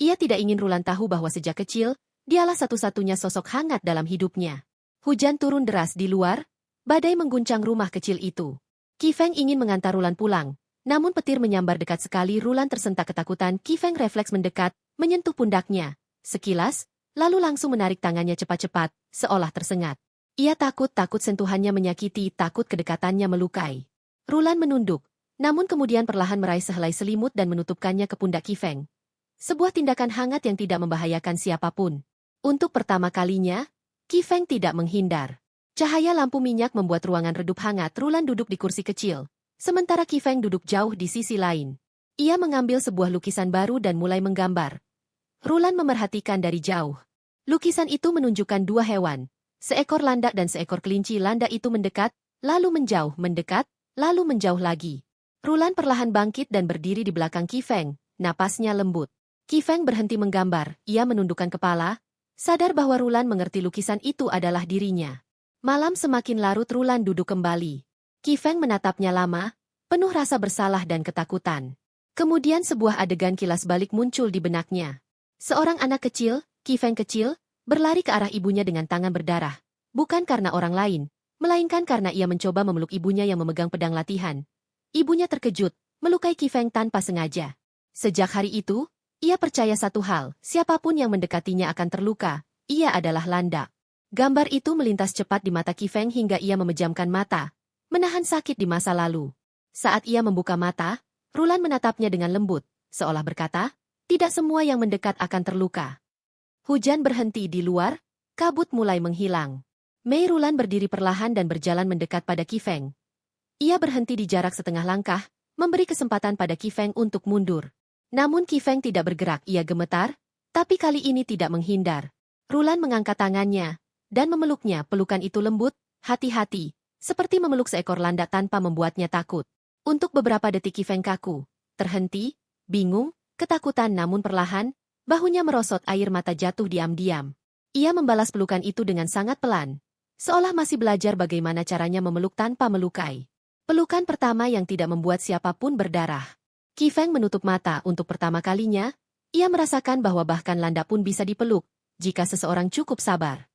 Speaker 1: Ia tidak ingin Rulan tahu bahwa sejak kecil, dialah satu-satunya sosok hangat dalam hidupnya. Hujan turun deras di luar, badai mengguncang rumah kecil itu. Qi Feng ingin mengantar Rulan pulang, namun petir menyambar dekat sekali. Rulan tersentak ketakutan. Qi Feng refleks mendekat, menyentuh pundaknya. Sekilas, lalu langsung menarik tangannya cepat-cepat, seolah tersengat. Ia takut sentuhannya menyakiti, takut kedekatannya melukai. Rulan menunduk, namun kemudian perlahan meraih sehelai selimut dan menutupkannya ke pundak Qi Feng. Sebuah tindakan hangat yang tidak membahayakan siapapun. Untuk pertama kalinya, Qi Feng tidak menghindar. Cahaya lampu minyak membuat ruangan redup hangat. Rulan duduk di kursi kecil, sementara Qi Feng duduk jauh di sisi lain. Ia mengambil sebuah lukisan baru dan mulai menggambar. Rulan memerhatikan dari jauh. Lukisan itu menunjukkan dua hewan, seekor landak dan seekor kelinci. Landak itu mendekat, lalu menjauh, mendekat, lalu menjauh lagi. Rulan perlahan bangkit dan berdiri di belakang Qi Feng, napasnya lembut. Qi Feng berhenti menggambar, ia menundukkan kepala, sadar bahwa Rulan mengerti lukisan itu adalah dirinya. Malam semakin larut. Rulan duduk kembali. Qi Feng menatapnya lama, penuh rasa bersalah dan ketakutan. Kemudian sebuah adegan kilas balik muncul di benaknya. Seorang anak kecil, Qi Feng kecil, berlari ke arah ibunya dengan tangan berdarah. Bukan karena orang lain, melainkan karena ia mencoba memeluk ibunya yang memegang pedang latihan. Ibunya terkejut, melukai Qi Feng tanpa sengaja. Sejak hari itu, ia percaya satu hal, siapapun yang mendekatinya akan terluka. Ia adalah landak. Gambar itu melintas cepat di mata Qi Feng hingga ia memejamkan mata, menahan sakit di masa lalu. Saat ia membuka mata, Rulan menatapnya dengan lembut, seolah berkata, tidak semua yang mendekat akan terluka. Hujan berhenti di luar, kabut mulai menghilang. Mei Rulan berdiri perlahan dan berjalan mendekat pada Qi Feng. Ia berhenti di jarak setengah langkah, memberi kesempatan pada Qi Feng untuk mundur. Namun Qi Feng tidak bergerak. Ia gemetar, tapi kali ini tidak menghindar. Rulan mengangkat tangannya dan memeluknya. Pelukan itu lembut, hati-hati, seperti memeluk seekor landak tanpa membuatnya takut. Untuk beberapa detik Qi Feng kaku, terhenti, bingung, ketakutan, namun perlahan, bahunya merosot, air mata jatuh diam-diam. Ia membalas pelukan itu dengan sangat pelan, seolah masih belajar bagaimana caranya memeluk tanpa melukai. Pelukan pertama yang tidak membuat siapapun berdarah. Qi Feng menutup mata. Untuk pertama kalinya, ia merasakan bahwa bahkan landak pun bisa dipeluk, jika seseorang cukup sabar.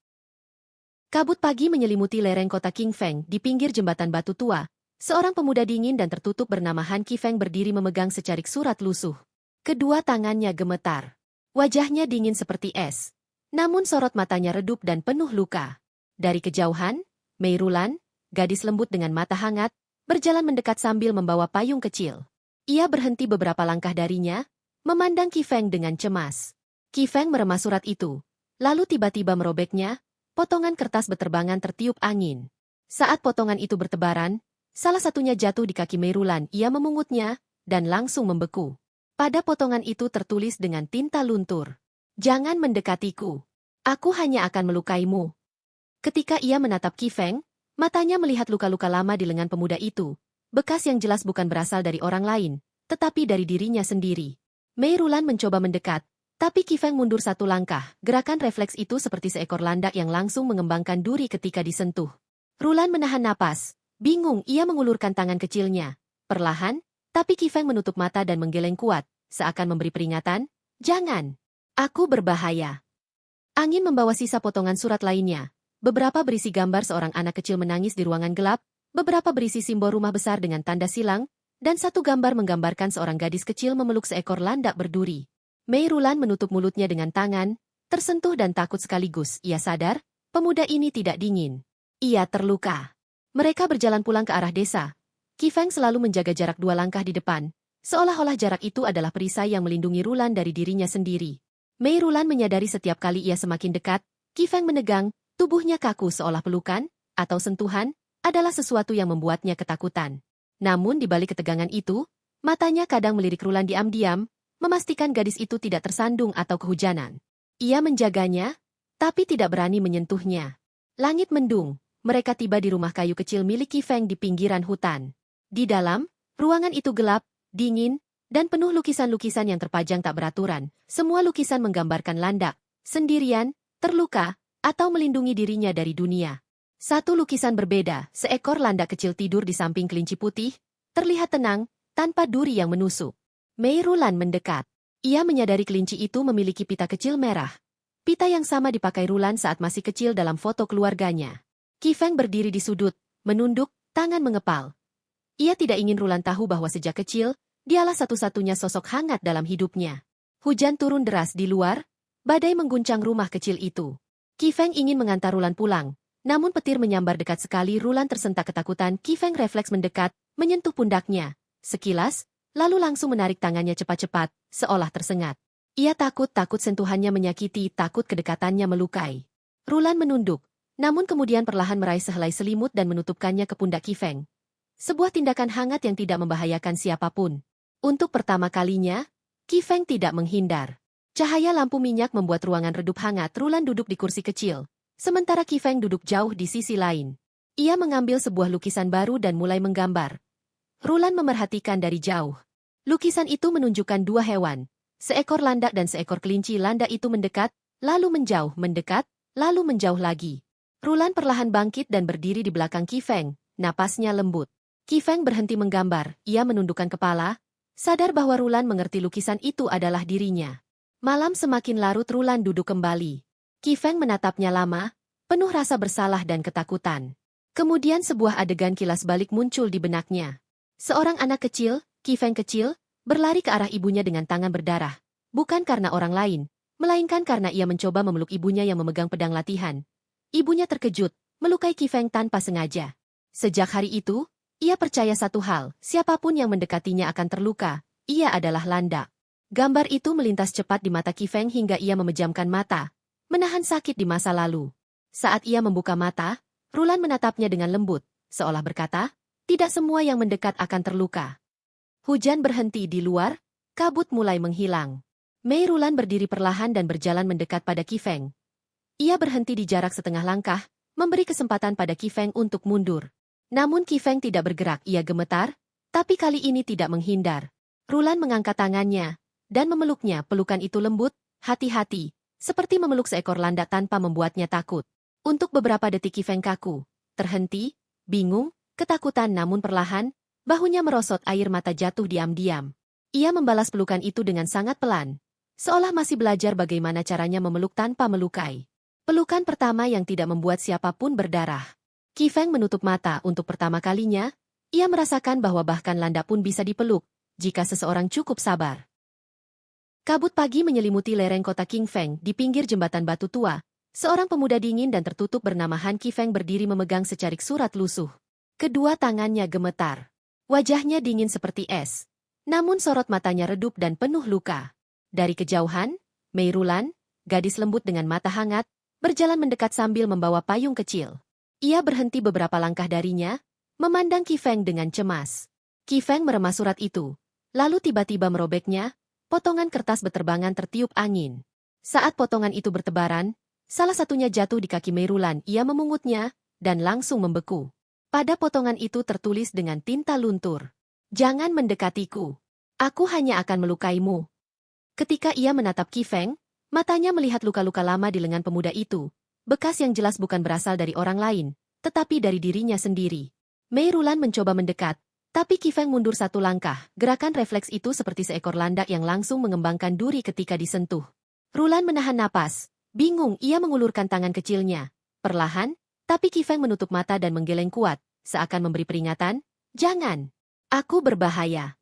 Speaker 1: Kabut pagi menyelimuti lereng kota Qing Feng. Di pinggir jembatan batu tua, seorang pemuda dingin dan tertutup bernama Han Qi Feng berdiri memegang secarik surat lusuh. Kedua tangannya gemetar. Wajahnya dingin seperti es, namun sorot matanya redup dan penuh luka. Dari kejauhan, Mei Rulan, gadis lembut dengan mata hangat, berjalan mendekat sambil membawa payung kecil. Ia berhenti beberapa langkah darinya, memandang Qi Feng dengan cemas. Qi Feng meremas surat itu, lalu tiba-tiba merobeknya, potongan kertas beterbangan tertiup angin. Saat potongan itu bertebaran, salah satunya jatuh di kaki Mei Rulan. Ia memungutnya, dan langsung membeku. Pada potongan itu tertulis dengan tinta luntur, "Jangan mendekatiku. Aku hanya akan melukaimu." Ketika ia menatap Qi Feng, matanya melihat luka-luka lama di lengan pemuda itu. Bekas yang jelas bukan berasal dari orang lain, tetapi dari dirinya sendiri. Mei Rulan mencoba mendekat, tapi Qi Feng mundur satu langkah. Gerakan refleks itu seperti seekor landak yang langsung mengembangkan duri ketika disentuh. Rulan menahan napas. Bingung, ia mengulurkan tangan kecilnya. Perlahan, tapi Qi Feng menutup mata dan menggeleng kuat, seakan memberi peringatan, "Jangan. Aku berbahaya." Angin membawa sisa potongan surat lainnya. Beberapa berisi gambar seorang anak kecil menangis di ruangan gelap, beberapa berisi simbol rumah besar dengan tanda silang, dan satu gambar menggambarkan seorang gadis kecil memeluk seekor landak berduri. Mei Rulan menutup mulutnya dengan tangan, tersentuh dan takut sekaligus. Ia sadar, pemuda ini tidak dingin. Ia terluka. Mereka berjalan pulang ke arah desa. Qi Feng selalu menjaga jarak 2 langkah di depan, seolah-olah jarak itu adalah perisai yang melindungi Rulan dari dirinya sendiri. Mei Rulan menyadari setiap kali ia semakin dekat, Qi Feng menegang, tubuhnya kaku seolah pelukan, atau sentuhan, adalah sesuatu yang membuatnya ketakutan. Namun di balik ketegangan itu, matanya kadang melirik Rulan diam-diam, memastikan gadis itu tidak tersandung atau kehujanan. Ia menjaganya, tapi tidak berani menyentuhnya. Langit mendung, mereka tiba di rumah kayu kecil milik Qi Feng di pinggiran hutan. Di dalam, ruangan itu gelap, dingin, dan penuh lukisan-lukisan yang terpajang tak beraturan. Semua lukisan menggambarkan landak, sendirian, terluka, atau melindungi dirinya dari dunia. Satu lukisan berbeda, seekor landak kecil tidur di samping kelinci putih, terlihat tenang, tanpa duri yang menusuk. Mei Rulan mendekat. Ia menyadari kelinci itu memiliki pita kecil merah. Pita yang sama dipakai Rulan saat masih kecil dalam foto keluarganya. Qi Feng berdiri di sudut, menunduk, tangan mengepal. Ia tidak ingin Rulan tahu bahwa sejak kecil, dialah satu-satunya sosok hangat dalam hidupnya. Hujan turun deras di luar, badai mengguncang rumah kecil itu. Qi Feng ingin mengantar Rulan pulang, namun petir menyambar dekat sekali. Rulan tersentak ketakutan. Qi Feng refleks mendekat, menyentuh pundaknya. Sekilas, lalu langsung menarik tangannya cepat-cepat, seolah tersengat. Ia takut sentuhannya menyakiti, takut kedekatannya melukai. Rulan menunduk, namun kemudian perlahan meraih sehelai selimut dan menutupkannya ke pundak Qi Feng. Sebuah tindakan hangat yang tidak membahayakan siapapun. Untuk pertama kalinya, Qi Feng tidak menghindar. Cahaya lampu minyak membuat ruangan redup hangat. Rulan duduk di kursi kecil, sementara Qi Feng duduk jauh di sisi lain. Ia mengambil sebuah lukisan baru dan mulai menggambar. Rulan memerhatikan dari jauh. Lukisan itu menunjukkan dua hewan, seekor landak dan seekor kelinci. Landak itu mendekat, lalu menjauh, mendekat, lalu menjauh lagi. Rulan perlahan bangkit dan berdiri di belakang Qi Feng, napasnya lembut. Qi Feng berhenti menggambar, ia menundukkan kepala, sadar bahwa Rulan mengerti lukisan itu adalah dirinya. Malam semakin larut. Rulan duduk kembali. Qi Feng menatapnya lama, penuh rasa bersalah dan ketakutan. Kemudian sebuah adegan kilas balik muncul di benaknya. Seorang anak kecil, Qi Feng kecil, berlari ke arah ibunya dengan tangan berdarah. Bukan karena orang lain, melainkan karena ia mencoba memeluk ibunya yang memegang pedang latihan. Ibunya terkejut, melukai Qi Feng tanpa sengaja. Sejak hari itu, ia percaya satu hal, siapapun yang mendekatinya akan terluka. Ia adalah landak. Gambar itu melintas cepat di mata Qi Feng hingga ia memejamkan mata, menahan sakit di masa lalu. Saat ia membuka mata, Rulan menatapnya dengan lembut, seolah berkata, tidak semua yang mendekat akan terluka. Hujan berhenti di luar, kabut mulai menghilang. Mei Rulan berdiri perlahan dan berjalan mendekat pada Qi Feng. Ia berhenti di jarak setengah langkah, memberi kesempatan pada Qi Feng untuk mundur. Namun Qi Feng tidak bergerak. Ia gemetar, tapi kali ini tidak menghindar. Rulan mengangkat tangannya dan memeluknya. Pelukan itu lembut, hati-hati, seperti memeluk seekor landak tanpa membuatnya takut. Untuk beberapa detik Qi Feng kaku, terhenti, bingung, ketakutan, namun perlahan, bahunya merosot, air mata jatuh diam-diam. Ia membalas pelukan itu dengan sangat pelan, seolah masih belajar bagaimana caranya memeluk tanpa melukai. Pelukan pertama yang tidak membuat siapapun berdarah. Qi Feng menutup mata. Untuk pertama kalinya, ia merasakan bahwa bahkan landak pun bisa dipeluk, jika seseorang cukup sabar. Kabut pagi menyelimuti lereng kota Qing Feng. Di pinggir jembatan batu tua, seorang pemuda dingin dan tertutup bernama Han Qi Feng berdiri memegang secarik surat lusuh. Kedua tangannya gemetar. Wajahnya dingin seperti es. Namun sorot matanya redup dan penuh luka. Dari kejauhan, Mei Rulan, gadis lembut dengan mata hangat, berjalan mendekat sambil membawa payung kecil. Ia berhenti beberapa langkah darinya, memandang Qi Feng dengan cemas. Qi Feng meremas surat itu, lalu tiba-tiba merobeknya, potongan kertas beterbangan tertiup angin. Saat potongan itu bertebaran, salah satunya jatuh di kaki Mei Rulan. Ia memungutnya, dan langsung membeku. Pada potongan itu tertulis dengan tinta luntur, "Jangan mendekatiku. Aku hanya akan melukaimu." Ketika ia menatap Qi Feng, matanya melihat luka-luka lama di lengan pemuda itu, bekas yang jelas bukan berasal dari orang lain, tetapi dari dirinya sendiri. Mei Rulan mencoba mendekat, tapi Qi Feng mundur satu langkah. Gerakan refleks itu seperti seekor landak yang langsung mengembangkan duri ketika disentuh. Rulan menahan napas, bingung. Ia mengulurkan tangan kecilnya. Perlahan, tapi Qi Feng menutup mata dan menggeleng kuat, seakan memberi peringatan, "Jangan. Aku berbahaya."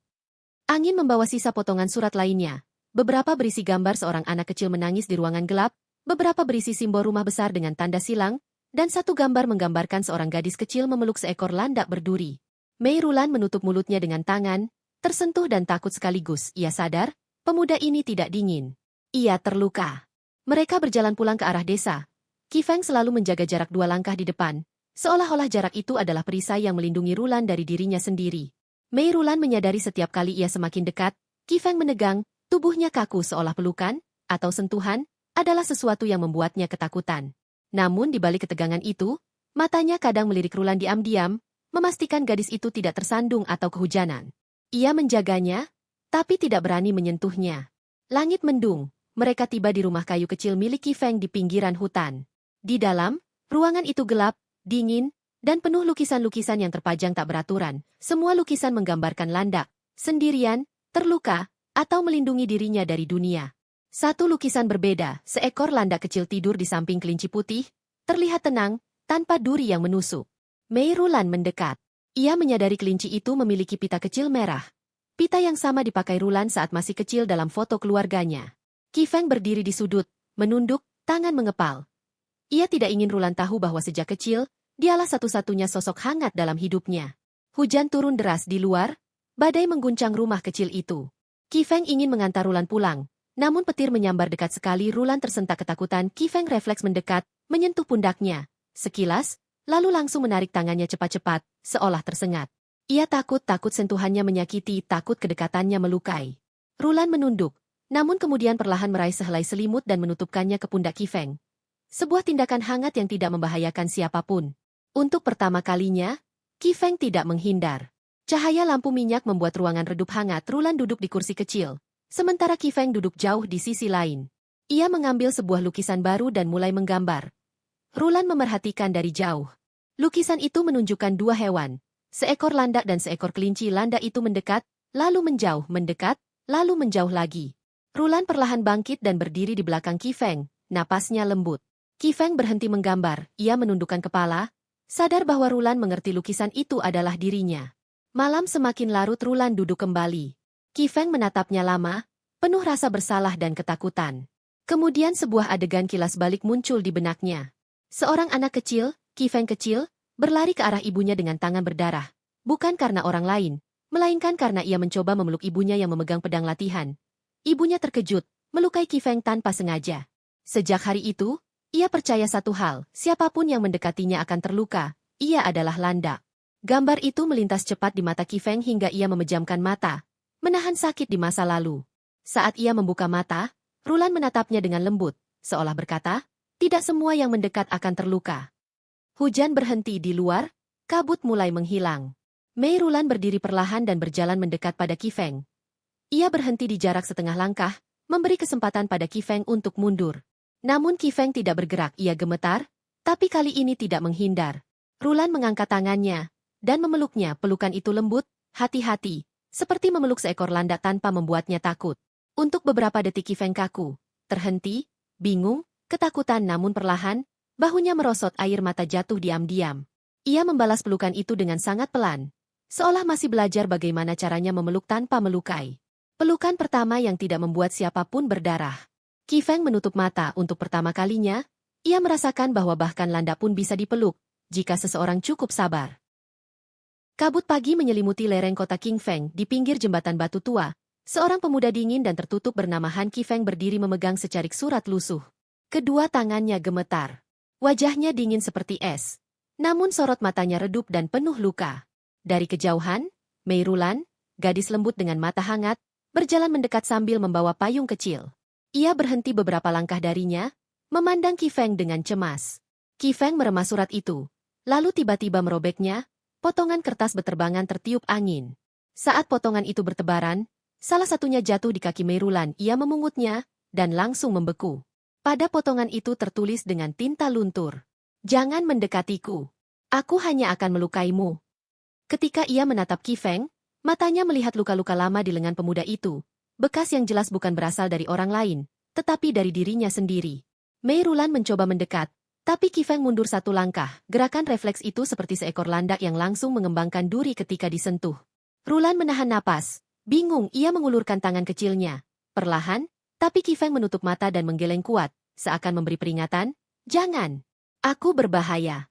Speaker 1: Angin membawa sisa potongan surat lainnya. Beberapa berisi gambar seorang anak kecil menangis di ruangan gelap, beberapa berisi simbol rumah besar dengan tanda silang, dan satu gambar menggambarkan seorang gadis kecil memeluk seekor landak berduri. Mei Rulan menutup mulutnya dengan tangan, tersentuh dan takut sekaligus. Ia sadar, pemuda ini tidak dingin. Ia terluka. Mereka berjalan pulang ke arah desa. Qi Feng selalu menjaga jarak 2 langkah di depan, seolah-olah jarak itu adalah perisai yang melindungi Rulan dari dirinya sendiri. Mei Rulan menyadari setiap kali ia semakin dekat, Qi Feng menegang, tubuhnya kaku seolah pelukan, atau sentuhan, adalah sesuatu yang membuatnya ketakutan. Namun di balik ketegangan itu, matanya kadang melirik Rulan diam-diam, memastikan gadis itu tidak tersandung atau kehujanan. Ia menjaganya, tapi tidak berani menyentuhnya. Langit mendung, mereka tiba di rumah kayu kecil milik Qi Feng di pinggiran hutan. Di dalam, ruangan itu gelap, dingin, dan penuh lukisan-lukisan yang terpajang tak beraturan. Semua lukisan menggambarkan landak, sendirian, terluka, atau melindungi dirinya dari dunia. Satu lukisan berbeda, seekor landak kecil tidur di samping kelinci putih, terlihat tenang, tanpa duri yang menusuk. Mei Rulan mendekat. Ia menyadari kelinci itu memiliki pita kecil merah. Pita yang sama dipakai Rulan saat masih kecil dalam foto keluarganya. Qi Feng berdiri di sudut, menunduk, tangan mengepal. Ia tidak ingin Rulan tahu bahwa sejak kecil, dialah satu-satunya sosok hangat dalam hidupnya. Hujan turun deras di luar, badai mengguncang rumah kecil itu. Qi Feng ingin mengantar Rulan pulang, namun petir menyambar dekat sekali. Rulan tersentak ketakutan. Qi Feng refleks mendekat, menyentuh pundaknya. Sekilas, lalu langsung menarik tangannya cepat-cepat, seolah tersengat. Ia takut sentuhannya menyakiti, takut kedekatannya melukai. Rulan menunduk, namun kemudian perlahan meraih sehelai selimut dan menutupkannya ke pundak Qi Feng. Sebuah tindakan hangat yang tidak membahayakan siapapun. Untuk pertama kalinya, Qi Feng tidak menghindar. Cahaya lampu minyak membuat ruangan redup hangat. Rulan duduk di kursi kecil, sementara Qi Feng duduk jauh di sisi lain. Ia mengambil sebuah lukisan baru dan mulai menggambar. Rulan memerhatikan dari jauh. Lukisan itu menunjukkan dua hewan, seekor landak dan seekor kelinci. Landak itu mendekat, lalu menjauh, mendekat, lalu menjauh lagi. Rulan perlahan bangkit dan berdiri di belakang Qi Feng, napasnya lembut. Qi Feng berhenti menggambar, ia menundukkan kepala, sadar bahwa Rulan mengerti lukisan itu adalah dirinya. Malam semakin larut. Rulan duduk kembali. Qi Feng menatapnya lama, penuh rasa bersalah dan ketakutan. Kemudian sebuah adegan kilas balik muncul di benaknya. Seorang anak kecil, Qi Feng kecil, berlari ke arah ibunya dengan tangan berdarah. Bukan karena orang lain, melainkan karena ia mencoba memeluk ibunya yang memegang pedang latihan. Ibunya terkejut, melukai Qi Feng tanpa sengaja. Sejak hari itu, ia percaya satu hal, siapapun yang mendekatinya akan terluka. Ia adalah landak. Gambar itu melintas cepat di mata Qi Feng hingga ia memejamkan mata, menahan sakit di masa lalu. Saat ia membuka mata, Rulan menatapnya dengan lembut, seolah berkata, tidak semua yang mendekat akan terluka. Hujan berhenti di luar, kabut mulai menghilang. Mei Rulan berdiri perlahan dan berjalan mendekat pada Qi Feng. Ia berhenti di jarak setengah langkah, memberi kesempatan pada Qi Feng untuk mundur. Namun Qi Feng tidak bergerak. Ia gemetar, tapi kali ini tidak menghindar. Rulan mengangkat tangannya dan memeluknya. Pelukan itu lembut, hati-hati, seperti memeluk seekor landak tanpa membuatnya takut. Untuk beberapa detik Qi Feng kaku, terhenti, bingung, ketakutan, namun perlahan, bahunya merosot, air mata jatuh diam-diam. Ia membalas pelukan itu dengan sangat pelan, seolah masih belajar bagaimana caranya memeluk tanpa melukai. Pelukan pertama yang tidak membuat siapapun berdarah. Qi Feng menutup mata. Untuk pertama kalinya, ia merasakan bahwa bahkan landak pun bisa dipeluk, jika seseorang cukup sabar. Kabut pagi menyelimuti lereng kota Qing Feng di pinggir jembatan batu tua. Seorang pemuda dingin dan tertutup bernama Han Qi Feng berdiri memegang secarik surat lusuh. Kedua tangannya gemetar. Wajahnya dingin seperti es. Namun sorot matanya redup dan penuh luka. Dari kejauhan, Mei Rulan, gadis lembut dengan mata hangat, berjalan mendekat sambil membawa payung kecil. Ia berhenti beberapa langkah darinya, memandang Qi Feng dengan cemas. Qi Feng meremas surat itu, lalu tiba-tiba merobeknya, potongan kertas beterbangan tertiup angin. Saat potongan itu bertebaran, salah satunya jatuh di kaki Mei Rulan. Ia memungutnya, dan langsung membeku. Pada potongan itu tertulis dengan tinta luntur, "Jangan mendekatiku. Aku hanya akan melukaimu." Ketika ia menatap Qi Feng, matanya melihat luka-luka lama di lengan pemuda itu, bekas yang jelas bukan berasal dari orang lain, tetapi dari dirinya sendiri. Mei Rulan mencoba mendekat, tapi Qi Feng mundur satu langkah. Gerakan refleks itu seperti seekor landak yang langsung mengembangkan duri ketika disentuh. Rulan menahan napas, bingung. Ia mengulurkan tangan kecilnya. Perlahan, tapi Qi Feng menutup mata dan menggeleng kuat, seakan memberi peringatan, "Jangan. Aku berbahaya."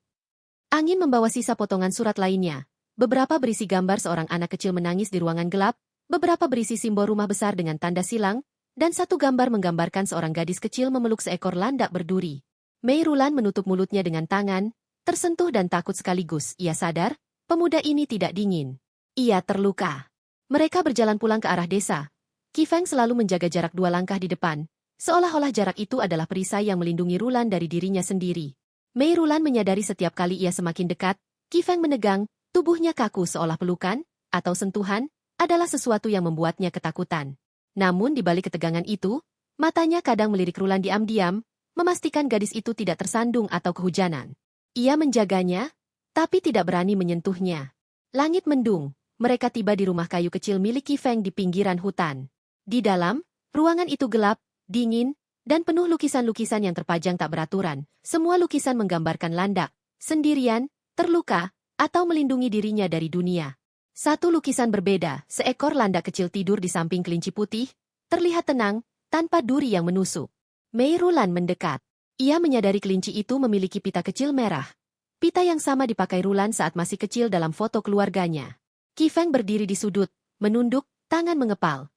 Speaker 1: Angin membawa sisa potongan surat lainnya. Beberapa berisi gambar seorang anak kecil menangis di ruangan gelap, beberapa berisi simbol rumah besar dengan tanda silang, dan satu gambar menggambarkan seorang gadis kecil memeluk seekor landak berduri. Mei Rulan menutup mulutnya dengan tangan, tersentuh dan takut sekaligus. Ia sadar, pemuda ini tidak dingin. Ia terluka. Mereka berjalan pulang ke arah desa. Qi Feng selalu menjaga jarak 2 langkah di depan, seolah-olah jarak itu adalah perisai yang melindungi Rulan dari dirinya sendiri. Mei Rulan menyadari setiap kali ia semakin dekat, Qi Feng menegang, tubuhnya kaku seolah pelukan, atau sentuhan, adalah sesuatu yang membuatnya ketakutan. Namun di balik ketegangan itu, matanya kadang melirik Rulan diam-diam, memastikan gadis itu tidak tersandung atau kehujanan. Ia menjaganya, tapi tidak berani menyentuhnya. Langit mendung, mereka tiba di rumah kayu kecil milik Qi Feng di pinggiran hutan. Di dalam, ruangan itu gelap, dingin, dan penuh lukisan-lukisan yang terpajang tak beraturan. Semua lukisan menggambarkan landak, sendirian, terluka, atau melindungi dirinya dari dunia. Satu lukisan berbeda, seekor landak kecil tidur di samping kelinci putih, terlihat tenang, tanpa duri yang menusuk. Mei Rulan mendekat. Ia menyadari kelinci itu memiliki pita kecil merah. Pita yang sama dipakai Rulan saat masih kecil dalam foto keluarganya. Qi Feng berdiri di sudut, menunduk, tangan mengepal.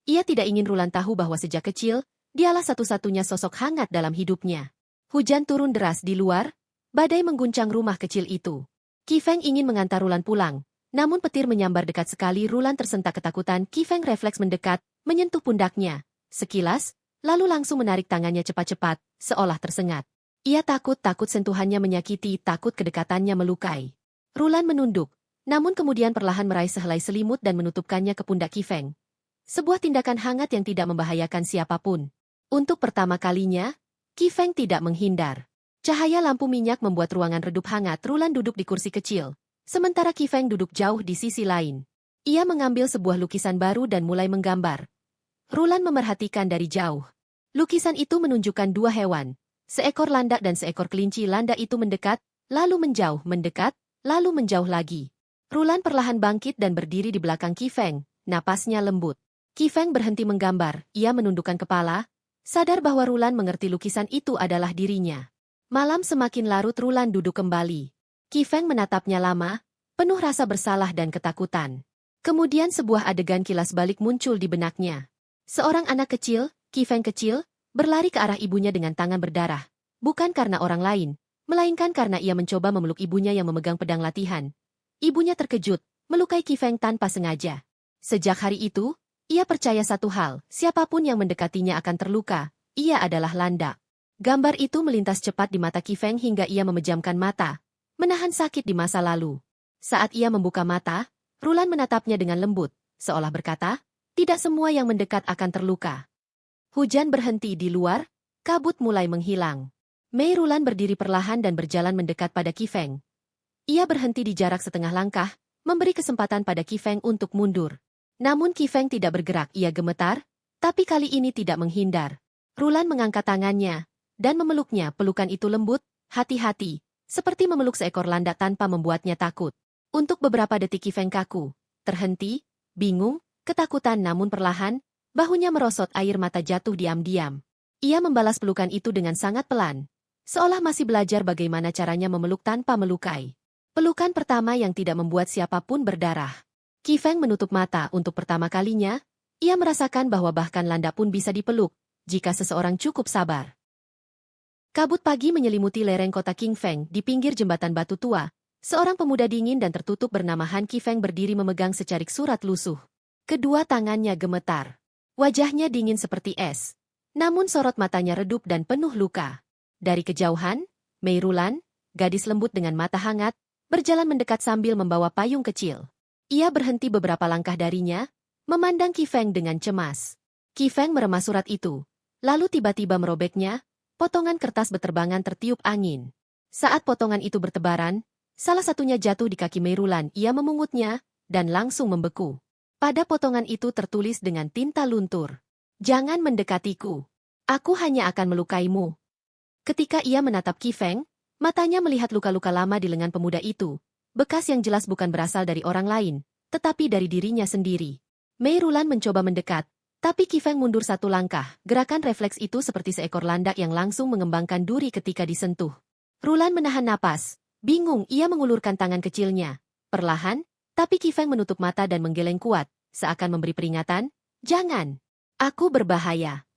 Speaker 1: Ia tidak ingin Rulan tahu bahwa sejak kecil, dialah satu-satunya sosok hangat dalam hidupnya. Hujan turun deras di luar, badai mengguncang rumah kecil itu. Qi Feng ingin mengantar Rulan pulang, namun petir menyambar dekat sekali. Rulan tersentak ketakutan. Qi Feng refleks mendekat, menyentuh pundaknya. Sekilas, lalu langsung menarik tangannya cepat-cepat, seolah tersengat. Ia takut sentuhannya menyakiti, takut kedekatannya melukai. Rulan menunduk, namun kemudian perlahan meraih sehelai selimut dan menutupkannya ke pundak Qi Feng. Sebuah tindakan hangat yang tidak membahayakan siapapun. Untuk pertama kalinya, Qi Feng tidak menghindar. Cahaya lampu minyak membuat ruangan redup hangat. Rulan duduk di kursi kecil, sementara Qi Feng duduk jauh di sisi lain. Ia mengambil sebuah lukisan baru dan mulai menggambar. Rulan memerhatikan dari jauh. Lukisan itu menunjukkan dua hewan, seekor landak dan seekor kelinci. Landak itu mendekat, lalu menjauh, mendekat, lalu menjauh lagi. Rulan perlahan bangkit dan berdiri di belakang Qi Feng, napasnya lembut. Qi Feng berhenti menggambar, ia menundukkan kepala, sadar bahwa Rulan mengerti lukisan itu adalah dirinya. Malam semakin larut. Rulan duduk kembali. Qi Feng menatapnya lama, penuh rasa bersalah dan ketakutan. Kemudian sebuah adegan kilas balik muncul di benaknya. Seorang anak kecil, Qi Feng kecil, berlari ke arah ibunya dengan tangan berdarah. Bukan karena orang lain, melainkan karena ia mencoba memeluk ibunya yang memegang pedang latihan. Ibunya terkejut, melukai Qi Feng tanpa sengaja. Sejak hari itu, ia percaya satu hal, siapapun yang mendekatinya akan terluka, ia adalah landak. Gambar itu melintas cepat di mata Qi Feng hingga ia memejamkan mata, menahan sakit di masa lalu. Saat ia membuka mata, Rulan menatapnya dengan lembut, seolah berkata, tidak semua yang mendekat akan terluka. Hujan berhenti di luar, kabut mulai menghilang. Mei Rulan berdiri perlahan dan berjalan mendekat pada Qi Feng. Ia berhenti di jarak setengah langkah, memberi kesempatan pada Qi Feng untuk mundur. Namun Qi Feng tidak bergerak, ia gemetar, tapi kali ini tidak menghindar. Rulan mengangkat tangannya, dan memeluknya. Pelukan itu lembut, hati-hati, seperti memeluk seekor landak tanpa membuatnya takut. Untuk beberapa detik Qi Feng kaku, terhenti, bingung, ketakutan, namun perlahan, bahunya merosot, air mata jatuh diam-diam. Ia membalas pelukan itu dengan sangat pelan, seolah masih belajar bagaimana caranya memeluk tanpa melukai. Pelukan pertama yang tidak membuat siapapun berdarah. Qi Feng menutup mata. Untuk pertama kalinya, ia merasakan bahwa bahkan landak pun bisa dipeluk, jika seseorang cukup sabar. Kabut pagi menyelimuti lereng kota Qing Feng di pinggir jembatan batu tua. Seorang pemuda dingin dan tertutup bernama Han Qi Feng berdiri memegang secarik surat lusuh. Kedua tangannya gemetar. Wajahnya dingin seperti es. Namun sorot matanya redup dan penuh luka. Dari kejauhan, Mei Rulan, gadis lembut dengan mata hangat, berjalan mendekat sambil membawa payung kecil. Ia berhenti beberapa langkah darinya, memandang Qi Feng dengan cemas. Qi Feng meremas surat itu, lalu tiba-tiba merobeknya, potongan kertas beterbangan tertiup angin. Saat potongan itu bertebaran, salah satunya jatuh di kaki Mei Rulan. Ia memungutnya, dan langsung membeku. Pada potongan itu tertulis dengan tinta luntur, "Jangan mendekatiku. Aku hanya akan melukaimu." Ketika ia menatap Qi Feng, matanya melihat luka-luka lama di lengan pemuda itu. Bekas yang jelas bukan berasal dari orang lain, tetapi dari dirinya sendiri. Mei Rulan mencoba mendekat, tapi Qi Feng mundur satu langkah. Gerakan refleks itu seperti seekor landak yang langsung mengembangkan duri ketika disentuh. Rulan menahan napas. Bingung, ia mengulurkan tangan kecilnya. Perlahan, tapi Qi Feng menutup mata dan menggeleng kuat, seakan memberi peringatan, "Jangan. Aku berbahaya."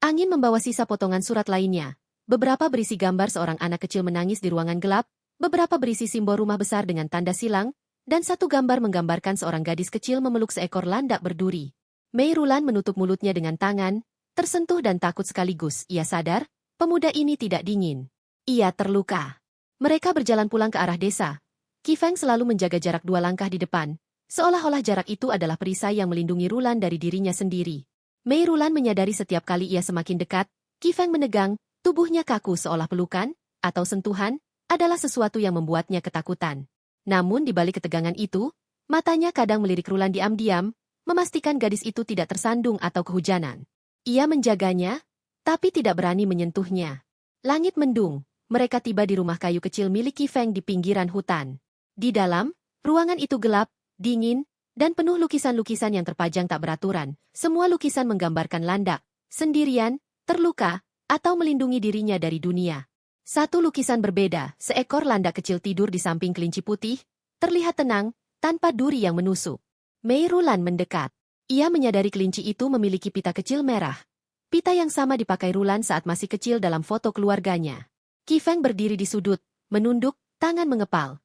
Speaker 1: Angin membawa sisa potongan surat lainnya. Beberapa berisi gambar seorang anak kecil menangis di ruangan gelap, beberapa berisi simbol rumah besar dengan tanda silang, dan satu gambar menggambarkan seorang gadis kecil memeluk seekor landak berduri. Mei Rulan menutup mulutnya dengan tangan, tersentuh dan takut sekaligus. Ia sadar, pemuda ini tidak dingin. Ia terluka. Mereka berjalan pulang ke arah desa. Qi Feng selalu menjaga jarak 2 langkah di depan, seolah-olah jarak itu adalah perisai yang melindungi Rulan dari dirinya sendiri. Mei Rulan menyadari setiap kali ia semakin dekat, Qi Feng menegang, tubuhnya kaku seolah pelukan, atau sentuhan, adalah sesuatu yang membuatnya ketakutan. Namun di balik ketegangan itu, matanya kadang melirik Rulan diam-diam, memastikan gadis itu tidak tersandung atau kehujanan. Ia menjaganya, tapi tidak berani menyentuhnya. Langit mendung, mereka tiba di rumah kayu kecil milik Qi Feng di pinggiran hutan. Di dalam, ruangan itu gelap, dingin, dan penuh lukisan-lukisan yang terpajang tak beraturan. Semua lukisan menggambarkan landak, sendirian, terluka, atau melindungi dirinya dari dunia. Satu lukisan berbeda, seekor landak kecil tidur di samping kelinci putih, terlihat tenang, tanpa duri yang menusuk. Mei Rulan mendekat. Ia menyadari kelinci itu memiliki pita kecil merah. Pita yang sama dipakai Rulan saat masih kecil dalam foto keluarganya. Qi Feng berdiri di sudut, menunduk, tangan mengepal.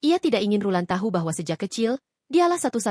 Speaker 1: Ia tidak ingin Rulan tahu bahwa sejak kecil, dialah satu-satunya